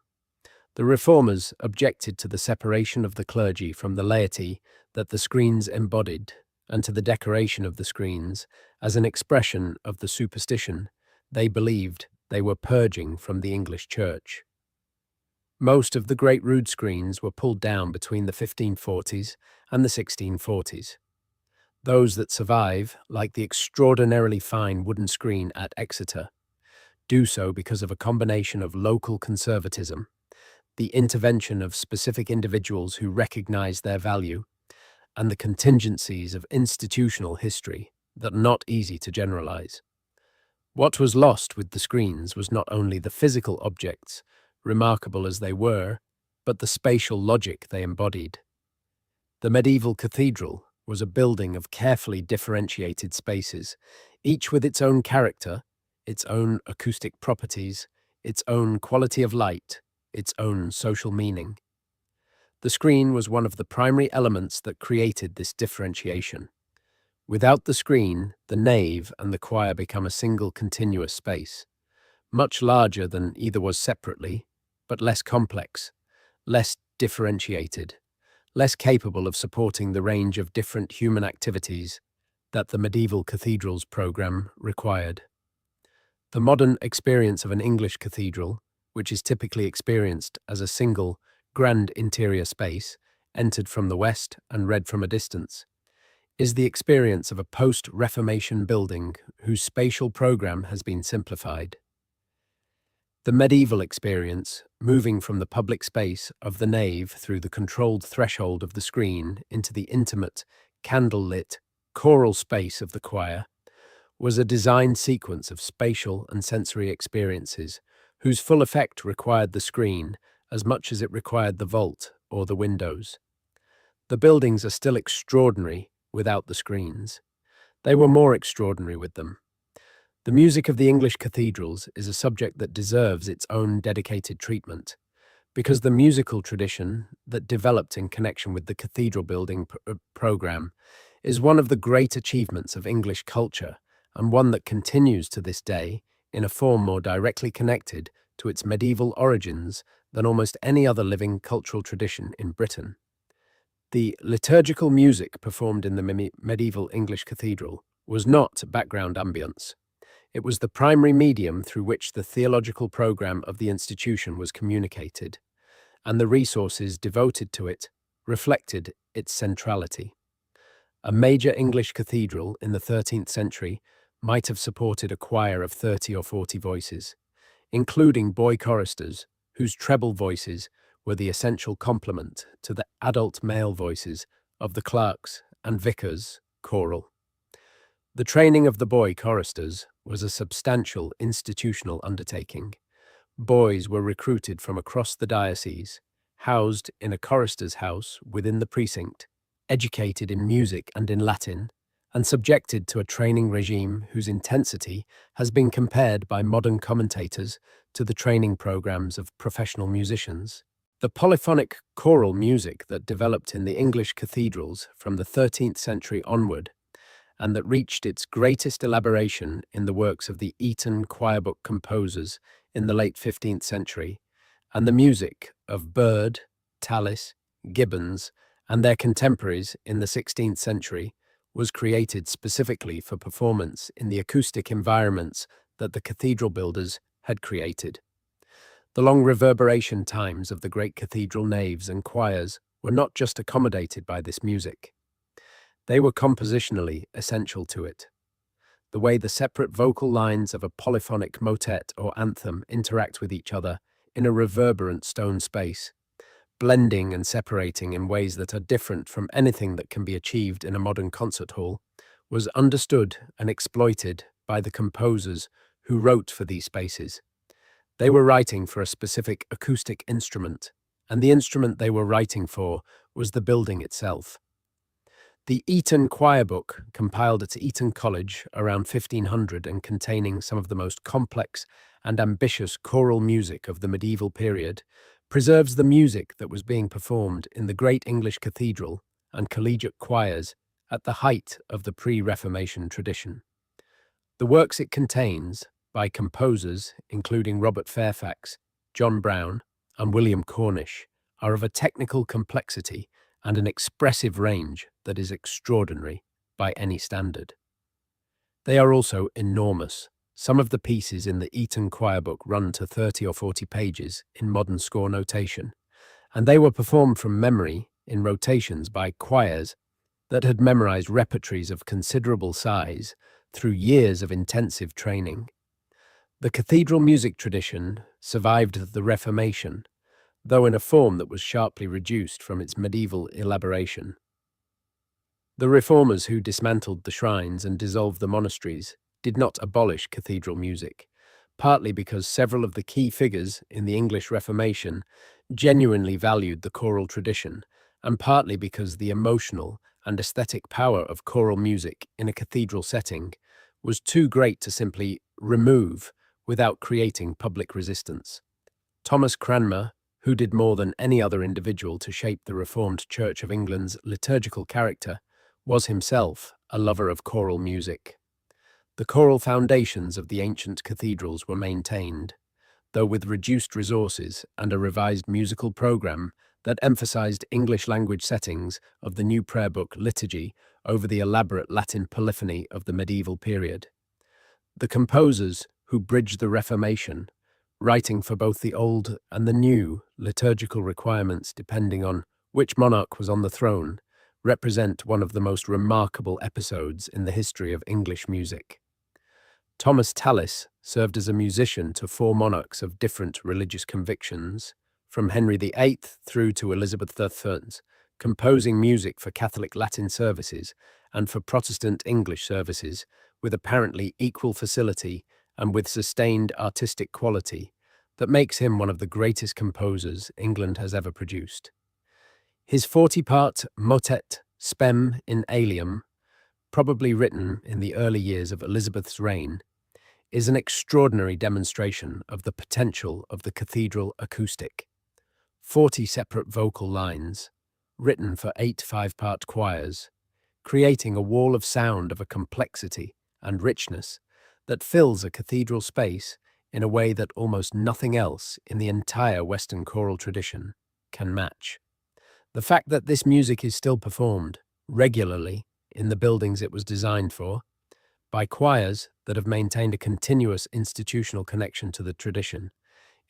The Reformers objected to the separation of the clergy from the laity that the screens embodied, and to the decoration of the screens as an expression of the superstition they believed they were purging from the English Church. Most of the great rood screens were pulled down between the 1540s and the 1640s. Those that survive, like the extraordinarily fine wooden screen at Exeter, do so because of a combination of local conservatism, the intervention of specific individuals who recognize their value, and the contingencies of institutional history that are not easy to generalize. What was lost with the screens was not only the physical objects, remarkable as they were, but the spatial logic they embodied. The medieval cathedral was a building of carefully differentiated spaces, each with its own character, its own acoustic properties, its own quality of light, its own social meaning. The screen was one of the primary elements that created this differentiation. Without the screen, the nave and the choir become a single continuous space, much larger than either was separately, but less complex, less differentiated, less capable of supporting the range of different human activities that the medieval cathedral's program required. The modern experience of an English cathedral, which is typically experienced as a single, grand interior space, entered from the west and read from a distance, is the experience of a post-Reformation building whose spatial program has been simplified. The medieval experience, moving from the public space of the nave through the controlled threshold of the screen into the intimate, candle-lit, choral space of the choir, was a designed sequence of spatial and sensory experiences whose full effect required the screen as much as it required the vault or the windows. The buildings are still extraordinary without the screens. They were more extraordinary with them. The music of the English cathedrals is a subject that deserves its own dedicated treatment, because the musical tradition that developed in connection with the cathedral building program is one of the great achievements of English culture, and one that continues to this day in a form more directly connected to its medieval origins than almost any other living cultural tradition in Britain. The liturgical music performed in the medieval English cathedral was not background ambience. It was the primary medium through which the theological program of the institution was communicated, and the resources devoted to it reflected its centrality. A major English cathedral in the 13th century might have supported a choir of 30 or 40 voices, including boy choristers, whose treble voices were the essential complement to the adult male voices of the clerks and vicars choral. The training of the boy choristers was a substantial institutional undertaking. Boys were recruited from across the diocese, housed in a chorister's house within the precinct, educated in music and in Latin, and subjected to a training regime whose intensity has been compared by modern commentators to the training programs of professional musicians. The polyphonic choral music that developed in the English cathedrals from the 13th century onward, and that reached its greatest elaboration in the works of the Eton choir book composers in the late 15th century, and the music of Byrd, Tallis, Gibbons, and their contemporaries in the 16th century, was created specifically for performance in the acoustic environments that the cathedral builders had created. The long reverberation times of the great cathedral naves and choirs were not just accommodated by this music. They were compositionally essential to it. The way the separate vocal lines of a polyphonic motet or anthem interact with each other in a reverberant stone space, blending and separating in ways that are different from anything that can be achieved in a modern concert hall, was understood and exploited by the composers who wrote for these spaces. They were writing for a specific acoustic instrument, and the instrument they were writing for was the building itself. The Eton Choir Book, compiled at Eton College around 1500 and containing some of the most complex and ambitious choral music of the medieval period, preserves the music that was being performed in the great English cathedral and collegiate choirs at the height of the pre-Reformation tradition. The works it contains, by composers including Robert Fairfax, John Brown, and William Cornish, are of a technical complexity and an expressive range that is extraordinary by any standard. They are also enormous. Some of the pieces in the Eton Choir Book run to 30 or 40 pages in modern score notation, and they were performed from memory in rotations by choirs that had memorized repertories of considerable size through years of intensive training. The cathedral music tradition survived the Reformation, though in a form that was sharply reduced from its medieval elaboration. The reformers who dismantled the shrines and dissolved the monasteries did not abolish cathedral music, partly because several of the key figures in the English Reformation genuinely valued the choral tradition, and partly because the emotional and aesthetic power of choral music in a cathedral setting was too great to simply remove without creating public resistance. Thomas Cranmer, who did more than any other individual to shape the Reformed Church of England's liturgical character, was himself a lover of choral music. The choral foundations of the ancient cathedrals were maintained, though with reduced resources and a revised musical program that emphasized English-language settings of the new prayer book liturgy over the elaborate Latin polyphony of the medieval period. The composers who bridged the Reformation, writing for both the old and the new liturgical requirements depending on which monarch was on the throne, represent one of the most remarkable episodes in the history of English music. Thomas Tallis served as a musician to 4 monarchs of different religious convictions, from Henry VIII through to Elizabeth I, composing music for Catholic Latin services and for Protestant English services with apparently equal facility and with sustained artistic quality that makes him one of the greatest composers England has ever produced. His 40-part motet Spem in Alium, probably written in the early years of Elizabeth's reign, is an extraordinary demonstration of the potential of the cathedral acoustic. 40 separate vocal lines, written for 8 5-part choirs, creating a wall of sound of a complexity and richness that fills a cathedral space in a way that almost nothing else in the entire Western choral tradition can match. The fact that this music is still performed regularly in the buildings it was designed for, by choirs that have maintained a continuous institutional connection to the tradition,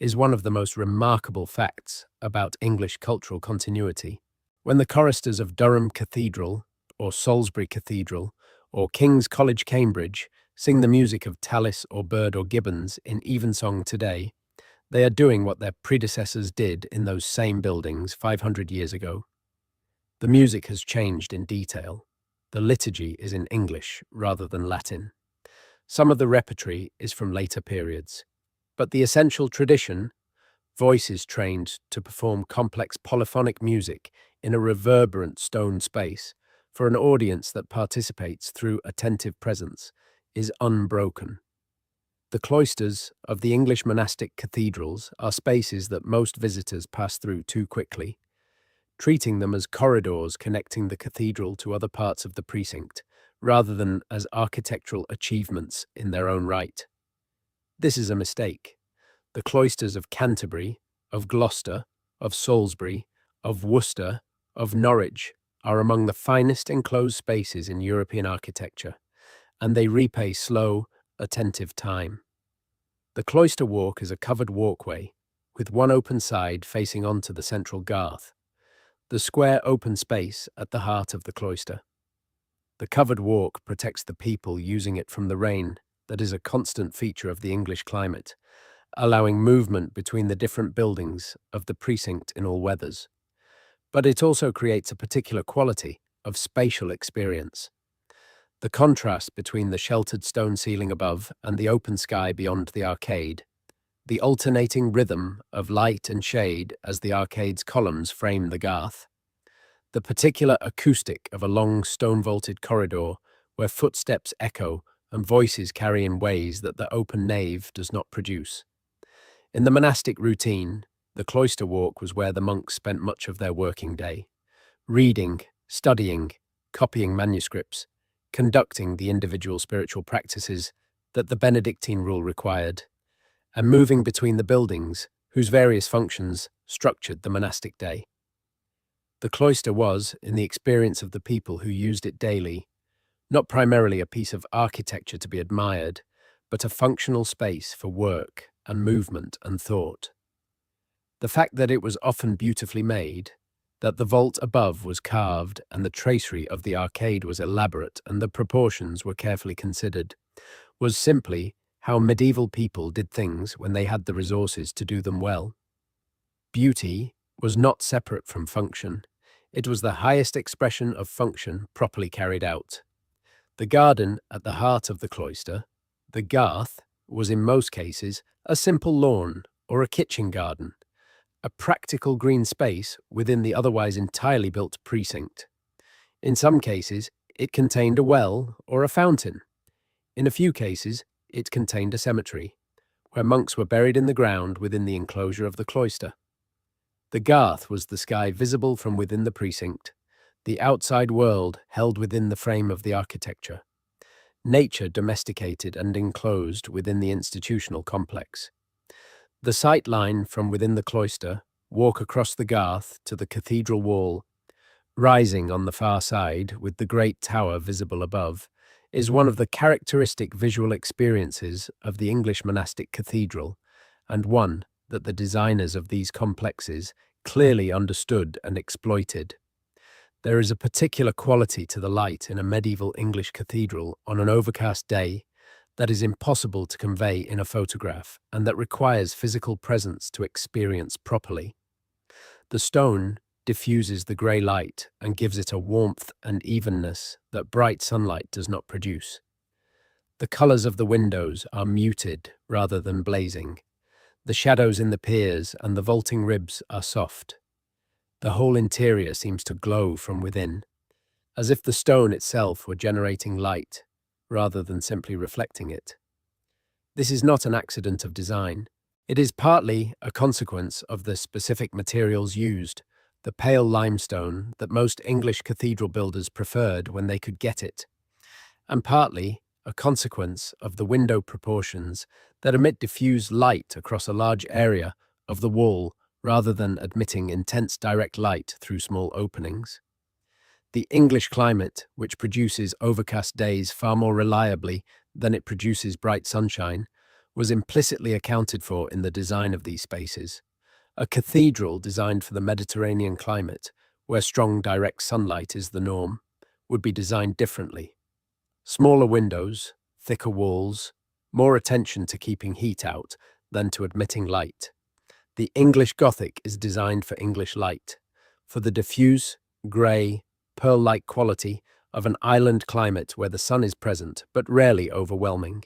is one of the most remarkable facts about English cultural continuity. When the choristers of Durham Cathedral, or Salisbury Cathedral, or King's College, Cambridge, sing the music of Tallis or Byrd or Gibbons in evensong today, they are doing what their predecessors did in those same buildings 500 years ago. The music has changed in detail. The liturgy is in English rather than Latin. Some of the repertory is from later periods. But the essential tradition, voices trained to perform complex polyphonic music in a reverberant stone space for an audience that participates through attentive presence, is unbroken. The cloisters of the English monastic cathedrals are spaces that most visitors pass through too quickly, treating them as corridors connecting the cathedral to other parts of the precinct, rather than as architectural achievements in their own right. This is a mistake. The cloisters of Canterbury, of Gloucester, of Salisbury, of Worcester, of Norwich are among the finest enclosed spaces in European architecture, and they repay slow, attentive time. The cloister walk is a covered walkway, with one open side facing onto the central garth, the square open space at the heart of the cloister. The covered walk protects the people using it from the rain that is a constant feature of the English climate, allowing movement between the different buildings of the precinct in all weathers. But it also creates a particular quality of spatial experience. The contrast between the sheltered stone ceiling above and the open sky beyond the arcade, the alternating rhythm of light and shade as the arcade's columns frame the garth, the particular acoustic of a long stone-vaulted corridor where footsteps echo and voices carry in ways that the open nave does not produce. In the monastic routine, the cloister walk was where the monks spent much of their working day, reading, studying, copying manuscripts, conducting the individual spiritual practices that the Benedictine rule required, and moving between the buildings whose various functions structured the monastic day. The cloister was, in the experience of the people who used it daily, not primarily a piece of architecture to be admired, but a functional space for work and movement and thought. The fact that it was often beautifully made, that the vault above was carved and the tracery of the arcade was elaborate and the proportions were carefully considered, was simply how medieval people did things when they had the resources to do them well. Beauty was not separate from function. It was the highest expression of function properly carried out. The garden at the heart of the cloister, the garth, was in most cases a simple lawn or a kitchen garden, a practical green space within the otherwise entirely built precinct. In some cases, it contained a well or a fountain. In a few cases, it contained a cemetery, where monks were buried in the ground within the enclosure of the cloister. The garth was the sky visible from within the precinct, the outside world held within the frame of the architecture, nature domesticated and enclosed within the institutional complex. The sight line from within the cloister, walk across the garth to the cathedral wall, rising on the far side with the great tower visible above, is one of the characteristic visual experiences of the English monastic cathedral, and one that the designers of these complexes clearly understood and exploited. There is a particular quality to the light in a medieval English cathedral on an overcast day that is impossible to convey in a photograph and that requires physical presence to experience properly. The stone diffuses the grey light and gives it a warmth and evenness that bright sunlight does not produce. The colours of the windows are muted rather than blazing. The shadows in the piers and the vaulting ribs are soft. The whole interior seems to glow from within, as if the stone itself were generating light rather than simply reflecting it. This is not an accident of design. It is partly a consequence of the specific materials used, the pale limestone that most English cathedral builders preferred when they could get it, and partly a consequence of the window proportions that emit diffuse light across a large area of the wall rather than admitting intense direct light through small openings. The English climate, which produces overcast days far more reliably than it produces bright sunshine, was implicitly accounted for in the design of these spaces. A cathedral designed for the Mediterranean climate, where strong direct sunlight is the norm, would be designed differently. Smaller windows, thicker walls, more attention to keeping heat out than to admitting light. The English Gothic is designed for English light, for the diffuse, grey, pearl-like quality of an island climate where the sun is present but rarely overwhelming.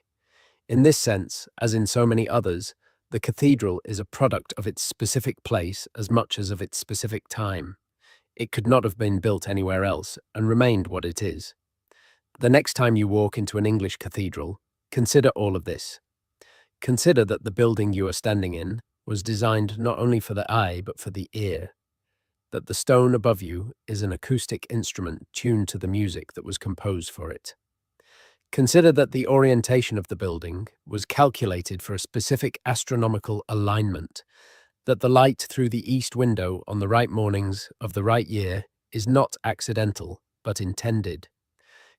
In this sense, as in so many others, the cathedral is a product of its specific place as much as of its specific time. It could not have been built anywhere else and remained what it is. The next time you walk into an English cathedral, consider all of this. Consider that the building you are standing in was designed not only for the eye but for the ear, that the stone above you is an acoustic instrument tuned to the music that was composed for it. Consider that the orientation of the building was calculated for a specific astronomical alignment, that the light through the east window on the right mornings of the right year is not accidental, but intended.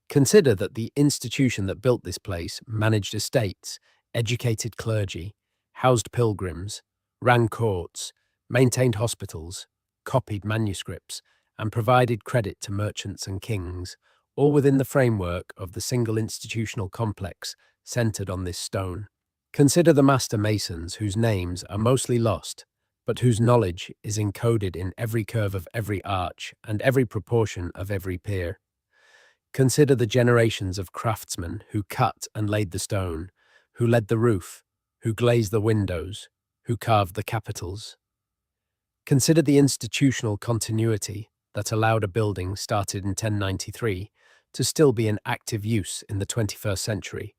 Consider that the institution that built this place managed estates, educated clergy, housed pilgrims, ran courts, maintained hospitals, copied manuscripts, and provided credit to merchants and kings, all within the framework of the single institutional complex centered on this stone. Consider the master masons whose names are mostly lost, but whose knowledge is encoded in every curve of every arch and every proportion of every pier. Consider the generations of craftsmen who cut and laid the stone, who led the roof, who glazed the windows, who carved the capitals. Consider the institutional continuity that allowed a building started in 1093 to still be in active use in the 21st century,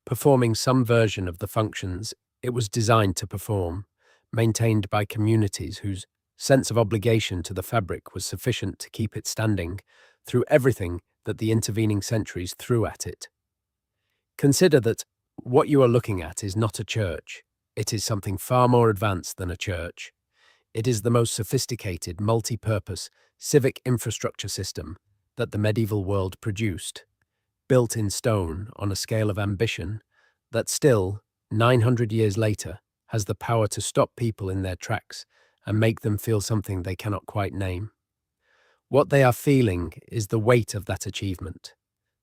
performing some version of the functions it was designed to perform, maintained by communities whose sense of obligation to the fabric was sufficient to keep it standing through everything that the intervening centuries threw at it. Consider that what you are looking at is not a church. It is something far more advanced than a church. It is the most sophisticated, multi-purpose civic infrastructure system that the medieval world produced, built in stone on a scale of ambition that still, 900 years later, has the power to stop people in their tracks and make them feel something they cannot quite name. What they are feeling is the weight of that achievement,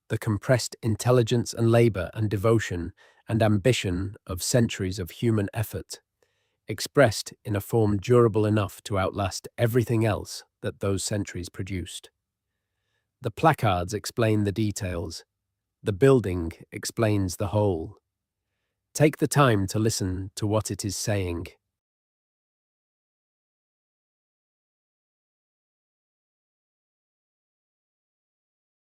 the compressed intelligence and labor and devotion and ambition of centuries of human effort, expressed in a form durable enough to outlast everything else that those centuries produced. The placards explain the details. The building explains the whole. Take the time to listen to what it is saying.